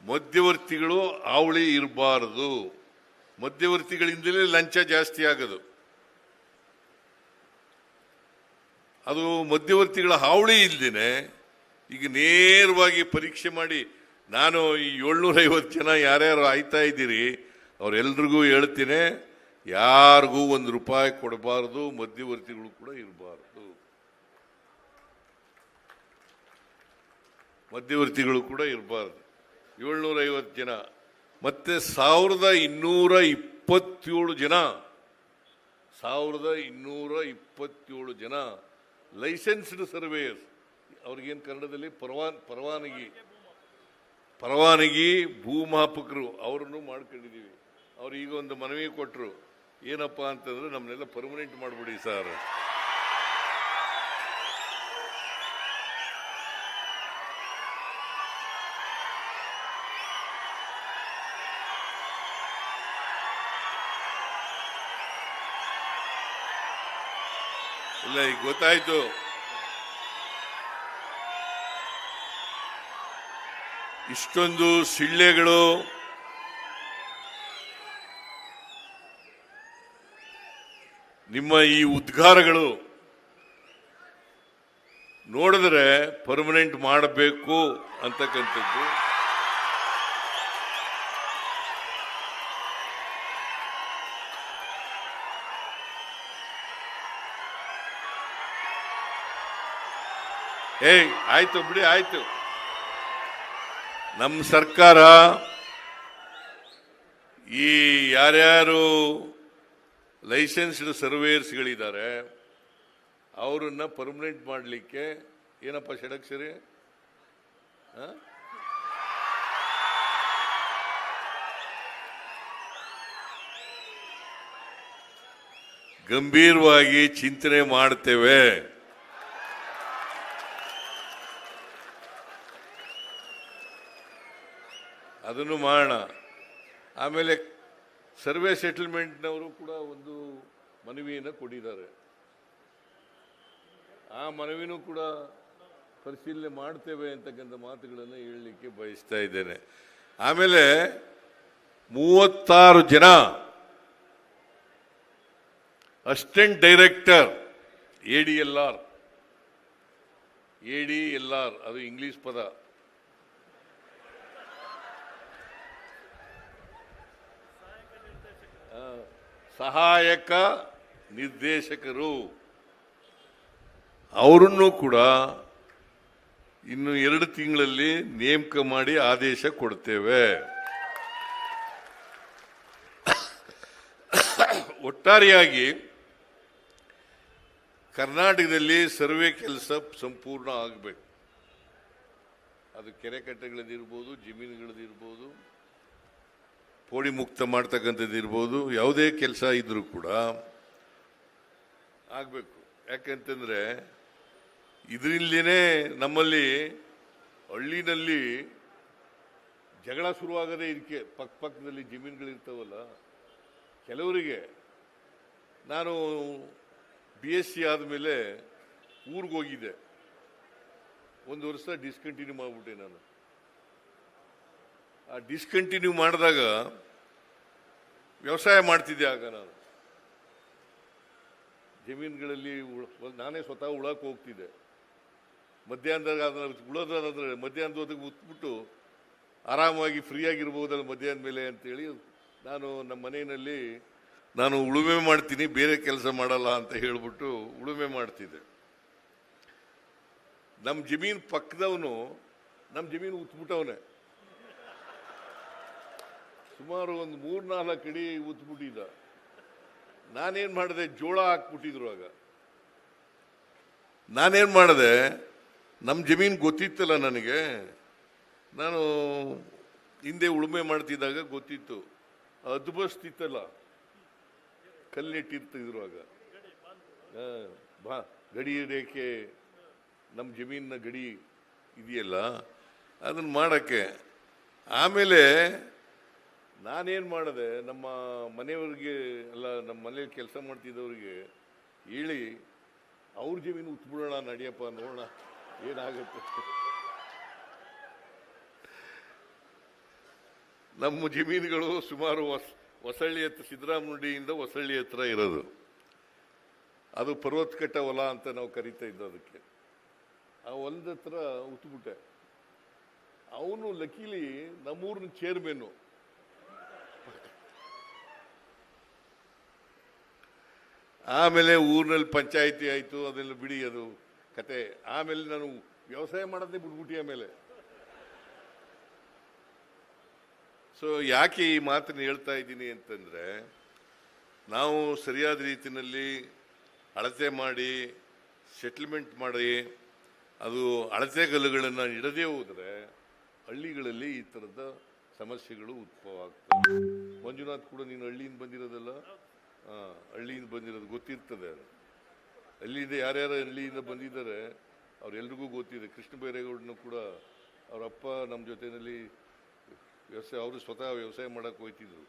ಮಧ್ಯವರ್ತಿಗಳು ಹಾವಳಿ ಇರಬಾರದು. ಮಧ್ಯವರ್ತಿಗಳಿಂದಲೇ ಲಂಚ ಜಾಸ್ತಿ ಆಗೋದು. ಅದು ಮಧ್ಯವರ್ತಿಗಳ ಹಾವಳಿ ಇಲ್ದೇನೆ ಈಗ ನೇರವಾಗಿ ಪರೀಕ್ಷೆ ಮಾಡಿ, ನಾನು ಈ 750 ಜನ ಯಾರ್ಯಾರು ಆಯ್ತಾ ಇದ್ದೀರಿ ಅವರೆಲ್ರಿಗೂ ಹೇಳ್ತೀನಿ, ಯಾರಿಗೂ ₹1 ಕೊಡಬಾರದು, ಮಧ್ಯವರ್ತಿಗಳು ಕೂಡ ಇರಬಾರದು. ಮಧ್ಯವರ್ತಿಗಳು ಕೂಡ ಇರಬಾರ್ದು. 750 ಜನ ಮತ್ತೆ 1227 ಜನ 1227 ಜನ ಲೈಸೆನ್ಸ್ಡ್ ಸರ್ವೇಯರ್ಸ್. ಅವ್ರಿಗೇನು ಕನ್ನಡದಲ್ಲಿ ಪರವಾನಗಿ ಭೂಮಾಪಕರು ಅವರನ್ನು ಮಾಡ್ಕೊಂಡಿದ್ದೀವಿ. ಅವ್ರು ಈಗ ಒಂದು ಮನವಿ ಕೊಟ್ಟರು, ಏನಪ್ಪಾ ಅಂತಂದ್ರೆ ನಮ್ಮನ್ನೆಲ್ಲ ಪರ್ಮನೆಂಟ್ ಮಾಡಿಬಿಡಿ ಸರ್. ಇಲ್ಲ, ಈಗ ಗೊತ್ತಾಯ್ತು. ಇಷ್ಟೊಂದು ಸಿಳ್ಳೆಗಳು ನಿಮ್ಮ ಈ ಉದ್ಗಾರಗಳು ನೋಡಿದ್ರೆ ಪರ್ಮನೆಂಟ್ ಮಾಡಬೇಕು ಅಂತಕ್ಕಂಥದ್ದು. ಆಯ್ತು ಬಿಡಿ, ಆಯ್ತು. ನಮ್ಮ ಸರ್ಕಾರ ಈ ಯಾರ್ಯಾರು ಲೈಸೆನ್ಸ್ಡ್ ಸರ್ವೇಯರ್ಸ್ಗಳಿದ್ದಾರೆ ಅವರನ್ನ ಪರ್ಮನೆಂಟ್ ಮಾಡಲಿಕ್ಕೆ ಏನಪ್ಪ ಷಡಕ್ಷರಿ ಗಂಭೀರವಾಗಿ ಚಿಂತನೆ ಮಾಡ್ತೇವೆ. ಅದನ್ನು ಮಾಡೋಣ. ಆಮೇಲೆ ಸರ್ವೆ ಸೆಟಲ್ಮೆಂಟ್ನವರು ಕೂಡ ಒಂದು ಮನವಿಯನ್ನು ಕೊಟ್ಟಿದ್ದಾರೆ. ಆ ಮನವಿನೂ ಕೂಡ ಪರಿಶೀಲನೆ ಮಾಡ್ತೇವೆ ಅಂತಕ್ಕಂಥ ಮಾತುಗಳನ್ನು ಹೇಳಲಿಕ್ಕೆ ಬಯಸ್ತಾ ಇದ್ದೇನೆ. ಆಮೇಲೆ 36 ಜನ ಅಸಿಸ್ಟೆಂಟ್ ಡೈರೆಕ್ಟರ್ ADLR ಅದು ಇಂಗ್ಲಿಷ್ ಪದ. ಸಹಾಯಕ ನಿರ್ದೇಶಕರು ಅವರನ್ನು ಕೂಡ ಇನ್ನು 2 ತಿಂಗಳಲ್ಲಿ ನೇಮಕ ಮಾಡಿ ಆದೇಶ ಕೊಡ್ತೇವೆ. ಒಟ್ಟಾರೆಯಾಗಿ ಕರ್ನಾಟಕದಲ್ಲಿ ಸರ್ವೆ ಕೆಲಸ ಸಂಪೂರ್ಣ ಆಗಬೇಕು. ಅದು ಕೆರೆ ಕಟ್ಟೆಗಳದಿರ್ಬೋದು, ಜಮೀನುಗಳದಿರ್ಬೋದು, ಪೋಡಿ ಮುಕ್ತ ಮಾಡ್ತಕ್ಕಂಥದ್ದು ಇರ್ಬೋದು, ಯಾವುದೇ ಕೆಲಸ ಇದ್ರೂ ಕೂಡ ಆಗಬೇಕು. ಯಾಕಂತಂದ್ರೆ ಇದರಿಂದಲೇ ನಮ್ಮಲ್ಲಿ ಹಳ್ಳಿನಲ್ಲಿ ಜಗಳ ಶುರುವಾಗದೇ ಇದಕ್ಕೆ ಪಕ್ಕದಲ್ಲಿ ಜಮೀನುಗಳಿರ್ತಾವಲ್ಲ. ಕೆಲವರಿಗೆ ನಾನು BSc ಆದಮೇಲೆ ಊರಿಗೆ ಹೋಗಿದ್ದೆ, 1 ವರ್ಷ ಡಿಸ್ಕಂಟಿನ್ಯೂ ಮಾಡಿಬಿಟ್ಟೆ. ನಾನು ಆ ಡಿಸ್ಕಂಟಿನ್ಯೂ ಮಾಡಿದಾಗ ವ್ಯವಸಾಯ ಮಾಡ್ತಿದ್ದೆ. ಆಗ ನಾನು ಜಮೀನುಗಳಲ್ಲಿ ನಾನೇ ಸ್ವತಃ ಉಳಕ್ಕೆ ಹೋಗ್ತಿದ್ದೆ. ಮಧ್ಯಾಹ್ನದಾಗ ಅದನ್ನ ಉಳೋದಾದ್ರೆ ಮಧ್ಯಾಹ್ನದ ಹೊತ್ತಿಗೆ ಉತ್ಬಿಟ್ಟು ಆರಾಮಾಗಿ ಫ್ರೀಯಾಗಿರ್ಬೋದಲ್ಲ ಮಧ್ಯಾಹ್ನದ ಮೇಲೆ ಅಂತೇಳಿ ನಾನು ನಮ್ಮ ಮನೆಯಲ್ಲಿ ನಾನು ಉಳುಮೆ ಮಾಡ್ತೀನಿ, ಬೇರೆ ಕೆಲಸ ಮಾಡಲ್ಲ ಅಂತ ಹೇಳ್ಬಿಟ್ಟು ಉಳುಮೆ ಮಾಡ್ತಿದ್ದೆ. ನಮ್ಮ ಜಮೀನು ಪಕ್ಕದವನು ನಮ್ಮ ಜಮೀನು ಉತ್ಬಿಟ್ಟವನೇ. ಸುಮಾರು ಒಂದು 3-4 ಅಡಿ ಉತ್ಬಿಟ್ಟಿದ್ದ. ನಾನೇನು ಮಾಡಿದೆ, ಜೋಳ ಹಾಕ್ಬಿಟ್ಟಿದ್ರು. ಆಗ ನಾನೇನು ಮಾಡಿದೆ, ನಮ್ಮ ಜಮೀನು ಗೊತ್ತಿತ್ತಲ್ಲ ನನಗೆ, ನಾನು ಹಿಂದೆ ಉಳುಮೆ ಮಾಡ್ತಿದ್ದಾಗ ಗೊತ್ತಿತ್ತು. ಅದ್ಬಸ್ತಿತ್ತಲ್ಲ, ಕಲ್ಲಿಟ್ಟಿರ್ತಿದ್ರು. ಆಗ ಗಡಿ ರೇಖೆ, ನಮ್ಮ ಜಮೀನಿನ ಗಡಿ ಇದೆಯಲ್ಲ, ಅದನ್ನು ಮಾಡೋಕ್ಕೆ. ಆಮೇಲೆ ನಾನೇನು ಮಾಡಿದೆ, ನಮ್ಮ ಮನೆಯವ್ರಿಗೆ ಎಲ್ಲ, ನಮ್ಮ ಮನೇಲಿ ಕೆಲಸ ಮಾಡ್ತಿದ್ದವ್ರಿಗೆ ಹೇಳಿ ಅವ್ರ ಜಮೀನು ಉತ್ಬಿಡೋಣ, ನಡಿಯಪ್ಪ ನೋಡೋಣ ಏನಾಗುತ್ತೆ. ನಮ್ಮ ಜಮೀನುಗಳು ಸುಮಾರು ಹೊಸಳ್ಳಿ ಹತ್ರ, ಸಿದ್ದರಾಮನುಡಿಯಿಂದ ಹೊಸಳ್ಳಿ ಹತ್ರ ಇರೋದು. ಅದು ಪರ್ವತಕಟ್ಟ ಹೊಲ ಅಂತ ನಾವು ಕರಿತಾ ಇದ್ದು. ಅದಕ್ಕೆ ಆ ಹೊಲದ ಹತ್ರ ಉತ್ಬಿಟ್ಟೆ. ಅವನು ಲಕೀಲಿ ನಮ್ಮೂರಿನ ಚೇರ್ಮನ್ನು. ಆಮೇಲೆ ಊರಿನಲ್ಲಿ ಪಂಚಾಯಿತಿ ಆಯಿತು, ಅದೆಲ್ಲ ಬಿಡಿ, ಅದು ಕತೆ. ಆಮೇಲೆ ನಾನು ವ್ಯವಸಾಯ ಮಾಡೋದೇ ಬಿಟ್ಬಿಟ್ಟು ಆಮೇಲೆ. ಸೊ ಯಾಕೆ ಈ ಮಾತನ್ನು ಹೇಳ್ತಾ ಇದ್ದೀನಿ ಅಂತಂದರೆ, ನಾವು ಸರಿಯಾದ ರೀತಿಯಲ್ಲಿ ಅಳತೆ ಮಾಡಿ ಸೆಟ್ಲ್ಮೆಂಟ್ ಮಾಡಿ ಅದು ಅಳತೆಗಲ್ಲುಗಳನ್ನು ಇಡದೇ ಹೋದರೆ ಹಳ್ಳಿಗಳಲ್ಲಿ ಈ ಥರದ ಸಮಸ್ಯೆಗಳು ಉದ್ಭವ ಆಗ್ತವೆ. ಮಂಜುನಾಥ್ ಕೂಡ ನೀನು ಹಳ್ಳಿಯಿಂದ ಬಂದಿರೋದಲ್ಲ? ಹಳ್ಳಿಯಿಂದ ಬಂದಿರೋದು ಗೊತ್ತಿರ್ತದೆ. ಹಳ್ಳಿಯಿಂದ ಯಾರ್ಯಾರು ಹಳ್ಳಿಯಿಂದ ಬಂದಿದ್ದಾರೆ ಅವರೆಲ್ರಿಗೂ ಗೊತ್ತಿದೆ. ಕೃಷ್ಣ ಬೈರೇಗೌಡನು ಕೂಡ ಅವರ ಅಪ್ಪ ನಮ್ಮ ಜೊತೆಯಲ್ಲಿ ವ್ಯವಸಾಯ, ಅವರು ಸ್ವತಃ ವ್ಯವಸಾಯ ಮಾಡೋಕೆ ಹೋಯ್ತಿದ್ರು.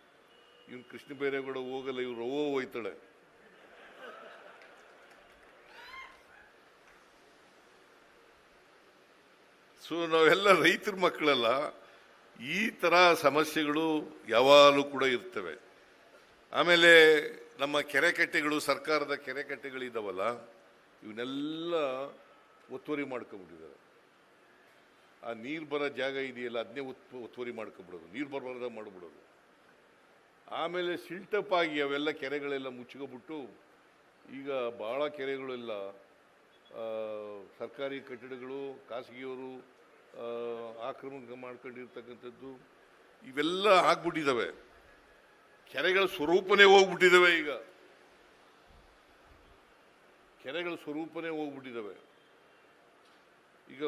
ಇವನು ಕೃಷ್ಣ ಬೈರೇಗೌಡ ಹೋಗಲ್ಲ, ಇವ್ರು ಹೋಯ್ತಾಳೆ. ಸೊ ನಾವೆಲ್ಲ ರೈತರ ಮಕ್ಕಳಲ್ಲ, ಈ ಥರ ಸಮಸ್ಯೆಗಳು ಯಾವಾಗಲೂ ಕೂಡ ಇರ್ತವೆ. ಆಮೇಲೆ ನಮ್ಮ ಕೆರೆಕಟ್ಟೆಗಳು, ಸರ್ಕಾರದ ಕೆರೆಕಟ್ಟೆಗಳಿದ್ದಾವಲ್ಲ, ಇವನ್ನೆಲ್ಲ ಒತ್ತುವರಿ ಮಾಡ್ಕೊಂಡ್ಬಿಟ್ಟಿದ್ದಾರೆ. ಆ ನೀರು ಬರೋ ಜಾಗ ಇದೆಯಲ್ಲ, ಅದನ್ನೇ ಒತ್ತುವರಿ ಮಾಡ್ಕೊಂಡ್ಬಿಡೋದು, ನೀರು ಬರಬಾರ್ದ ಮಾಡಿಬಿಡೋದು. ಆಮೇಲೆ ಸಿಲ್ಟಪ್ ಆಗಿ ಅವೆಲ್ಲ ಕೆರೆಗಳೆಲ್ಲ ಮುಚ್ಕೊಬಿಟ್ಟು ಈಗ ಭಾಳ ಕೆರೆಗಳೆಲ್ಲ ಸರ್ಕಾರಿ ಕಟ್ಟಡಗಳು, ಖಾಸಗಿಯವರು ಆಕ್ರಮಣ ಮಾಡ್ಕೊಂಡಿರ್ತಕ್ಕಂಥದ್ದು ಇವೆಲ್ಲ ಆಗ್ಬಿಟ್ಟಿದ್ದಾವೆ. ಕೆರೆಗಳ ಸ್ವರೂಪನೇ ಹೋಗ್ಬಿಟ್ಟಿದ್ದಾವೆ. ಈಗ ಕೆರೆಗಳ ಸ್ವರೂಪನೇ ಹೋಗ್ಬಿಟ್ಟಿದ್ದಾವೆ. ಈಗ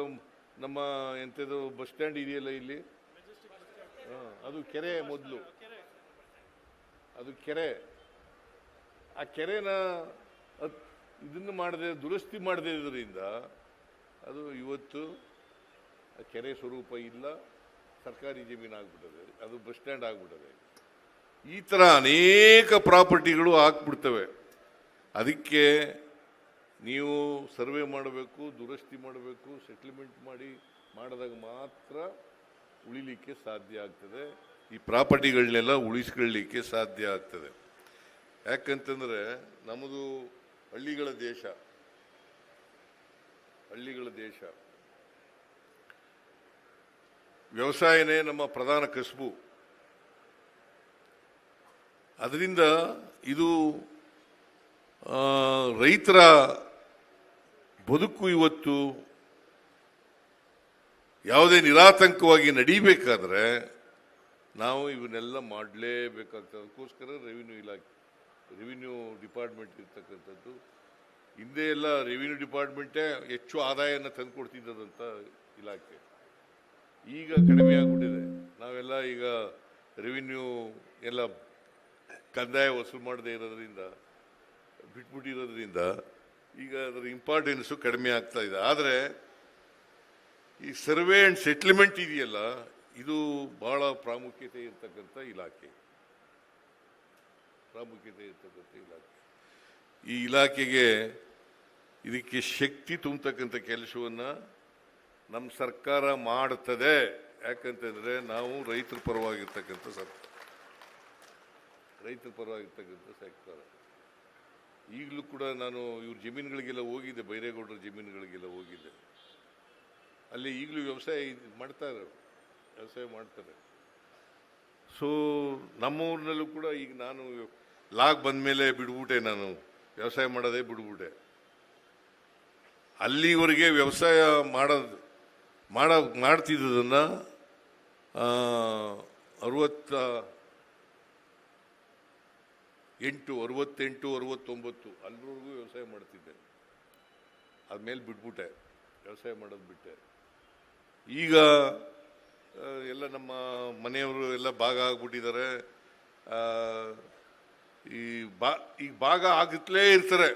ನಮ್ಮ ಎಂಥದ್ದು ಬಸ್ ಸ್ಟ್ಯಾಂಡ್ ಇದೆಯಲ್ಲ ಇಲ್ಲಿ, ಅದು ಕೆರೆ. ಮೊದಲು ಅದು ಕೆರೆ. ಆ ಕೆರೆನ ಇದನ್ನು ಮಾಡದೆ, ದುರಸ್ತಿ ಮಾಡದೇ ಇದರಿಂದ ಅದು ಇವತ್ತು ಆ ಕೆರೆ ಸ್ವರೂಪ ಇಲ್ಲ, ಸರ್ಕಾರಿ ಜಮೀನು ಆಗ್ಬಿಟ್ಟದೆ, ಅದು ಬಸ್ ಸ್ಟ್ಯಾಂಡ್ ಆಗ್ಬಿಟ್ಟದೆ. ಈ ಥರ ಅನೇಕ ಪ್ರಾಪರ್ಟಿಗಳು ಹಾಕ್ಬಿಡ್ತವೆ. ಅದಕ್ಕೆ ನೀವು ಸರ್ವೆ ಮಾಡಬೇಕು, ದುರಸ್ತಿ ಮಾಡಬೇಕು, ಸೆಟ್ಲ್ಮೆಂಟ್ ಮಾಡಿದಾಗ ಮಾತ್ರ ಉಳಿಲಿಕ್ಕೆ ಸಾಧ್ಯ ಆಗ್ತದೆ. ಈ ಪ್ರಾಪರ್ಟಿಗಳನ್ನೆಲ್ಲ ಉಳಿಸ್ಕೊಳ್ಳಿಕ್ಕೆ ಸಾಧ್ಯ ಆಗ್ತದೆ. ಯಾಕಂತಂದರೆ ನಮ್ಮದು ಹಳ್ಳಿಗಳ ದೇಶ. ವ್ಯವಸಾಯನೇ ನಮ್ಮ ಪ್ರಧಾನ ಕಸುಬು. ಅದರಿಂದ ಇದು ರೈತರ ಬದುಕು ಇವತ್ತು ಯಾವುದೇ ನಿರಾತಂಕವಾಗಿ ನಡೀಬೇಕಾದ್ರೆ ನಾವು ಇವನ್ನೆಲ್ಲ ಮಾಡಲೇಬೇಕಾಗ್ತದೆ. ಅದಕ್ಕೋಸ್ಕರ ರೆವಿನ್ಯೂ ಡಿಪಾರ್ಟ್ಮೆಂಟ್ ಇರ್ತಕ್ಕಂಥದ್ದು. ಹಿಂದೆ ಎಲ್ಲ ರೆವಿನ್ಯೂ ಡಿಪಾರ್ಟ್ಮೆಂಟೇ ಹೆಚ್ಚು ಆದಾಯನ ತಂದುಕೊಡ್ತಿದ್ದಂಥ ಇಲಾಖೆ. ಈಗ ಕಡಿಮೆ ಆಗಿಬಿಟ್ಟಿದೆ. ನಾವೆಲ್ಲ ಈಗ ರೆವಿನ್ಯೂ ಎಲ್ಲ ಕಂದಾಯ ವಸೂಲು ಮಾಡದೇ ಇರೋದ್ರಿಂದ, ಬಿಟ್ಬಿಟ್ಟಿರೋದ್ರಿಂದ ಈಗ ಅದರ ಇಂಪಾರ್ಟೆನ್ಸು ಕಡಿಮೆ ಆಗ್ತಾ ಇದೆ. ಆದರೆ ಈ ಸರ್ವೆ ಆ್ಯಂಡ್ ಸೆಟ್ಲ್ಮೆಂಟ್ ಇದೆಯಲ್ಲ, ಇದು ಬಹಳ ಪ್ರಾಮುಖ್ಯತೆ ಇರ್ತಕ್ಕಂಥ ಇಲಾಖೆ. ಈ ಇಲಾಖೆಗೆ ಇದಕ್ಕೆ ಶಕ್ತಿ ತುಂಬತಕ್ಕಂಥ ಕೆಲಸವನ್ನು ನಮ್ಮ ಸರ್ಕಾರ ಮಾಡುತ್ತದೆ. ಯಾಕಂತಂದರೆ ನಾವು ರೈತರ ಪರವಾಗಿರ್ತಕ್ಕಂಥ ಸರ್ಕಾರ. ಈಗಲೂ ಕೂಡ ನಾನು ಇವ್ರ ಜಮೀನುಗಳಿಗೆಲ್ಲ ಹೋಗಿದ್ದೆ, ಬೈರೇಗೌಡರ ಜಮೀನುಗಳಿಗೆಲ್ಲ ಹೋಗಿದ್ದೆ. ಅಲ್ಲಿ ಈಗಲೂ ವ್ಯವಸಾಯ ಮಾಡ್ತಾರೆ. ಸೊ ನಮ್ಮೂರಿನಲ್ಲೂ ಕೂಡ ಈಗ ನಾನು ಲಾಗ್ ಬಂದ ಮೇಲೆ ಬಿಡ್ಬಿಟ್ಟೆ, ನಾನು ವ್ಯವಸಾಯ ಮಾಡೋದೇ ಬಿಡ್ಬಿಟ್ಟೆ. ಅಲ್ಲಿವರೆಗೆ ವ್ಯವಸಾಯ ಮಾಡ್ತಿದ್ದದನ್ನು 68, 69 ಅಲ್ಲಿವರೆಗೂ ವ್ಯವಸಾಯ ಮಾಡ್ತಿದ್ದೆ. ಆದ್ಮೇಲೆ ಬಿಟ್ಬಿಟ್ಟೆ, ವ್ಯವಸಾಯ ಮಾಡೋದು ಬಿಟ್ಟೆ. ಈಗ ಎಲ್ಲ ನಮ್ಮ ಮನೆಯವರು ಎಲ್ಲ ಭಾಗ ಆಗ್ಬಿಟ್ಟಿದ್ದಾರೆ. ಈಗ ಭಾಗ ಆಗುತ್ತಲೇ ಇರ್ತಾರೆ.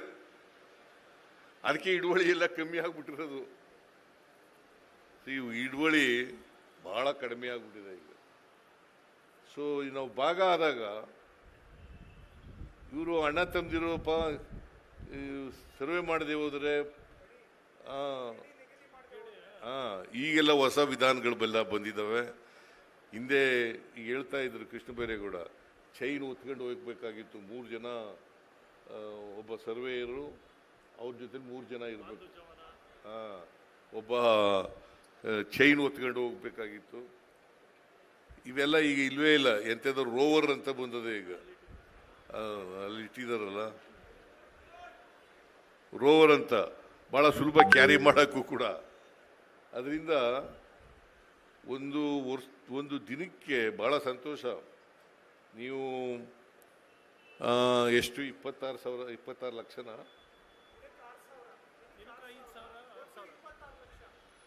ಅದಕ್ಕೆ ಹಿಡುವಳಿ ಎಲ್ಲ ಕಮ್ಮಿ ಆಗ್ಬಿಟ್ಟಿರೋದು. ಈ ಹಿಡುವಳಿ ಬಹಳ ಕಡಿಮೆ ಆಗ್ಬಿಟ್ಟಿದೆ ಈಗ. ಸೊ ನಾವು ಭಾಗ ಆದಾಗ ಇವರು ಅಣ್ಣ ತಮ್ಮದಿರೋಪ್ಪ ಸರ್ವೆ ಮಾಡದೆ ಹೋದರೆ ಈಗೆಲ್ಲ ಹೊಸ ವಿಧಾನಗಳೆಲ್ಲ ಬಂದಿದ್ದಾವೆ. ಹಿಂದೆ ಈಗ ಹೇಳ್ತಾ ಇದ್ರು ಕೃಷ್ಣ ಬೈರೇಗೌಡ, ಚೈನ್ ಹೊತ್ಕೊಂಡು ಹೋಗ್ಬೇಕಾಗಿತ್ತು. 3 ಜನ, ಒಬ್ಬ ಸರ್ವೇಯರು, ಅವ್ರ ಜೊತೆ 3 ಜನ ಇರಬೇಕು. ಒಬ್ಬ ಚೈನ್ ಹೊತ್ಕೊಂಡು ಹೋಗ್ಬೇಕಾಗಿತ್ತು. ಇವೆಲ್ಲ ಈಗ ಇಲ್ವೇ ಇಲ್ಲ. ಎಂಥದ್ದು ರೋವರ್ ಅಂತ ಬಂದದೆ ಈಗ, ಅಲ್ಲಿ ಇಟ್ಟಿದಾರಲ್ಲ. ರೋವರ್ ಅಂತ, ಭಾಳ ಸುಲಭ ಕ್ಯಾರಿ ಮಾಡೋಕ್ಕೂ ಕೂಡ. ಅದರಿಂದ ಒಂದು ದಿನಕ್ಕೆ ಭಾಳ ಸಂತೋಷ. ನೀವು ಎಷ್ಟು 26 ಲಕ್ಷನ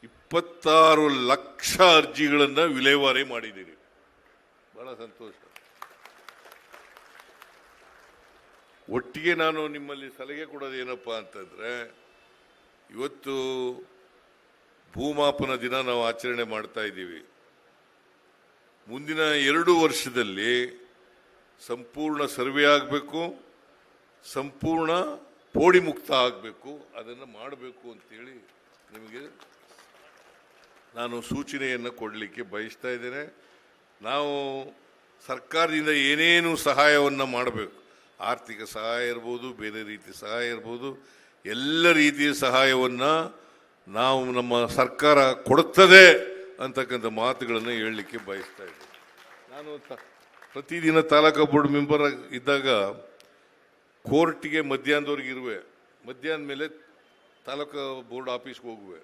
26 ಲಕ್ಷ ಅರ್ಜಿಗಳನ್ನು ವಿಲೇವಾರಿ ಮಾಡಿದ್ದೀರಿ. ಬಹಳ ಸಂತೋಷ. ಒಟ್ಟಿಗೆ ನಾನು ನಿಮ್ಮಲ್ಲಿ ಸಲಹೆ ಕೊಡೋದೇನಪ್ಪ ಅಂತಂದ್ರೆ, ಇವತ್ತು ಭೂಮಾಪನ ದಿನ ನಾವು ಆಚರಣೆ ಮಾಡ್ತಾ ಇದ್ದೀವಿ. ಮುಂದಿನ 2 ವರ್ಷದಲ್ಲಿ ಸಂಪೂರ್ಣ ಸರ್ವೆ ಆಗಬೇಕು, ಸಂಪೂರ್ಣ ಪೋಡಿ ಮುಕ್ತ ಆಗಬೇಕು. ಅದನ್ನು ಮಾಡಬೇಕು ಅಂತೇಳಿ ನಿಮಗೆ ನಾನು ಸೂಚನೆಯನ್ನು ಕೊಡಲಿಕ್ಕೆ ಬಯಸ್ತಾ ಇದ್ದೇನೆ. ನಾವು ಸರ್ಕಾರದಿಂದ ಏನೇನು ಸಹಾಯವನ್ನು ಮಾಡಬೇಕು, ಆರ್ಥಿಕ ಸಹಾಯ ಇರ್ಬೋದು, ಬೇರೆ ರೀತಿಯ ಸಹಾಯ ಇರ್ಬೋದು, ಎಲ್ಲ ರೀತಿಯ ಸಹಾಯವನ್ನು ನಾವು ನಮ್ಮ ಸರ್ಕಾರ ಕೊಡುತ್ತದೆ ಅಂತಕ್ಕಂಥ ಮಾತುಗಳನ್ನು ಹೇಳಲಿಕ್ಕೆ ಬಯಸ್ತಾ ಇದ್ದೇನೆ. ನಾನು ಪ್ರತಿದಿನ ತಾಲೂಕು ಬೋರ್ಡ್ ಮೆಂಬರ್ ಇದ್ದಾಗ ಕೋರ್ಟ್ಗೆ ಮಧ್ಯಾಹ್ನದವರೆಗೆ ಇರುವೆ. ಮಧ್ಯಾಹ್ನ ಮೇಲೆ ತಾಲೂಕು ಬೋರ್ಡ್ ಆಫೀಸ್ಗೆ ಹೋಗುವೆ.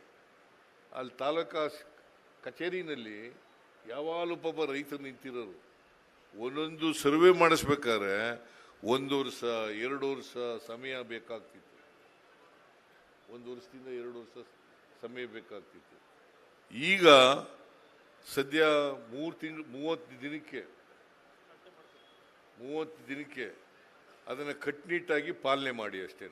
ಅಲ್ಲಿ ತಾಲೂಕಾ ಕಚೇರಿನಲ್ಲಿ ಯಾವಾಗಲೂ ಪಾಪ ರೈತರು ನಿಂತಿರೋರು. ಒಂದೊಂದು ಸರ್ವೆ ಮಾಡಿಸ್ಬೇಕಾದ್ರೆ 1 ವರ್ಷ 2 ವರ್ಷ ಸಮಯ ಬೇಕಾಗ್ತಿತ್ತು. 1 ವರ್ಷದಿಂದ 2 ವರ್ಷ ಸಮಯ ಬೇಕಾಗ್ತಿತ್ತು. ಈಗ ಸದ್ಯ 30 ದಿನಕ್ಕೆ ಅದನ್ನು ಕಟ್ಟುನಿಟ್ಟಾಗಿ ಪಾಲನೆ ಮಾಡಿ ಅಷ್ಟೇ.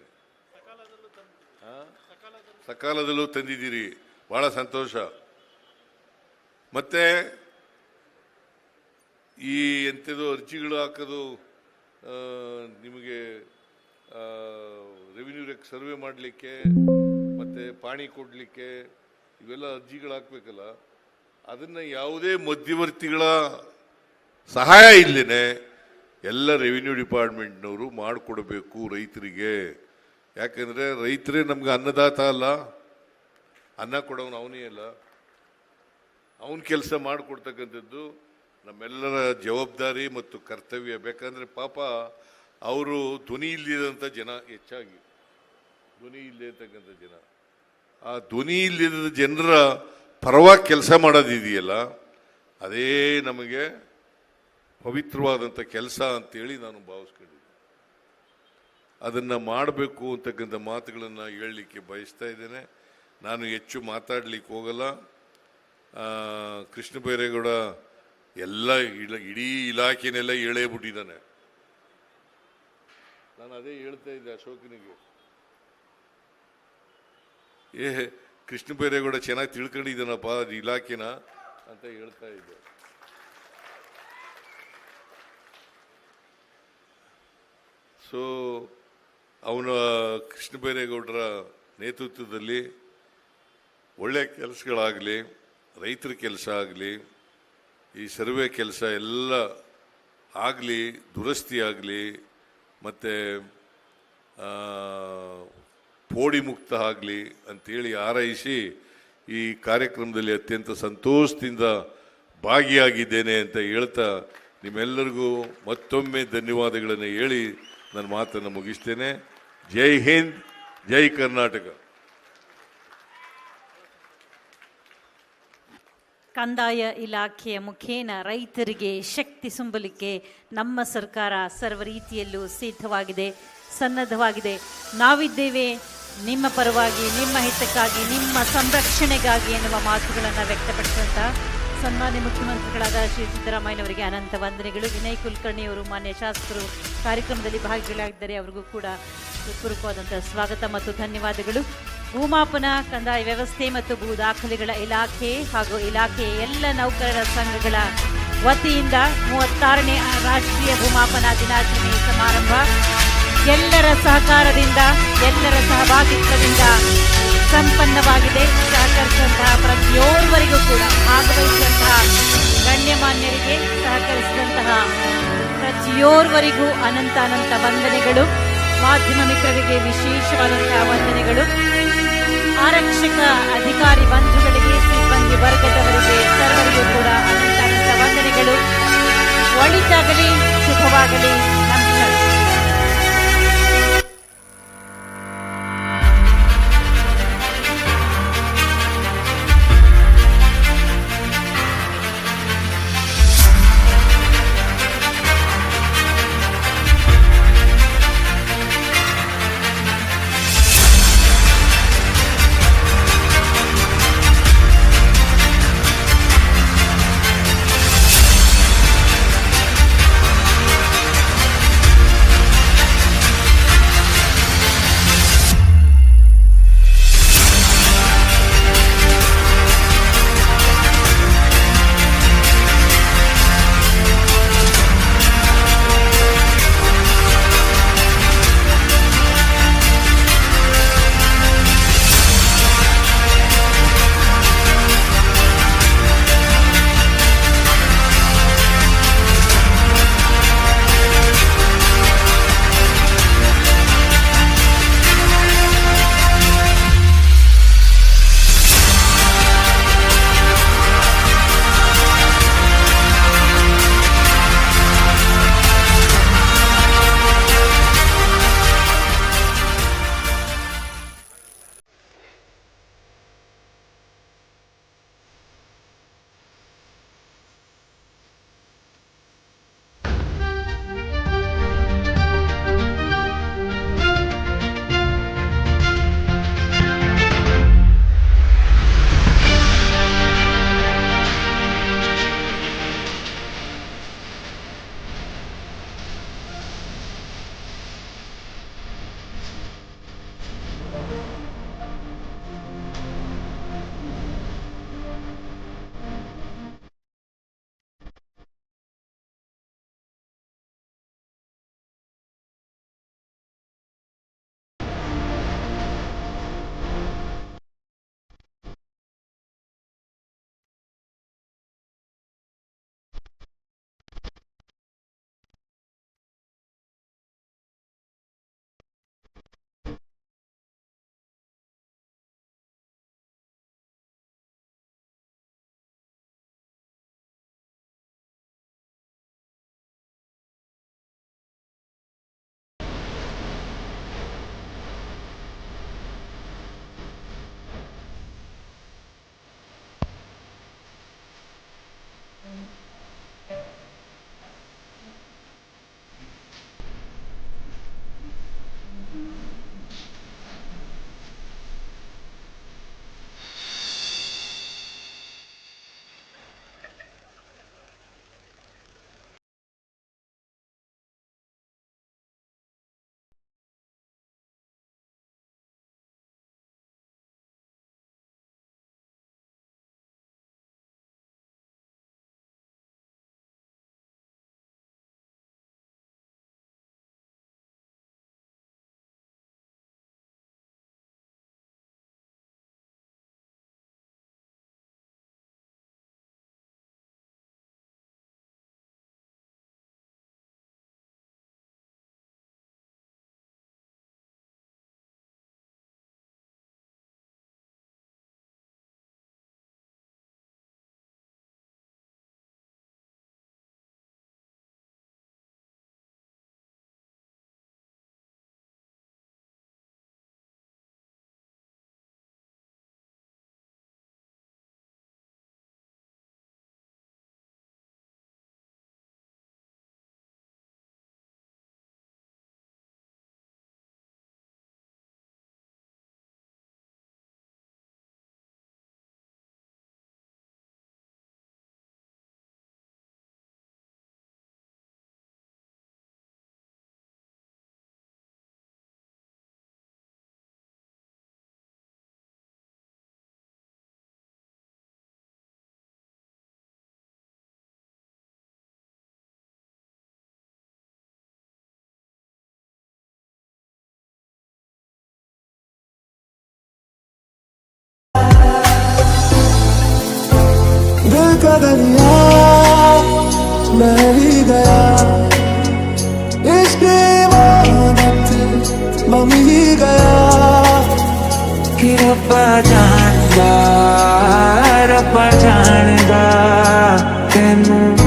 ಸಕಾಲದಲ್ಲೂ ತಂದಿದ್ದೀರಿ, ಬಹಳ ಸಂತೋಷ. ಮತ್ತೆ ಈ ಎಂಥದ್ದು ಅರ್ಜಿಗಳು ಹಾಕೋದು, ನಿಮಗೆ ರೆವಿನ್ಯೂ ಸರ್ವೆ ಮಾಡಲಿಕ್ಕೆ ಮತ್ತೆ ಪಾಣಿ ಕೊಡಲಿಕ್ಕೆ ಇವೆಲ್ಲ ಅರ್ಜಿಗಳು ಹಾಕ್ಬೇಕಲ್ಲ, ಅದನ್ನು ಯಾವುದೇ ಮಧ್ಯವರ್ತಿಗಳ ಸಹಾಯ ಇಲ್ಲದೇನೆ ಎಲ್ಲ ರೆವಿನ್ಯೂ ಡಿಪಾರ್ಟ್ಮೆಂಟ್ನವರು ಮಾಡಿಕೊಡ್ಬೇಕು ರೈತರಿಗೆ. ಯಾಕೆಂದರೆ ರೈತರೇ ನಮ್ಗೆ ಅನ್ನದಾತ ಅಲ್ಲ, ಅನ್ನ ಕೊಡೋನು ಅವನೇ ಅಲ್ಲ. ಅವನ ಕೆಲಸ ಮಾಡಿಕೊಡ್ತಕ್ಕಂಥದ್ದು ನಮ್ಮೆಲ್ಲರ ಜವಾಬ್ದಾರಿ ಮತ್ತು ಕರ್ತವ್ಯ. ಬೇಕಂದರೆ ಪಾಪ ಅವರು ಧ್ವನಿ ಇಲ್ಲದಂಥ ಜನ, ಹೆಚ್ಚಾಗಿ ಧ್ವನಿ ಇಲ್ಲತಕ್ಕಂಥ ಜನ, ಆ ಧ್ವನಿ ಇಲ್ಲದ ಜನರ ಪರವಾಗಿ ಕೆಲಸ ಮಾಡೋದಿದೆಯಲ್ಲ, ಅದೇ ನಮಗೆ ಪವಿತ್ರವಾದಂಥ ಕೆಲಸ ಅಂತೇಳಿ ನಾನು ಭಾವಿಸ್ಕೊಂಡಿದ್ದೆ. ಅದನ್ನು ಮಾಡಬೇಕು ಅಂತಕ್ಕಂಥ ಮಾತುಗಳನ್ನು ಹೇಳಲಿಕ್ಕೆ ಬಯಸ್ತಾ ಇದ್ದೇನೆ. ನಾನು ಹೆಚ್ಚು ಮಾತಾಡಲಿಕ್ಕೆ ಹೋಗಲ್ಲ. ಕೃಷ್ಣ ಬೈರೇಗೌಡ ಎಲ್ಲ ಇಡೀ ಇಲಾಖೆನೆಲ್ಲ ಹೇಳೇ ಬಿಟ್ಟಿದ್ದಾನೆ. ನಾನು ಅದೇ ಹೇಳ್ತಾ ಇದ್ದೆ ಅಶೋಕನಿಗೆ, ಕೃಷ್ಣ ಬೈರೇಗೌಡ ಚೆನ್ನಾಗಿ ತಿಳ್ಕೊಂಡಿದ್ದಾನಪ್ಪ ಅದು ಇಲಾಖೆನ ಅಂತ ಹೇಳ್ತಾ ಇದ್ದೆ. ಸೊ ಅವನ ಕೃಷ್ಣ ಬೈರೇಗೌಡರ ನೇತೃತ್ವದಲ್ಲಿ ಒಳ್ಳೆಯ ಕೆಲಸಗಳಾಗಲಿ, ರೈತರ ಕೆಲಸ ಆಗಲಿ, ಈ ಸರ್ವೆ ಕೆಲಸ ಎಲ್ಲ ಆಗಲಿ, ದುರಸ್ತಿ ಆಗಲಿ, ಮತ್ತು ಪೋಡಿ ಮುಕ್ತ ಆಗಲಿ ಅಂತೇಳಿ ಹಾರೈಸಿ ಈ ಕಾರ್ಯಕ್ರಮದಲ್ಲಿ ಅತ್ಯಂತ ಸಂತೋಷದಿಂದ ಭಾಗಿಯಾಗಿದ್ದೇನೆ ಅಂತ ಹೇಳ್ತಾ ನಿಮ್ಮೆಲ್ಲರಿಗೂ ಮತ್ತೊಮ್ಮೆ ಧನ್ಯವಾದಗಳನ್ನು ಹೇಳಿ ನನ್ನ ಮಾತನ್ನು ಮುಗಿಸ್ತೇನೆ. ಜೈ ಹಿಂದ್, ಜೈ ಕರ್ನಾಟಕ. ಕಂದಾಯ ಇಲಾಖೆಯ ಮುಖೇನ ರೈತರಿಗೆ ಶಕ್ತಿ ತುಂಬಲಿಕ್ಕೆ ನಮ್ಮ ಸರ್ಕಾರ ಸರ್ವ ರೀತಿಯಲ್ಲೂ ಸಿದ್ಧವಾಗಿದೆ, ಸನ್ನದ್ಧವಾಗಿದೆ. ನಾವಿದ್ದೇವೆ ನಿಮ್ಮ ಪರವಾಗಿ, ನಿಮ್ಮ ಹಿತಕ್ಕಾಗಿ, ನಿಮ್ಮ ಸಂರಕ್ಷಣೆಗಾಗಿ ಎನ್ನುವ ಮಾತುಗಳನ್ನು ವ್ಯಕ್ತಪಡಿಸುವಂಥ ಸನ್ಮಾನ್ಯ ಮುಖ್ಯಮಂತ್ರಿಗಳಾದ ಶ್ರೀ ಸಿದ್ದರಾಮಯ್ಯನವರಿಗೆ ಅನಂತ ವಂದನೆಗಳು. ವಿನಯ್ ಕುಲಕರ್ಣಿಯವರು ಮಾನ್ಯ ಶಾಸಕರು ಕಾರ್ಯಕ್ರಮದಲ್ಲಿ ಭಾಗಿಗಳಾಗಿದ್ದಾರೆ, ಅವರಿಗೂ ಕೂಡ ಹೃತ್ಪೂರ್ವಕವಾದಂಥ ಸ್ವಾಗತ ಮತ್ತು ಧನ್ಯವಾದಗಳು. ಭೂಮಾಪನ, ಕಂದಾಯ ವ್ಯವಸ್ಥೆ ಮತ್ತು ಭೂ ದಾಖಲೆಗಳ ಇಲಾಖೆ ಹಾಗೂ ಇಲಾಖೆಯ ಎಲ್ಲ ನೌಕರರ ಸಂಘಗಳ ವತಿಯಿಂದ 36ನೇ ರಾಷ್ಟ್ರೀಯ ಭೂಮಾಪನ ದಿನಾಚರಣೆ ಸಮಾರಂಭ ಎಲ್ಲರ ಸಹಕಾರದಿಂದ, ಎಲ್ಲರ ಸಹಭಾಗಿತ್ವದಿಂದ ಸಂಪನ್ನವಾಗಿದೆ. ಸಹಕರಿಸಿದಂತಹ ಪ್ರತಿಯೋರ್ವರಿಗೂ ಕೂಡ, ಭಾಗವಹಿಸಿದಂತಹ ಗಣ್ಯಮಾನ್ಯರಿಗೆ, ಸಹಕರಿಸಿದಂತಹ ಪ್ರತಿಯೋರ್ವರಿಗೂ ಅನಂತ ವಂದನೆಗಳು. ಮಾಧ್ಯಮ ಮಿತ್ರರಿಗೆ ವಿಶೇಷವಾದಂತಹ ವಂದನೆಗಳು. ಆರಕ್ಷಕ ಅಧಿಕಾರಿ ಬಂಧುಗಳಿಗೆ, ಸಿಬ್ಬಂದಿ ವರ್ಗದವರಿಗೆ, ಸರ್ವರಿಗೂ ಕೂಡ ಅನಂತ ವಂದನೆಗಳು. ಒಳಿತಾಗಲಿ, ಶುಭವಾಗಲಿ. ನಮಸ್ಕಾರ. दरिया मैं ही गया, इश्क इबादत बन ही गया कि रब्बा जानदा तेनू